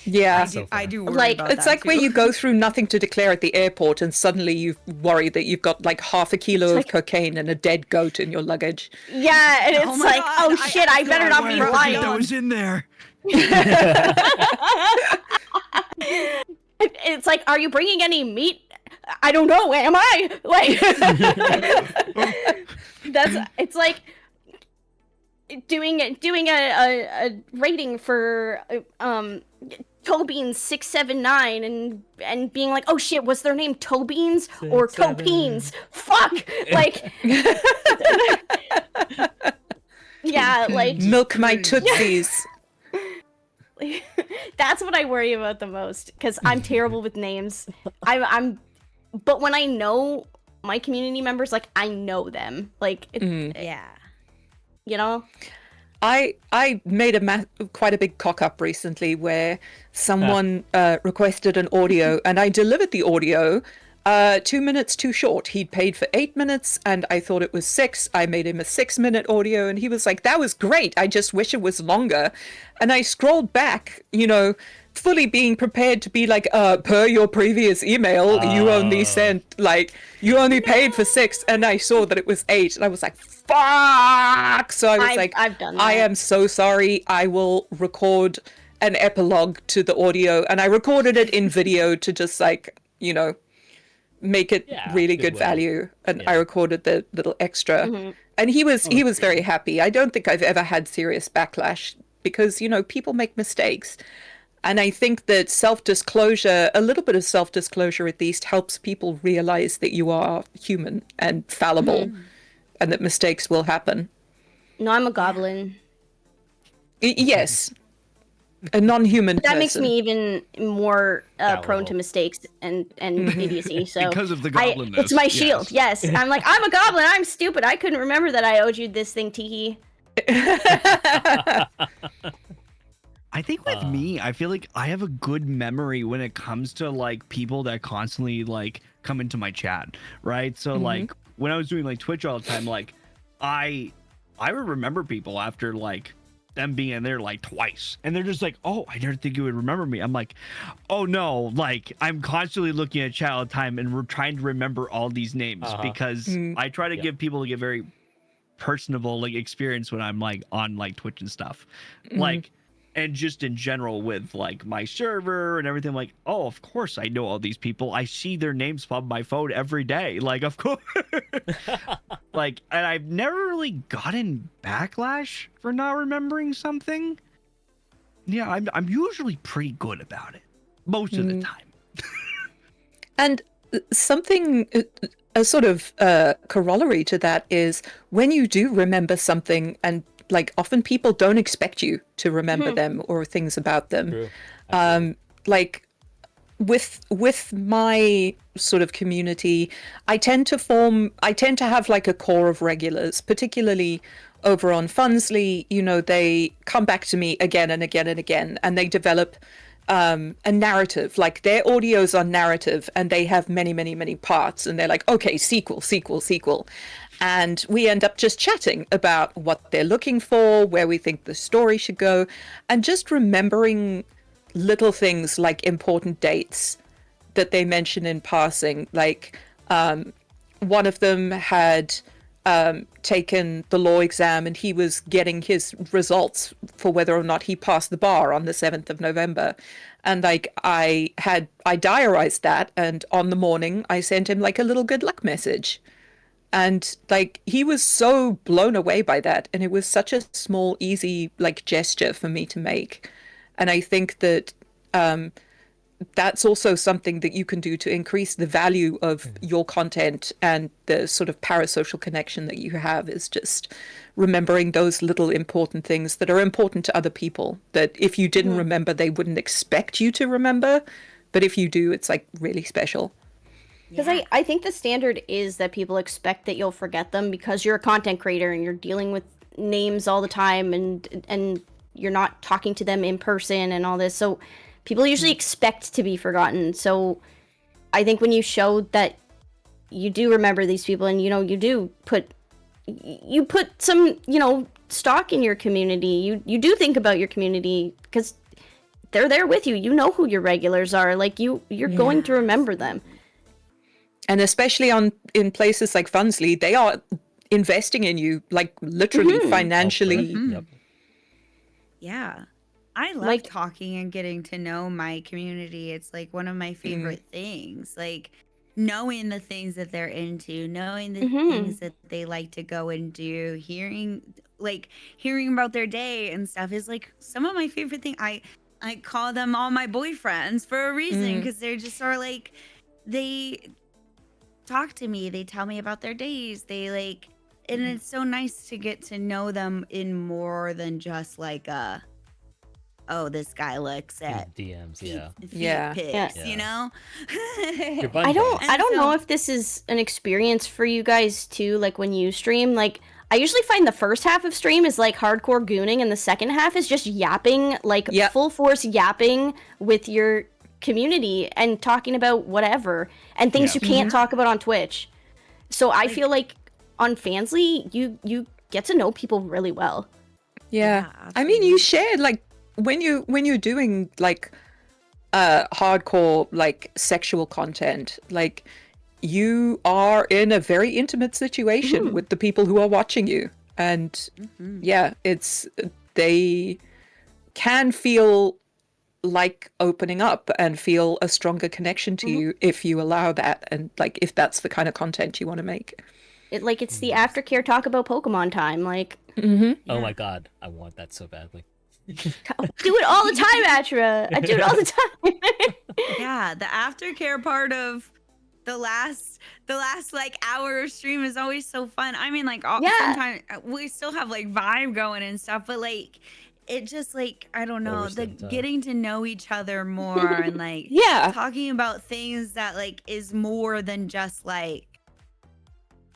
S5: Yeah,
S4: I do worry
S3: like
S4: about
S5: it's
S4: that
S5: like
S4: too.
S5: where you go through nothing to declare at the airport, and suddenly you worry that you've got like half a kilo of cocaine and a dead goat in your luggage.
S3: Yeah, and it's
S4: my
S3: like,
S4: God,
S3: oh shit, I better not be lying.
S2: That was in there.
S3: It's like, are you bringing any meat? I don't know. Am I? Like, it's like doing a rating for Tobeans 679 and being like, oh shit, what's their name? Tobeans or Topeens? Fuck! Like, yeah, like
S5: Milk my tootsies.
S3: that's what I worry about the most because I'm terrible with names. But when I know my community members, like I know them, like
S4: Yeah.
S3: You know.
S5: I made quite a big cock up recently where someone requested an audio and I delivered the audio 2 minutes too short. He'd paid for 8 minutes and I thought it was 6. I made him a 6-minute audio and he was like, that was great. I just wish it was longer. And I scrolled back, fully being prepared to be like, per your previous email, you only you only paid for 6. And I saw that it was 8 and I was like, fuck. So I was
S3: I've done that.
S5: I am so sorry. I will record an epilogue to the audio. And I recorded it in video to just make it really good value. And I recorded the little extra. And he was very happy. I don't think I've ever had serious backlash because, people make mistakes. And I think that self-disclosure, a little bit of self-disclosure at least, helps people realize that you are human and fallible and that mistakes will happen.
S3: No, I'm a goblin.
S5: Yes. A non-human
S3: That makes
S5: person.
S3: me even more prone
S1: Fallible.
S3: to mistakes and idiocy. So
S2: Because of the goblinness,
S3: it's my
S2: yes.
S3: shield. Yes, I'm like, I'm a goblin. I'm stupid. I couldn't remember that I owed you this thing, Teehee.
S2: I think with me, I feel like I have a good memory when it comes to like people that constantly like come into my chat, right? So like when I was doing like Twitch all the time, like I would remember people after like them being in there like twice, and they're just like, oh, I didn't think you would remember me. I'm like, oh no, like I'm constantly looking at chat all the time and we're trying to remember all these names because I try to give people like a very personable like experience when I'm like on like Twitch and stuff, like. And just in general with like my server and everything, like, oh, of course I know all these people. I see their names pop on my phone every day. Like, of course. Like, and I've never really gotten backlash for not remembering something. Yeah, I'm usually pretty good about it most of the time.
S5: And something, a sort of corollary to that is when you do remember something, and like often people don't expect you to remember them or things about them.
S1: True.
S5: Like with my sort of community, I tend to have like a core of regulars, particularly over on Funsley. You know, they come back to me again and again and again, and they develop a narrative. Like their audios are narrative, and they have many, many, many parts, and they're like, okay, sequel. And we end up just chatting about what they're looking for, where we think the story should go, and just remembering little things like important dates that they mention in passing. Like one of them had taken the law exam, and he was getting his results for whether or not he passed the bar on the 7th of November. And like I diarized that, and on the morning I sent him like a little good luck message. And like he was so blown away by that, and it was such a small, easy like gesture for me to make. And I think that that's also something that you can do to increase the value of your content, and the sort of parasocial connection that you have is just remembering those little important things that are important to other people, that if you didn't remember, they wouldn't expect you to remember, but if you do, it's like really special.
S3: Because I think the standard is that people expect that you'll forget them because you're a content creator and you're dealing with names all the time, and you're not talking to them in person and all this. So people usually expect to be forgotten. So I think when you show that you do remember these people, and you do put some stock in your community, you do think about your community because they're there with you. You know who your regulars are. Like you're going to remember them.
S5: And especially in places like Funsley, they are investing in you, like literally financially.
S1: Yep.
S4: Yeah. I love talking and getting to know my community. It's like one of my favorite things. Like knowing the things that they're into, knowing the things that they like to go and do, hearing about their day and stuff is like some of my favorite thing. I call them all my boyfriends for a reason, because they're just sort of like, they talk to me, they tell me about their days, they like, and it's so nice to get to know them in more than just like oh, this guy looks at
S1: DMs,
S4: feet
S5: Yeah.
S4: pics,
S1: Yeah.
S4: you know.
S3: I don't know if this is an experience for you guys too, like when you stream. Like I usually find the first half of stream is like hardcore gooning, and the second half is just yapping, like full force yapping with your community and talking about whatever and things you can't talk about on Twitch. So I feel like on Fansly you get to know people really well.
S5: Yeah. I mean, you shared like when you're doing like hardcore like sexual content, like you are in a very intimate situation with the people who are watching you, and they can feel like opening up and feel a stronger connection to you if you allow that, and like if that's the kind of content you want to make.
S3: It's the aftercare talk about Pokemon time, like
S1: Oh my god, I want that so badly.
S3: Do it all the time, Atra. I do it all the time.
S4: Yeah, the aftercare part of the last like hour of stream is always so fun. I mean, like sometimes we still have like vibe going and stuff, but like it just like I don't know, the getting to know each other more and like talking about things that like is more than just like,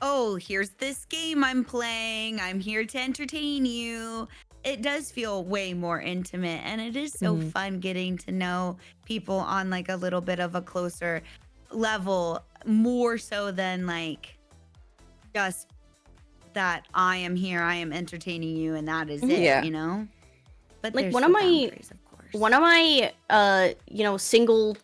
S4: oh, here's this game I'm playing. I'm here to entertain you. It does feel way more intimate, and it is so fun getting to know people on like a little bit of a closer level, more so than like just that I am here, I am entertaining you, and that is it, you know? But
S3: like
S4: there's
S3: one
S4: still
S3: of
S4: boundaries, of course.
S3: one of my you know, single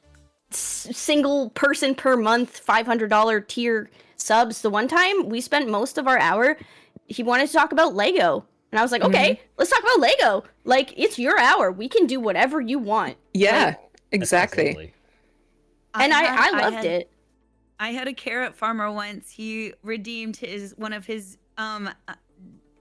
S3: person per month $500 tier subs, the one time we spent most of our hour, he wanted to talk about Lego. And I was like, okay, let's talk about Lego. Like, it's your hour. We can do whatever you want.
S5: Yeah,
S3: Like,
S5: exactly.
S3: And I loved it.
S4: I had a carrot farmer once. He redeemed one of his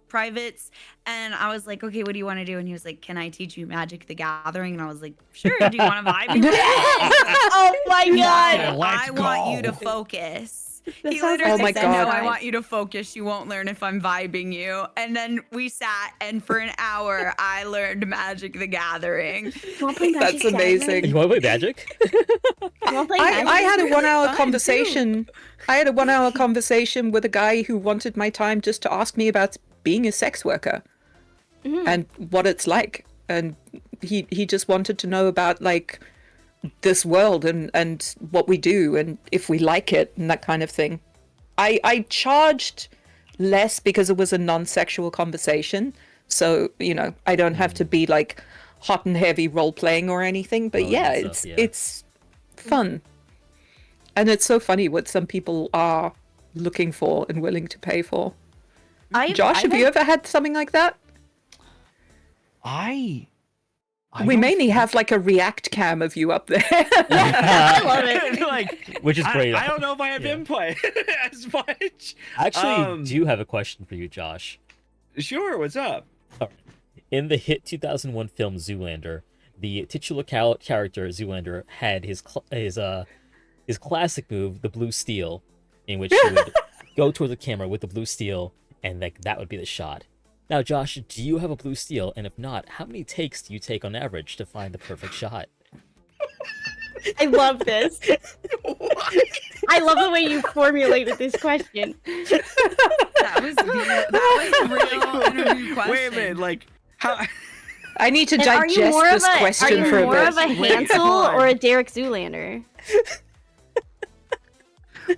S4: privates, and I was like, okay, what do you want to do? And he was like, can I teach you Magic the Gathering? And I was like, sure. Do you want to vibe?
S3: Oh my god.
S4: I want you to focus. He
S3: sounds
S4: literally
S5: my
S4: said,
S5: God.
S4: no, I want you to focus. You won't learn if I'm vibing you. And then we sat, and for an hour, I learned Magic the Gathering.
S3: You wanna play Magic
S5: That's
S3: the Gathering?
S5: amazing.
S1: You want to play Magic?
S3: You wanna play Magic?
S5: I had a 1 hour
S4: fun,
S5: conversation. I had a 1 hour conversation with a guy who wanted my time just to ask me about being a sex worker and what it's like. And he just wanted to know about like this world and what we do and if we like it and that kind of thing. I charged less because it was a non-sexual conversation. So, you know, I don't have to be like hot and heavy role playing or anything. But it's fun. And it's so funny what some people are looking for and willing to pay for. Josh, have you ever had something like that? We mainly have like a React cam of you up there.
S3: I love it.
S2: Like,
S1: Which is great.
S2: I don't know if I have input as much.
S1: I actually do have a question for you, Josh.
S2: Sure, what's up?
S1: In the hit 2001 film Zoolander, the titular character Zoolander had his classic move, the blue steel, in which he would go toward the camera with the blue steel, and like that would be the shot. Now, Josh, do you have a blue steel? And if not, how many takes do you take on average to find the perfect shot?
S3: I love this. I love the way you formulated this question.
S4: That was a real interview question.
S2: Wait a minute, like, how?
S5: I need to
S3: And are you
S5: digest
S3: more
S5: this
S3: of a
S5: question
S3: are you
S5: for a
S3: more
S5: bit.
S3: of a
S2: Wait,
S3: Hansel
S2: hold on.
S3: or a Derek Zoolander?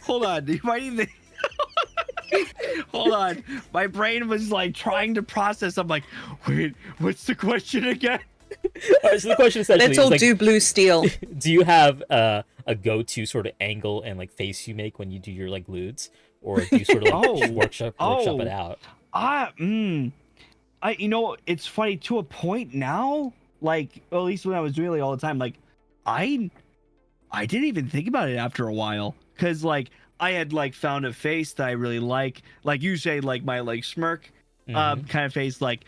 S2: Hold on, you might even. Hold on, my brain was like trying to process. I'm like, wait, what's the question again?
S1: All right, so the question essentially
S5: Let's all
S1: is like,
S5: do blue steel.
S1: do you have a go-to sort of angle and like face you make when you do your like lewds, or do you sort of like workshop it out?
S2: You know, it's funny to a point now. Like, at least when I was doing it all the time, like, I didn't even think about it after a while, because like I had like found a face that I really like you say, like my like smirk kind of face, like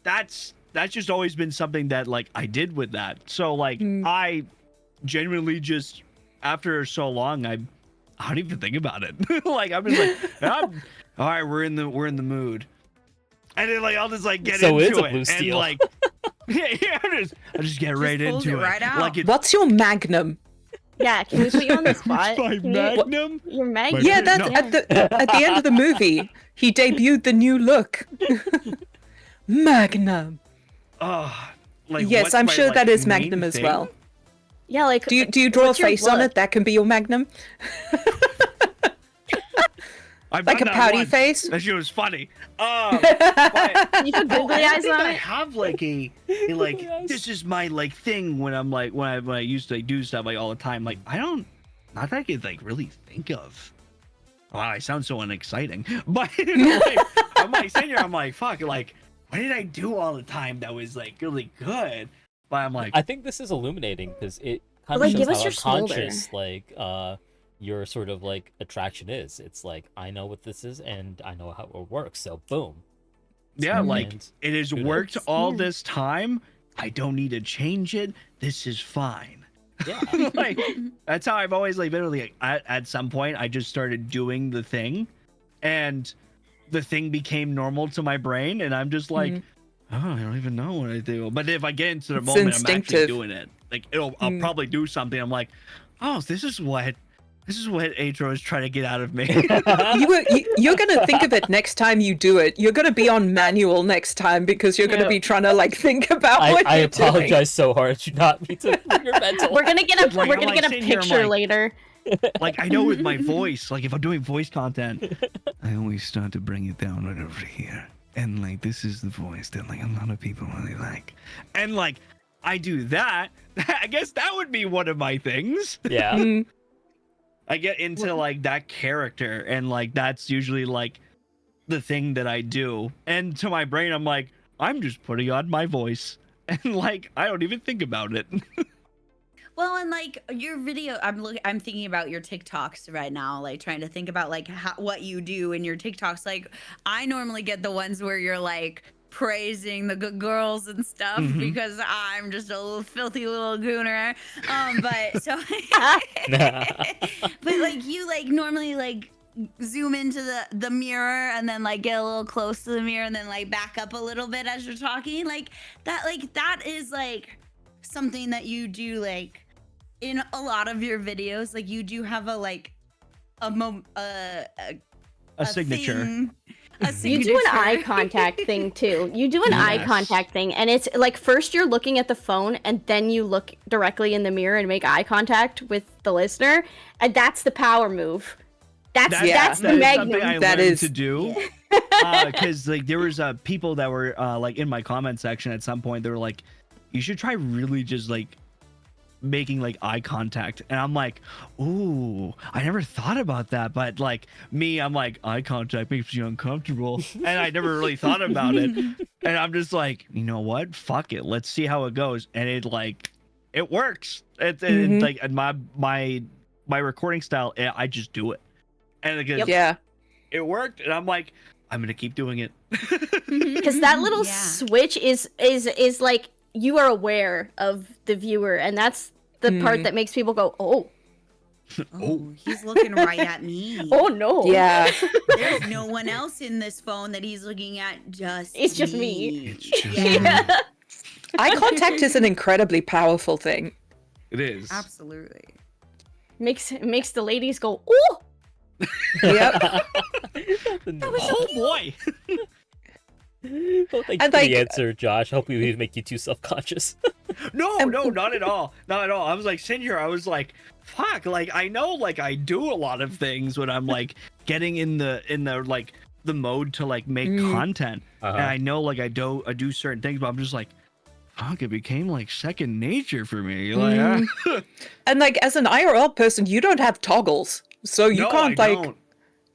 S2: that's just always been something that like I did with that. So like I genuinely just after so long I don't even think about it. Like I'm just like all right, we're in the mood, and then like I'll just like get
S1: So
S2: into
S1: it's a
S2: it
S1: blue steel.
S2: and like yeah, I'll just get right
S4: pulls
S2: into
S4: it
S2: it.
S4: right out.
S2: Like it's
S5: What's your magnum?
S3: Yeah, can we put you on the spot?
S2: my
S3: Can you-
S2: magnum.
S3: Your magnum?
S5: Yeah, that's
S2: No.
S5: at the end of the movie. He debuted the new look. Magnum.
S2: Like
S5: Yes,
S2: what's
S5: I'm
S2: my,
S5: sure
S2: like,
S5: that is
S2: main
S5: Magnum as
S2: thing?
S5: well.
S3: Yeah, like
S5: Do you draw a
S3: what's your
S5: face on
S3: look?
S5: it? That can be your Magnum.
S2: I've
S5: Like a
S2: done that
S5: pouty
S2: once.
S5: face.
S2: That shit was funny.
S3: You put googly
S2: I
S3: eyes
S2: think
S3: on
S2: I
S3: it?
S2: have like a like this is my like thing when I'm like when I used to like, do stuff like all the time. Like I don't, not that I could like really think of. Wow, I sound so unexciting. But like, I'm like sitting here, I'm like fuck, like what did I do all the time that was like really good? But I'm like
S1: I think this is illuminating because it kind
S3: Like,
S1: of
S3: give
S1: shows
S3: us
S1: how
S3: your smolder.
S1: unconscious like your sort of like attraction is. It's like I know what this is and I know how it works. So boom.
S2: Yeah, like
S1: And
S2: it has
S1: kudos.
S2: worked all this time. I don't need to change it. This is fine.
S1: Yeah.
S2: Like that's how I've always like literally at some point I just started doing the thing, and the thing became normal to my brain, and I'm just like, oh, I don't even know what I do. But if I get into the
S5: It's
S2: moment, I'm actually
S5: instinctive.
S2: doing it. Like I'll probably do something. I'm like, oh, this is what Atro is trying to get out of me.
S5: You're gonna think of it next time you do it. You're gonna be on manual next time because you're gonna be trying to like think about what
S1: I
S5: you're doing.
S1: apologize so hard. Do not mean to bring your mental.
S3: We're gonna get a
S2: Like,
S3: we're
S2: I'm,
S3: gonna
S2: like,
S3: get a
S2: sitting here, I'm
S3: picture
S2: like-
S3: later.
S2: Like I know with my voice, like if I'm doing voice content,
S6: I always start to bring it down right over here. And like this is the voice that like a lot of people really like.
S2: and like I do that, I guess that would be one of my things.
S1: Yeah.
S5: Mm,
S2: I get into like that character, and like that's usually like the thing that I do. And to my brain, I'm like, I'm just putting on my voice, and like I don't even think about it.
S4: Well, and like your video, I'm thinking about your TikToks right now, like trying to think about like what you do in your TikToks. Like I normally get the ones where you're like praising the good girls and stuff because I'm just a little filthy little gooner. But so, but like you like normally like zoom into the mirror and then like get a little close to the mirror and then like back up a little bit as you're talking. Like that is like something that you do like in a lot of your videos. Like you do have a like a
S2: signature.
S4: thing, a
S3: You do an
S4: signature.
S3: eye contact thing too. You do an eye
S2: Yes.
S3: contact thing, and it's like first you're looking at the phone, and then you look directly in the mirror and make eye contact with the listener, and that's the power move. That's the
S2: that is something
S3: magnum.
S2: I
S5: That
S2: learned
S5: is-
S2: to do. Because like there was people that were like in my comment section at some point. They were like, "You should try really just like making like eye contact." And I'm like, "Ooh, I never thought about that." But like me, I'm like, eye contact makes me uncomfortable, and I never really thought about it. And I'm just like, you know what? Fuck it. Let's see how it goes. And it like it works. It's like and my recording style. I just do it, and again,
S5: Yeah.
S2: it worked, and I'm like, I'm gonna keep doing it.
S3: Because that little
S4: Yeah.
S3: switch is like you are aware of the viewer, and that's the part that makes people go, oh,
S4: Oh, he's looking right at me.
S3: oh no.
S5: Yeah.
S4: There's no one else in this phone that he's looking at.
S3: It's just me.
S6: It's just
S3: Yeah.
S5: Eye contact is an incredibly powerful thing.
S2: It is.
S4: Absolutely.
S3: makes the ladies go, oh.
S5: Yep.
S2: Oh boy.
S1: Well, thank you
S5: And,
S1: for
S5: like-
S1: the answer, Josh. Hopefully, we didn't make you too self-conscious.
S2: No, not at all. Not at all. I was like sitting here, I was like, fuck, like I know like I do a lot of things when I'm like getting in the like the mode to like make content.
S1: Uh-huh.
S2: And I know like I do certain things, but I'm just like, fuck, it became like second nature for me. Like
S5: And like as an IRL person, you don't have toggles. So you
S2: no,
S5: can't
S2: I
S5: like
S2: don't.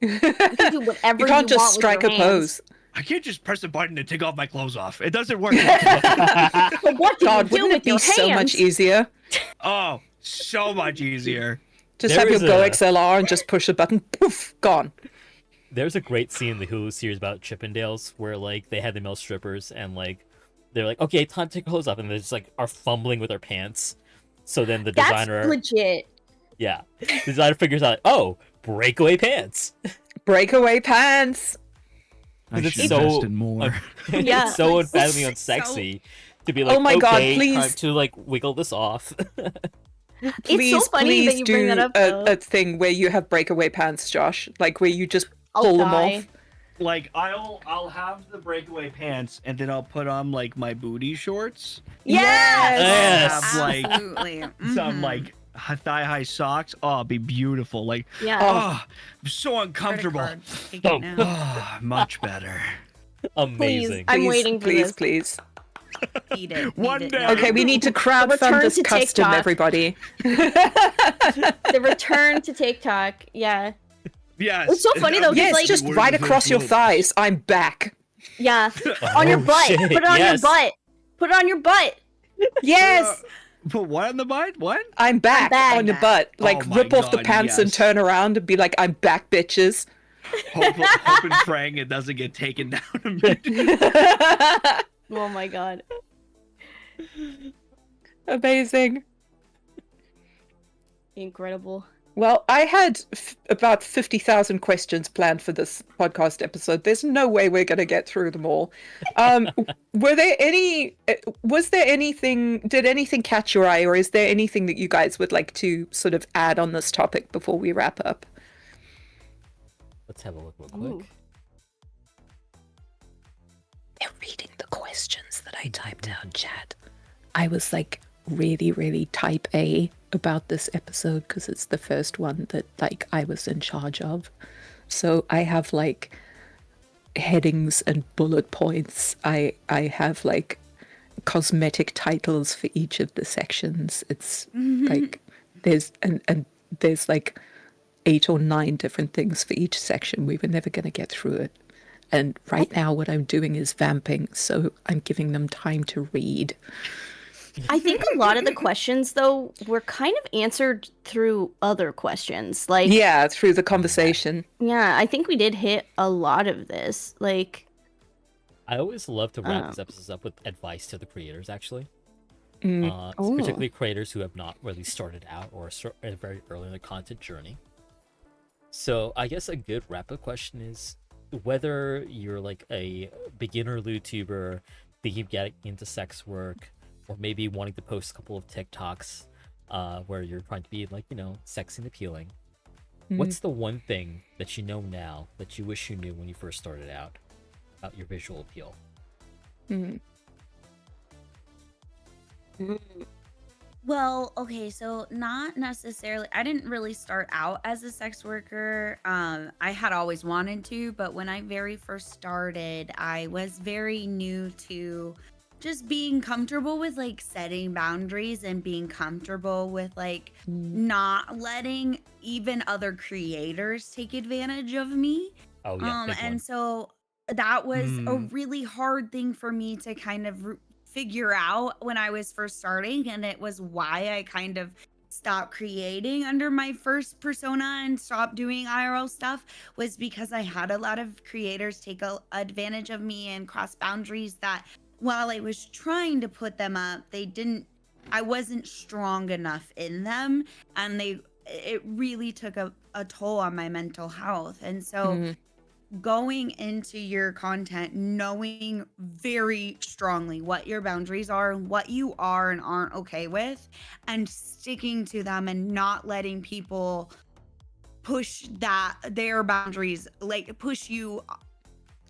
S3: You can do whatever
S5: you can't
S3: you
S5: just
S3: want
S5: strike
S3: with
S5: a
S3: your hands.
S5: pose.
S2: I can't just press a button to take off my clothes off. It doesn't work.
S3: But what do
S5: God,
S3: you do
S5: wouldn't it
S3: with
S5: be
S3: your
S5: so much
S3: hands?
S5: easier?
S2: Oh, so much easier.
S5: Just
S1: There
S5: have your
S1: is
S5: Go
S1: a-
S5: XLR and just push a button, poof, gone.
S1: There's a great scene in the Hulu series about Chippendales where like they had the male strippers and like they're like, okay, time to take your clothes off, and they just like are fumbling with their pants. So then the
S3: That's
S1: designer,
S3: legit.
S1: yeah, the designer figures out, oh, breakaway pants.
S5: Breakaway pants.
S6: I
S1: It's
S6: should
S1: so-
S6: invest in more.
S3: Yeah.
S1: It's so
S4: Like,
S1: unfathomably
S4: so-
S1: unsexy to be like,
S5: Oh my God,
S1: okay,
S5: please.
S1: time to like wiggle this off.
S5: Please,
S3: it's so funny
S5: please
S3: that you
S5: do
S3: bring that up, though.
S5: a thing where you have breakaway pants, Josh. Like where you just
S3: I'll
S5: pull them
S3: die.
S5: off.
S2: Like I'll have the breakaway pants, and then I'll put on like my booty shorts.
S3: Yes!
S1: Yes.
S2: Have, like,
S4: Absolutely.
S2: some
S4: Mhm.
S2: like thigh high socks. Oh, it'd be beautiful. Like
S3: Yeah.
S2: oh, I'm so
S4: Credit
S2: uncomfortable.
S4: card. Take it now.
S2: Oh, much better.
S1: Amazing.
S3: I'm
S5: Please,
S3: waiting for
S5: please,
S3: this.
S5: please.
S4: Eat it. Eat
S2: One
S4: it
S2: day.
S4: now.
S5: Okay, we need to
S3: return
S5: crowdfund this
S3: to
S5: custom,
S3: TikTok.
S5: everybody.
S3: The return to TikTok. Yeah.
S2: Yes.
S3: It's so funny, though,
S5: Yes,
S3: like-
S5: just right across your thighs. I'm back.
S3: Yeah. On your
S1: Oh,
S3: butt.
S1: shit,
S3: Put it on
S1: yes.
S3: your butt. Put it on your butt.
S5: Yes,
S2: Put what on the butt? What?
S5: I'm back
S3: back.
S5: on your butt. Like
S2: Oh my
S5: rip off the
S2: God,
S5: pants and
S2: yes.
S5: turn around and be like, I'm back, bitches.
S2: Hope and praying it doesn't get taken down immediately.
S3: Oh my god.
S5: Amazing.
S3: Incredible.
S5: Well, I had about 50,000 questions planned for this podcast episode. There's no way we're going to get through them all. Was there anything, did anything catch your eye, or is there anything that you guys would like to sort of add on this topic before we wrap up?
S1: Let's have a look real quick.
S3: Ooh.
S5: They're reading the questions that I typed out, chat. I was like really type A about this episode because it's the first one that like I was in charge of. So I have like headings and bullet points. I have like cosmetic titles for each of the sections. It's like there's there's like 8 or 9 different things for each section. We were never going to get through it. And right now what I'm doing is vamping, so I'm giving them time to read.
S3: I think a lot of the questions, though, were kind of answered through other questions. Like,
S5: Yeah, through the conversation.
S3: yeah, I think we did hit a lot of this. Like,
S1: I always love to wrap these episodes up with advice to the creators, actually.
S3: Oh.
S1: Particularly creators who have not really started out or are very early in their content journey. So I guess a good wrap-up question is whether you're like a beginner YouTuber thinking of getting into sex work, or maybe wanting to post a couple of TikToks where you're trying to be like, you know, sexy and appealing. What's the one thing that you know now that you wish you knew when you first started out about your visual appeal?
S4: Well, okay, so not necessarily. I didn't really start out as a sex worker. I had always wanted to, but when I very first started, I was very new to just being comfortable with like setting boundaries and being comfortable with like not letting even other creators take advantage of me.
S1: Oh yeah, big
S4: And
S1: one.
S4: so that was a really hard thing for me to kind of figure out when I was first starting, and it was why I kind of stopped creating under my first persona and stopped doing IRL stuff, was because I had a lot of creators take advantage of me and cross boundaries that while I was trying to put them up, I wasn't strong enough in them, and it really took a toll on my mental health. And so going into your content knowing very strongly what your boundaries are, what you are and aren't okay with, and sticking to them and not letting people push their boundaries, like push you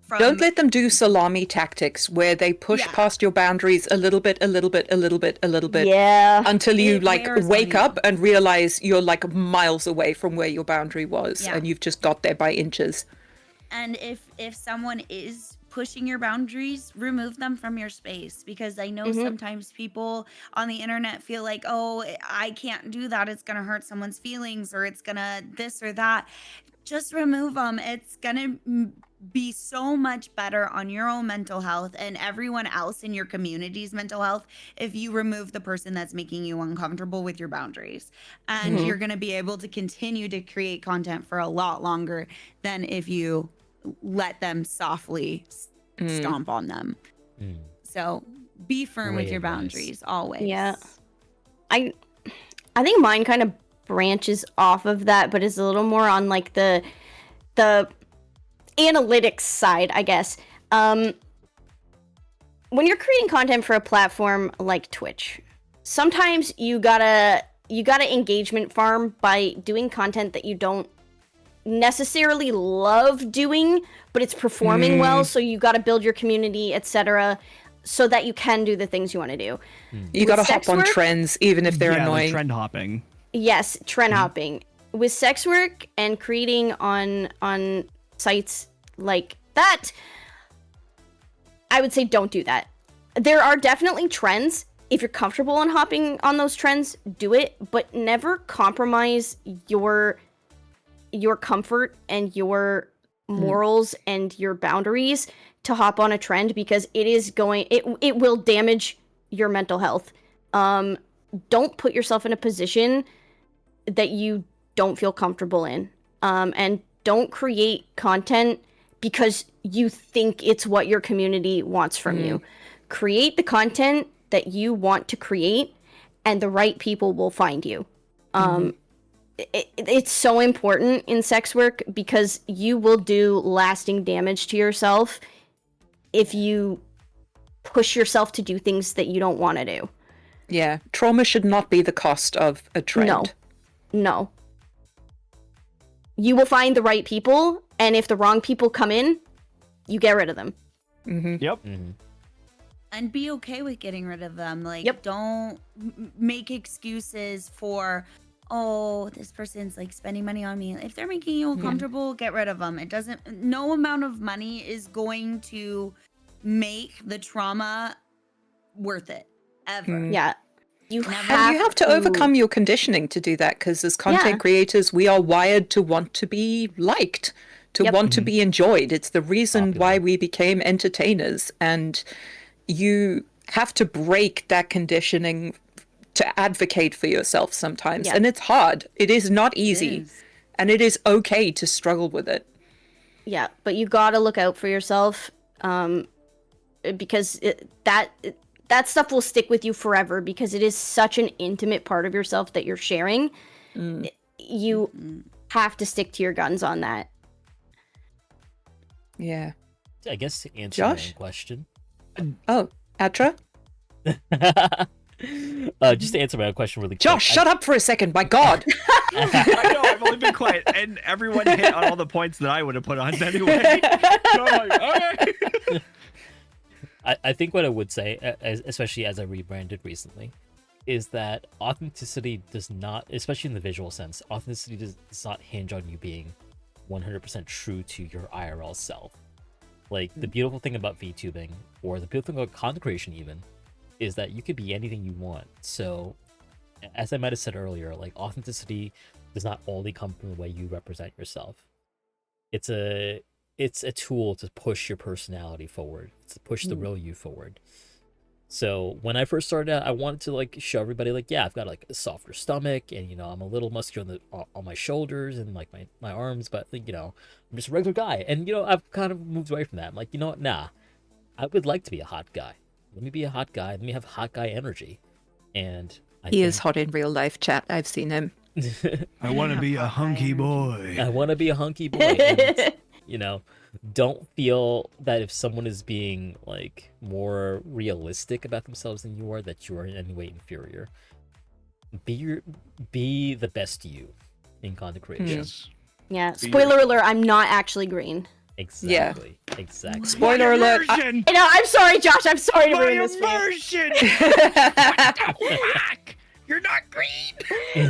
S4: from...
S5: Don't let them do salami tactics where they push past your boundaries a little bit
S3: yeah.
S5: until you
S4: It
S5: like
S4: wears on
S5: wake
S4: you.
S5: up and realize you're like miles away from where your boundary was
S4: Yeah.
S5: and you've just got there by inches.
S4: And if someone is pushing your boundaries, remove them from your space, because I know sometimes people on the internet feel like, oh, I can't do that, it's gonna hurt someone's feelings, or it's gonna this or that. Just remove them. It's gonna be so much better on your own mental health and everyone else in your community's mental health if you remove the person that's making you uncomfortable with your boundaries. And you're gonna be able to continue to create content for a lot longer than if you let them softly stomp on them. So be firm with
S1: Great
S4: your
S1: advice.
S4: boundaries always.
S3: Yeah. I think mine kind of branches off of that, but is a little more on like the analytics side, I guess. When you're creating content for a platform like Twitch, sometimes you gotta engagement farm by doing content that you don't necessarily love doing, but it's performing well, so you got to build your community, etc., so that you can do the things you want to do.
S5: You got to
S3: With
S5: hop
S3: sex
S5: on
S3: work?
S5: trends even if they're
S2: yeah,
S5: annoying.
S2: like trend hopping.
S3: Yes, trend hopping. With sex work and creating on sites like that, I would say don't do that. There are definitely trends. If you're comfortable in hopping on those trends, do it, but never compromise your comfort and your morals and your boundaries to hop on a trend, because it will damage your mental health. Don't put yourself in a position that you don't feel comfortable in. And don't create content because you think it's what your community wants from you. Create the content that you want to create, and the right people will find you. It's so important in sex work because you will do lasting damage to yourself if you push yourself to do things that you don't want to do.
S5: Yeah, trauma should not be the cost of a trend.
S3: No. You will find the right people, and if the wrong people come in, you get rid of them.
S2: Yep.
S4: And be okay with getting rid of them. Like,
S3: Yep.
S4: don't make excuses for, oh, this person's like spending money on me. If they're making you uncomfortable, get rid of them. It doesn't, no amount of money is going to make the trauma worth it, ever.
S3: Yeah. You
S4: Never.
S3: have,
S5: And you have to overcome your conditioning to do that, because as content creators, we are wired to want to be liked, to want to be enjoyed. It's the reason why we became entertainers. And you have to break that conditioning to advocate for yourself sometimes.
S3: Yeah.
S5: And it's hard. It is not easy.
S4: is.
S5: And it is okay to struggle with it.
S3: Yeah, but you gotta look out for yourself, because that stuff will stick with you forever, because it is such an intimate part of yourself that you're sharing. You have to stick to your guns on that.
S5: Yeah.
S1: I guess to answer my
S5: Josh?
S1: own question.
S5: Oh, Atra?
S1: Just to answer my own question really quick.
S5: Josh, shut up for a second. My God.
S2: I know, I've only been quiet, and everyone hit on all the points that I would have put on anyway. So I'm like, all right.
S1: I think what I would say, especially as I rebranded recently, is that authenticity does not, especially in the visual sense, authenticity does not hinge on you being 100% true to your IRL self. Like, the beautiful thing about VTubing, or the beautiful thing about content creation even, is that you could be anything you want. So, as I might have said earlier, like, authenticity does not only come from the way you represent yourself. It's a tool to push your personality forward, to push the real you forward. So when I first started out, I wanted to like show everybody, like, yeah, I've got like a softer stomach, and I'm a little muscular on my shoulders and like my arms, but like, I'm just a regular guy. And I've kind of moved away from that. I'm like, you know what? Nah, I would like to be a hot guy. Let me be a hot guy. Let me have hot guy energy. And
S5: He is hot in real life, chat. I've seen him.
S6: I want to be a hunky boy.
S1: I want to be a hunky boy. And, don't feel that if someone is being like more realistic about themselves than you are, that you are in any way inferior. Be the best you in content creation.
S6: Yes.
S3: Yeah. Spoiler alert, I'm not actually green.
S1: Exactly. Exactly.
S5: Spoiler alert.
S2: Immersion!
S3: I know, I'm sorry, Josh. I'm sorry to
S2: My
S3: ruin this for you.
S2: immersion! What the fuck? You're not green!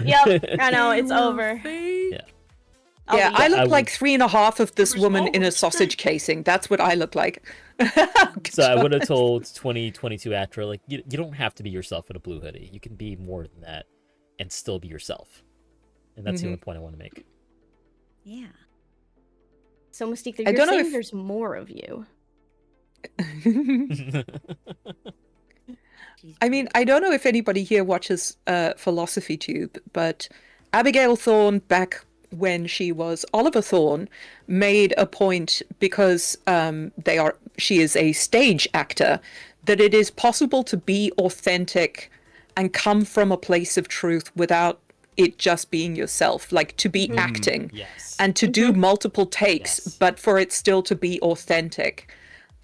S3: Yep, I know, it's over.
S1: Yeah.
S5: Yeah, I look
S1: I
S5: like
S1: would-
S5: 3.5 of this
S2: was
S5: woman in a
S2: almost
S5: sausage casing. That's what I look like.
S1: So I would have told 2022 Atra, like, you don't have to be yourself in a blue hoodie. You can be more than that and still be yourself. And that's the only point I want to make.
S4: Yeah.
S3: So, Mystiq,
S5: I
S3: you're
S5: don't know
S3: saying
S5: if-
S3: there's more of you.
S5: I mean, I don't know if anybody here watches Philosophy Tube, but Abigail Thorne, back when she was Oliver Thorne, made a point, because she is a stage actor, that it is possible to be authentic and come from a place of truth without it just being yourself, like to be acting
S1: Yes.
S5: and to do multiple takes,
S1: Yes.
S5: but for it still to be authentic.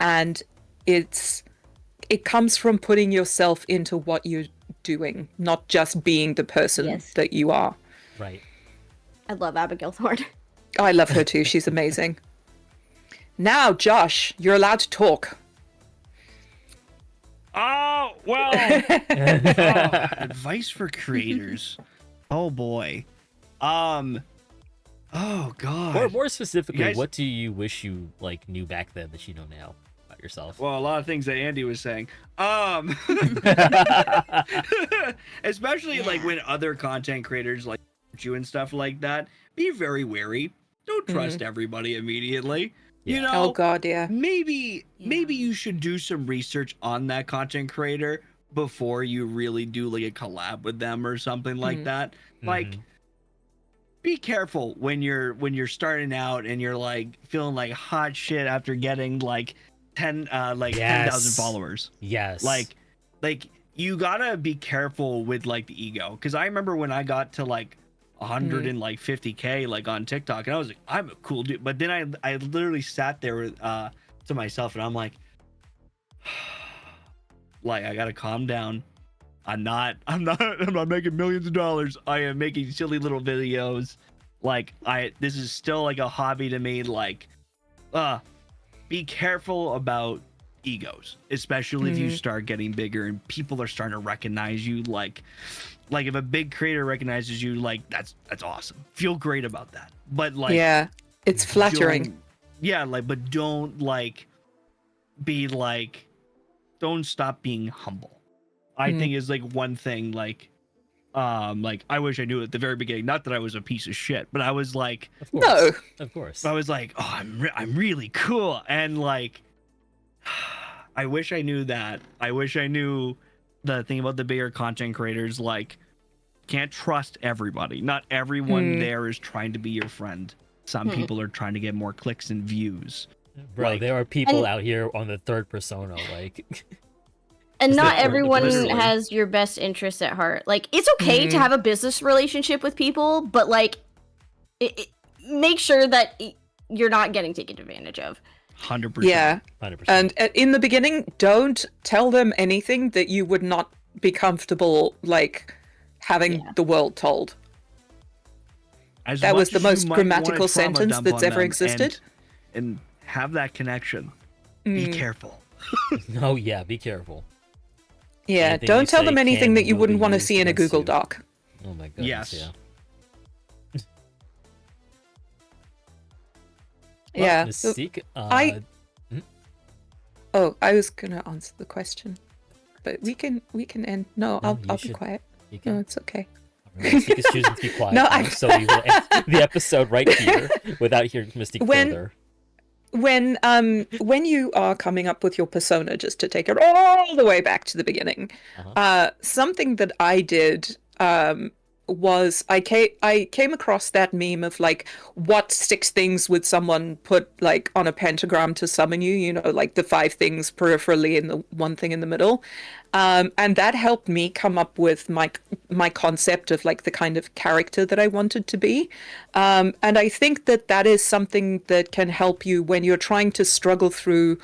S5: And it comes from putting yourself into what you're doing, not just being the person
S3: Yes.
S5: that you are.
S1: Right.
S3: I love Abigail Thorne.
S5: I love her too. She's amazing. Now, Josh, you're allowed to talk.
S2: Oh, well. Advice for creators. Oh, boy. Oh, God.
S1: More specifically,
S2: You guys-
S1: what do you wish you like knew back then that you know now about yourself?
S2: Well, a lot of things that Andy was saying. Especially like when other content creators like you and stuff like that, be very wary. Don't trust everybody immediately. You
S1: Yeah.
S2: know,
S5: Oh God, yeah.
S2: maybe you should do some research on that content creator before you really do like a collab with them or something like that. Like, be careful when you're starting out and you're like feeling like hot shit after getting like 10,000
S1: Yes.
S2: followers.
S1: Yes.
S2: Like you gotta be careful with like the ego, because I remember when I got to like 150K like on TikTok, and I was like, I'm a cool dude, but then I literally sat there to myself and I'm like I gotta calm down. I'm not making millions of dollars. I am making silly little videos. Like this is still like a hobby to me. Like be careful about egos, especially if you start getting bigger and people are starting to recognize you. Like if a big creator recognizes you, like that's awesome. Feel great about that. But like,
S5: yeah, it's flattering.
S2: But don't don't stop being humble. I think is like one thing. Like I wish I knew at the very beginning. Not that I was a piece of shit, but I was like,
S1: of course.
S5: No.
S1: Of course.
S2: I was like, oh, I'm really cool, and like, I wish I knew that. I wish I knew the thing about the bigger content creators. Like, can't trust everybody. Not everyone there is trying to be your friend. Some people are trying to get more clicks and views.
S1: Bro,
S2: like-
S1: there are people out here on the third persona, like.
S3: And
S1: Is
S3: not
S1: that
S3: everyone
S2: literally?
S3: has your best interests at heart. Like, it's okay to have a business relationship with people, but like, make sure that you're not getting taken advantage of.
S2: 100%.
S5: Yeah.
S1: 100%.
S5: And in the beginning, don't tell them anything that you would not be comfortable like having the world told.
S2: As
S5: That was
S2: much
S5: the
S2: as you
S5: most
S2: might wanna
S5: grammatical
S2: trauma
S5: sentence
S2: dump
S5: that's
S2: on
S5: ever
S2: them
S5: existed.
S2: and have that connection. Be careful.
S1: Oh yeah, be careful.
S5: Yeah,
S1: Anything you
S5: don't tell
S1: say
S5: them anything
S1: can
S5: that you
S1: will
S5: wouldn't
S1: be
S5: want to
S1: used
S5: see in a
S1: against
S5: Google
S1: you.
S5: Doc.
S1: Oh my goodness,
S2: Yes.
S1: yeah.
S5: Yeah.
S1: Mystique,
S5: Oh, I was gonna answer the question, but we can end. No,
S1: No,
S5: I'll
S1: you
S5: be
S1: should-
S5: quiet.
S1: you can.
S5: No, it's okay.
S1: Mystique is choosing to be quiet
S5: No,
S1: now,
S5: I-
S1: so we will end the episode right here without hearing Mystique
S5: When-
S1: further.
S5: When you are coming up with your persona, just to take it all the way back to the beginning, something that I did was I came across that meme of like, what 6 things would someone put like on a pentagram to summon you, you know, like the 5 things peripherally and the 1 thing in the middle. And that helped me come up with my concept of like the kind of character that I wanted to be. And I think that is something that can help you when you're trying to struggle through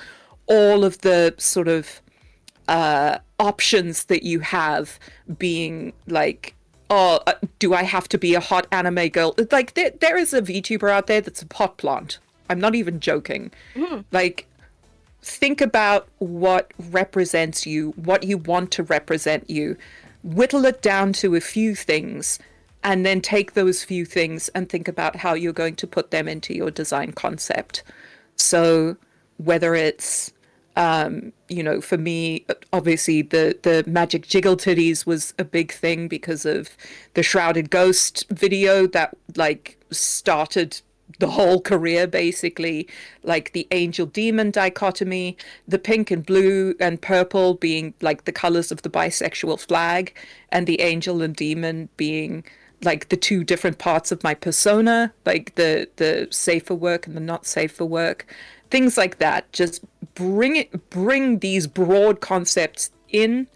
S5: all of the sort of options that you have, being like, oh, do I have to be a hot anime girl? Like there is a VTuber out there that's a pot plant. I'm not even joking. Like, think about what represents you, what you want to represent you, whittle it down to a few things, and then take those few things and think about how you're going to put them into your design concept. So whether it's you know, for me, obviously the magic jiggle titties was a big thing because of the Shrouded Ghost video that like started the whole career, basically. Like the angel demon dichotomy, the pink and blue and purple being like the colors of the bisexual flag, and the angel and demon being like the 2 different parts of my persona, like the safe for work and the not safe for work. Things like that. Just bring these broad concepts in,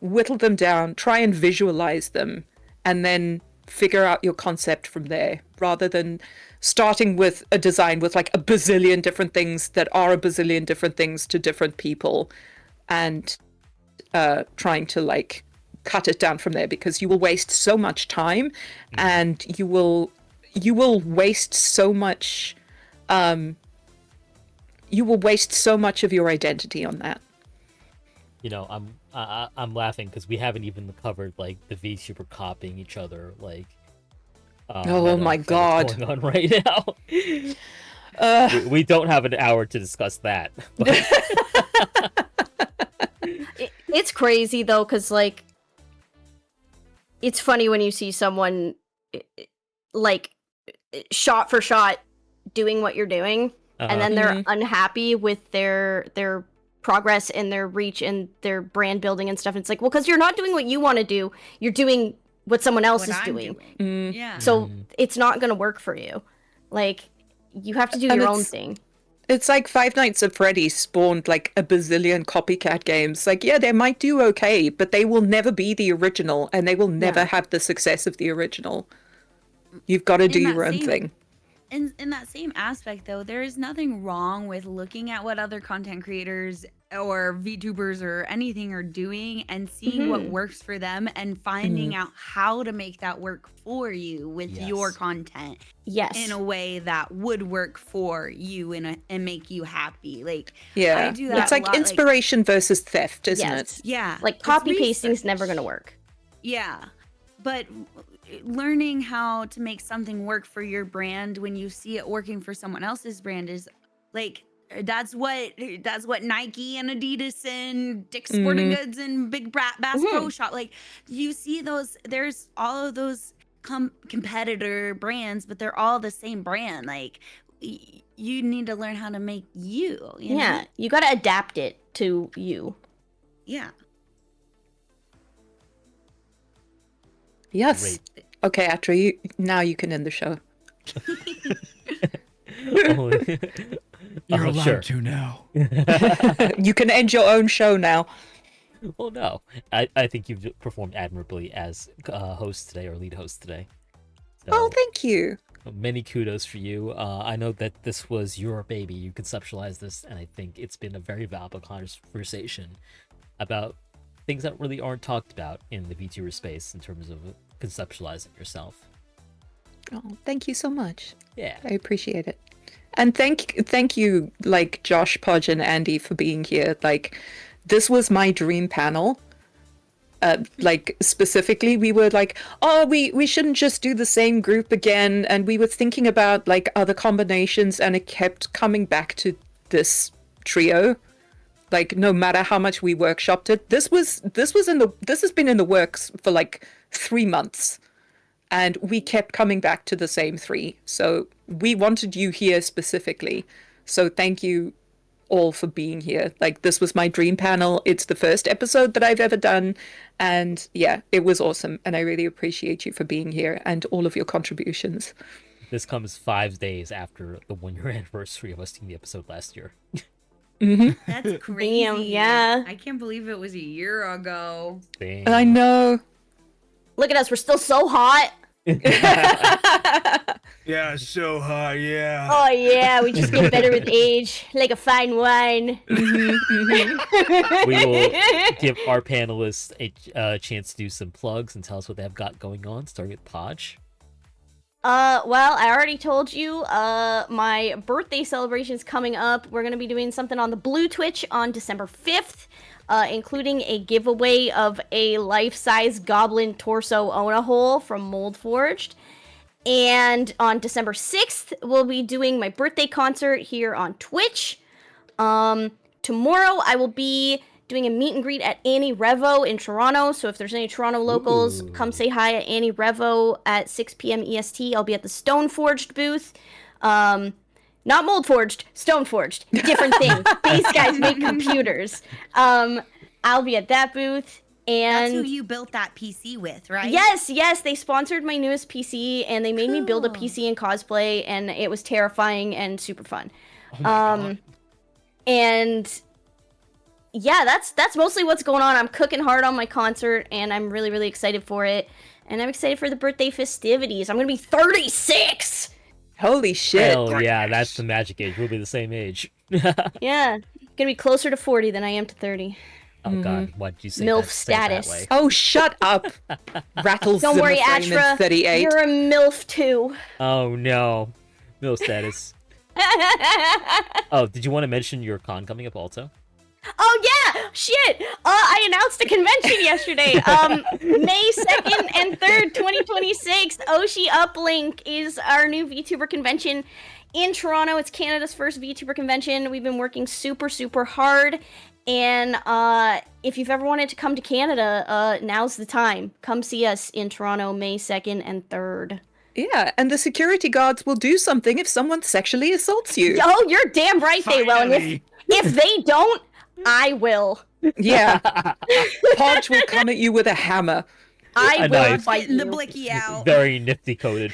S5: whittle them down, try and visualize them, and then figure out your concept from there, rather than starting with a design with like a bazillion different things that are a bazillion different things to different people, and trying to like cut it down from there, because you will waste so much time, and you will waste so much of your identity on that.
S1: You know, I'm laughing because we haven't even covered like the VTuber copying each other, like.
S5: Oh my God.
S1: Going on right now. We don't have an hour to discuss that. But...
S3: It's crazy though, because like, it's funny when you see someone like shot for shot doing what you're doing, and then they're unhappy with their progress and their reach and their brand building and stuff. And it's like, well, because you're not doing what you want to do, you're doing what someone else
S4: what
S3: is
S4: I'm
S3: doing.
S4: Yeah.
S3: So it's not going to work for you. Like, you have to do
S5: And
S3: your own
S5: it's-
S3: thing.
S5: It's like Five Nights at Freddy's spawned like a bazillion copycat games. Like, yeah, they might do okay, but they will never be the original, and they will never
S3: Yeah.
S5: have the success of the original. You've got to do
S4: In that
S5: your own
S4: same-
S5: thing.
S4: In that same aspect, though, there is nothing wrong with looking at what other content creators or VTubers or anything are doing and seeing what works for them and finding out how to make that work for you with your
S1: Yes.
S4: content
S3: Yes.
S4: in a way that would work for you and make you happy. Like,
S5: Yeah.
S4: I do that
S5: It's
S4: a
S5: like
S4: lot,
S5: inspiration versus theft, isn't
S3: Yes.
S5: it?
S4: Yeah.
S3: Like,
S4: it's
S3: copy pasting is
S4: research.
S3: never going to work.
S4: Yeah. But learning how to make something work for your brand when you see it working for someone else's brand is like that's what Nike and Adidas and Dick's Sporting Goods and Big Bass Pro Shop, like, you see those, there's all of those competitor brands, but they're all the same brand. Like, you need to learn how to make you know?
S3: Yeah. You got to adapt it to you.
S4: Yeah.
S5: Yes.
S1: Great.
S5: Okay, Atra, now you can end the show.
S1: Oh,
S6: You're allowed
S1: sure.
S6: to now.
S5: You can end your own show now.
S1: Well, no. I think you've performed admirably as host today, or lead host today. So,
S5: Oh, thank you.
S1: many kudos for you. I know that this was your baby. You conceptualized this, and I think it's been a very valuable conversation about things that really aren't talked about in the VTuber space in terms of conceptualizing yourself.
S5: Oh, thank you so much.
S1: Yeah.
S5: I appreciate it. And thank you, like, Josh, Podge, and Andy for being here. Like, this was my dream panel. Like, specifically, we were like, oh, we shouldn't just do the same group again. And we were thinking about, like, other combinations, and it kept coming back to this trio. Like, no matter how much we workshopped it, this has been in the works for like 3 months. And we kept coming back to the same three. So we wanted you here specifically. So thank you all for being here. Like, this was my dream panel. It's the first episode that I've ever done. And yeah, it was awesome. And I really appreciate you for being here and all of your contributions.
S1: This comes 5 days after the 1-year anniversary of us doing the episode last year.
S4: That's crazy.
S3: Damn, yeah.
S4: I can't believe it was a year ago.
S1: Dang.
S5: I know.
S3: Look at us. We're still so hot.
S6: Yeah, so hot, yeah.
S3: Oh, yeah. We just get better with age. Like a fine wine.
S1: We will give our panelists a chance to do some plugs and tell us what they have got going on, starting with Podge.
S3: Well, I already told you, my birthday celebration's coming up. We're gonna be doing something on the Blue Twitch on December 5th, including a giveaway of a life-size goblin torso Ona hole from Mold Forged. And on December 6th, we'll be doing my birthday concert here on Twitch. Tomorrow, I will be doing a meet and greet at Annie Revo in Toronto. So if there's any Toronto locals, come say hi at Annie Revo at 6 p.m. EST. I'll be at the Stone Forged booth. Not Mold Forged, Stone Forged. Different thing. These guys make computers. I'll be at that booth.
S4: That's who
S3: And
S4: you built that PC with, right?
S3: yes, they sponsored my newest PC and they made me build a PC in cosplay, and it was terrifying and super fun. And yeah, that's mostly what's going on. I'm cooking hard on my concert, and I'm really, really excited for it. And I'm excited for the birthday festivities. I'm gonna be 36.
S5: Holy shit.
S1: Hell yeah, that's the magic age. We'll be the same age.
S3: Yeah, gonna be closer to 40 than I am to 30.
S1: Oh god, why'd you say
S3: MILF
S1: that, say it that
S3: status.
S1: way?
S5: Oh, shut up. Rattles
S3: Don't worry,
S5: Zimmer frame in
S3: Atra.
S5: 38.
S3: You're a MILF too.
S1: Oh no. Mill status. Oh, did you want to mention your con coming up also?
S3: Oh yeah, shit! I announced a convention yesterday. May 2nd and 3rd, 2026. Oshi Uplink is our new VTuber convention in Toronto. It's Canada's first VTuber convention. We've been working super, super hard. And if you've ever wanted to come to Canada, now's the time. Come see us in Toronto, May 2nd and 3rd.
S5: Yeah, and the security guards will do something if someone sexually assaults you.
S3: Oh, you're damn right they will. And if they don't, I will.
S5: Yeah. Podge will come at you with a hammer.
S3: I
S1: A
S3: will
S1: knife.
S3: fight
S4: Getting the
S3: you.
S4: blicky out.
S1: Very nifty coated.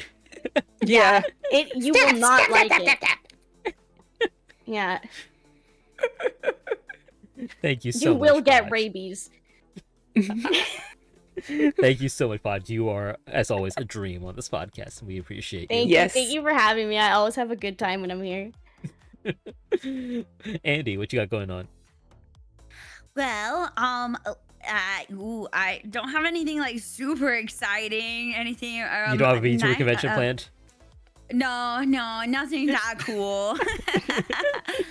S5: Yeah.
S3: You will not like it. Yeah,
S1: Thank you so
S3: you
S1: much.
S3: will get
S1: Podge.
S3: rabies.
S1: Thank you so much, Podge. You are, as always, a dream on this podcast, and we appreciate
S3: Thank
S1: you.
S3: you.
S5: Yes.
S3: Thank you for having me. I always have a good time when I'm here.
S1: Andy, what you got going on?
S4: Well, I don't have anything like super exciting. Anything?
S1: You don't have a VTuber convention planned?
S4: No, nothing that cool.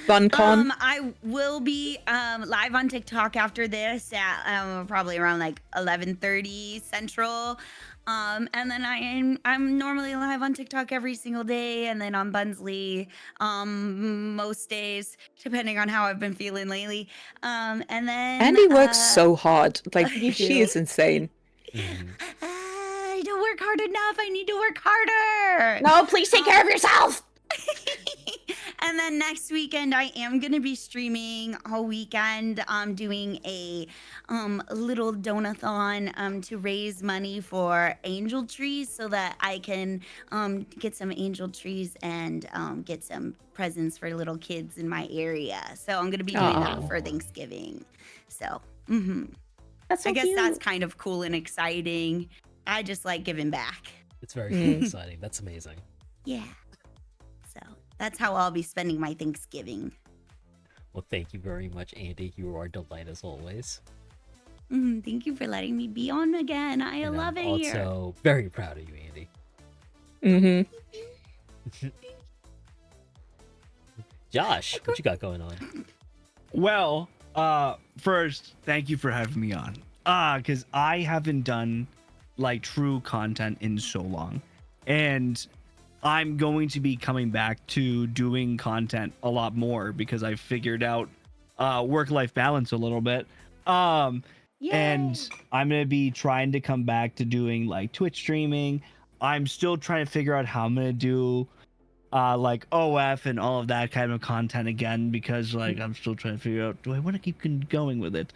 S5: FunCon.
S4: I will be live on TikTok after this at probably around like 11:30 Central. And then I'm normally live on TikTok every single day, and then on Bunsley most days, depending on how I've been feeling lately. And then
S5: Andy works so hard. Like,
S3: You
S5: she
S3: do.
S5: is insane.
S4: I don't work hard enough. I need to work harder.
S3: No, please take care of yourself.
S4: And then next weekend I am gonna be streaming all weekend. Doing a little donathon to raise money for angel trees so that I can get some angel trees and get some presents for little kids in my area. So I'm gonna be doing that for Thanksgiving. So
S3: That's so
S4: I guess
S3: cute.
S4: that's kind of cool and exciting. I just like giving back.
S1: It's very cool, exciting. That's amazing.
S4: Yeah. So that's how I'll be spending my Thanksgiving.
S1: Well, thank you very much, Andy. You are a delight as always.
S4: Thank you for letting me be on again. I
S1: And
S4: love
S1: I'm
S4: it here.
S1: also very proud of you, Andy.
S5: Mm-hmm.
S1: Josh, what you got going on?
S2: Well, first, thank you for having me on. Because I haven't done like true content in so long. And I'm going to be coming back to doing content a lot more because I figured out work-life balance a little bit. And I'm going to be trying to come back to doing like Twitch streaming. I'm still trying to figure out how I'm going to do like OF and all of that kind of content again because like I'm still trying to figure out, do I want to keep going with it?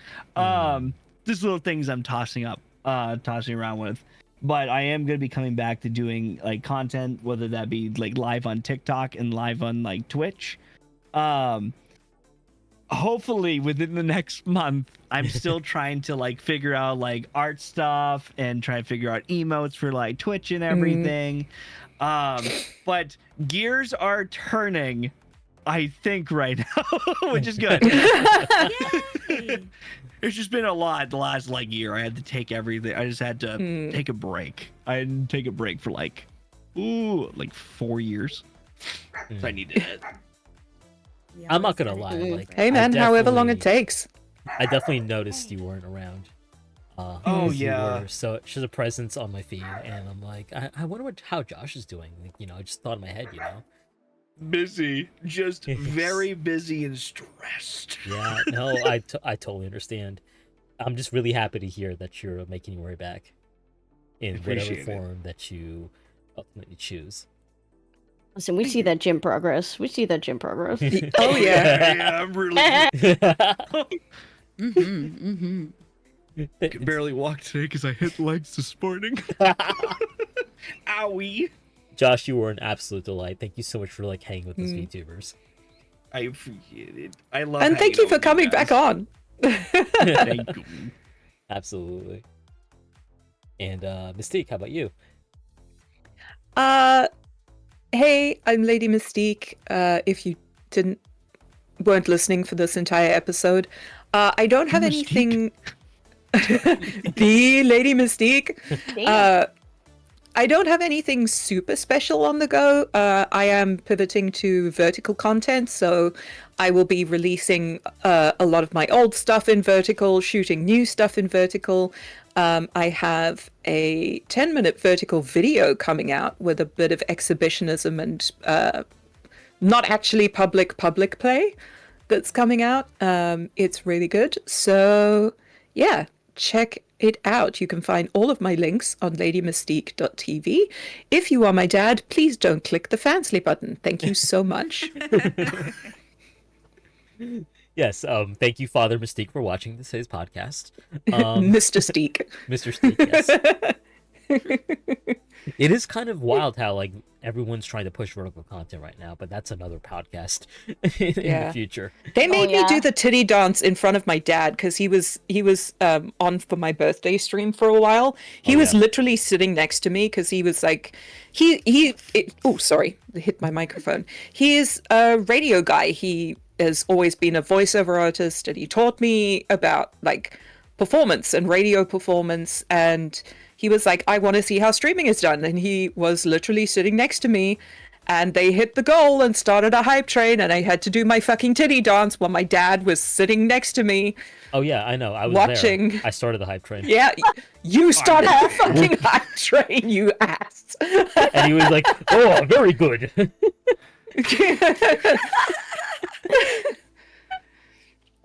S2: Just little things I'm tossing around with. But I am going to be coming back to doing like content, whether that be like live on TikTok and live on like Twitch. Hopefully within the next month, I'm still trying to like figure out like art stuff and try to figure out emotes for like Twitch and everything. But gears are turning, I think, right now, which is good.
S4: Yay.
S2: It's just been a lot the last like year. I had to take everything. I just had to take a break. I didn't take a break for like 4 years. So I needed it.
S4: Yeah,
S1: I'm not
S4: that's
S1: gonna lie.
S4: good.
S1: Like,
S5: Hey, man, however long it takes.
S1: I definitely noticed you weren't around.
S2: Oh,
S1: you
S2: yeah.
S1: were she's a presence on my feed, and I'm like, I wonder how Josh is doing. Like, I just thought in my head,
S2: Busy, just very busy and stressed.
S1: Yeah, no, I totally understand. I'm just really happy to hear that you're making your way back in whatever
S2: Appreciate it.
S1: form that you ultimately choose.
S3: Listen, we see that gym progress.
S5: Oh, yeah.
S2: Yeah, I'm really. I can barely walk today because I hit legs this morning. Owie.
S1: Josh, you were an absolute delight. Thank you so much for like hanging with us VTubers.
S2: I appreciate it. I love.
S5: And thank you for coming
S2: back
S5: back on.
S2: Thank you.
S1: Absolutely. And Mystiq, how about you?
S5: Hey, I'm Lady Mystiq. If you weren't listening for this entire episode, I don't have anything. The Lady Mystiq. I don't have anything super special on the go. I am pivoting to vertical content, so I will be releasing a lot of my old stuff in vertical, shooting new stuff in vertical. I have a 10-minute vertical video coming out with a bit of exhibitionism and not actually public play that's coming out. It's really good. So yeah, check it out. You can find all of my links on ladymystique.tv. If you are my dad, please don't click the Fansly button. Thank you so much.
S1: Yes. Thank you, Father Mystique, for watching today's podcast.
S5: Mr. Steak.
S1: Mr. Steak. Yes. It is kind of wild how like everyone's trying to push vertical content right now, but that's another podcast in the
S5: Yeah.
S1: future.
S5: They made me
S3: yeah.
S5: do the titty dance in front of my dad because he was on for my birthday stream for a while. He was
S1: yeah.
S5: literally sitting next to me because he was like, oh, sorry, I hit my microphone. He is a radio guy. He has always been a voiceover artist, and he taught me about like performance and radio performance. And he was like, I want to see how streaming is done. And he was literally sitting next to me. And they hit the goal and started a hype train, and I had to do my fucking titty dance while my dad was sitting next to me.
S1: Oh yeah, I know. I was
S5: Watching.
S1: there. I started the hype train.
S5: Yeah, you started the fucking hype train, you ass.
S1: And he was like, "Oh, very good."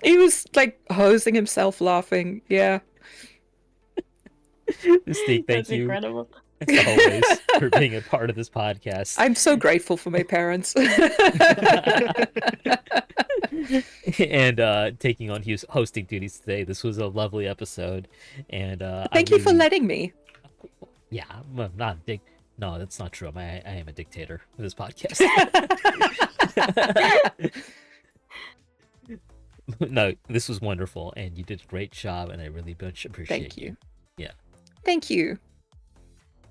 S5: He was like hosing himself laughing. Yeah.
S1: Mystique, thank
S3: That's
S1: you
S3: incredible.
S1: as always for being a part of this podcast.
S5: I'm so grateful for my parents.
S1: And taking on hosting duties today. This was a lovely episode, and
S5: Thank you for letting me.
S1: Yeah, I'm not a No, that's not true. I am a dictator with this podcast. No, this was wonderful, and you did a great job, and I really much appreciate
S5: Thank you.
S1: Yeah,
S5: Thank you.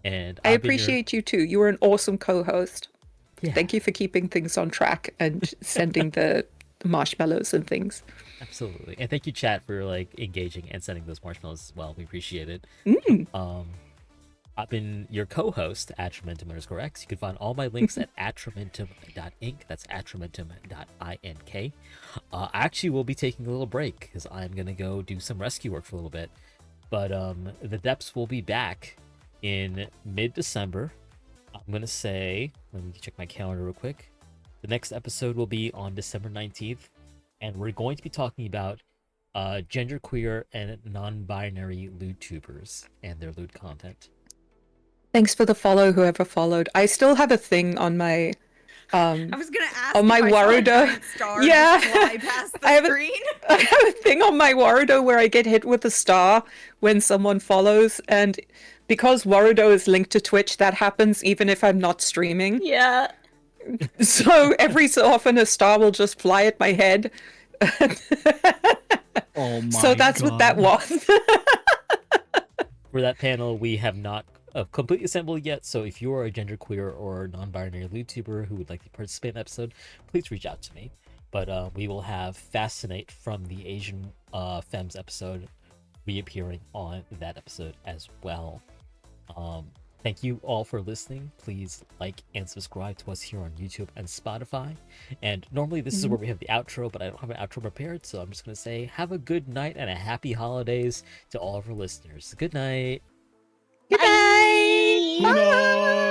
S1: and
S5: I
S1: I've been your-
S5: appreciate you too. You were an awesome co-host.
S1: Yeah,
S5: Thank you for keeping things on track and sending the marshmallows and things.
S1: absolutely, and thank you, chat, for like engaging and sending those marshmallows as well. We appreciate it. I've been your co-host, Atramentum_X. You can find all my links at atramentum.inc. That's atramentum.ink. I actually will be taking a little break because I'm going to go do some rescue work for a little bit. But the Depths will be back in mid-December. I'm going to say, let me check my calendar real quick. The next episode will be on December 19th. And we're going to be talking about genderqueer and non-binary Lewd tubers and their Lewd content.
S5: Thanks for the follow, whoever followed. I still have a thing on my
S4: I was gonna ask.
S5: on my
S4: if I saw a
S5: Warudo.
S4: giant star
S5: Yeah.
S4: fly past the
S5: I have a-
S4: screen.
S5: I have a thing on my Warudo where I get hit with a star when someone follows, and because Warudo is linked to Twitch, that happens even if I'm not streaming.
S3: Yeah.
S5: So every so often a star will just fly at my head.
S2: Oh my
S5: So that's what that
S2: God.
S5: was.
S1: For that panel, we have not completely assembled yet, so if you are a genderqueer or non-binary YouTuber who would like to participate in the episode, please reach out to me. But we will have Fascinate from the Asian Femmes episode reappearing on that episode as well. Thank you all for listening. Please like and subscribe to us here on YouTube and Spotify. And normally this is where we have the outro, but I don't have an outro prepared, so I'm just going to say have a good night and a happy holidays to all of our listeners. Good night.
S5: Goodbye.
S2: Bye.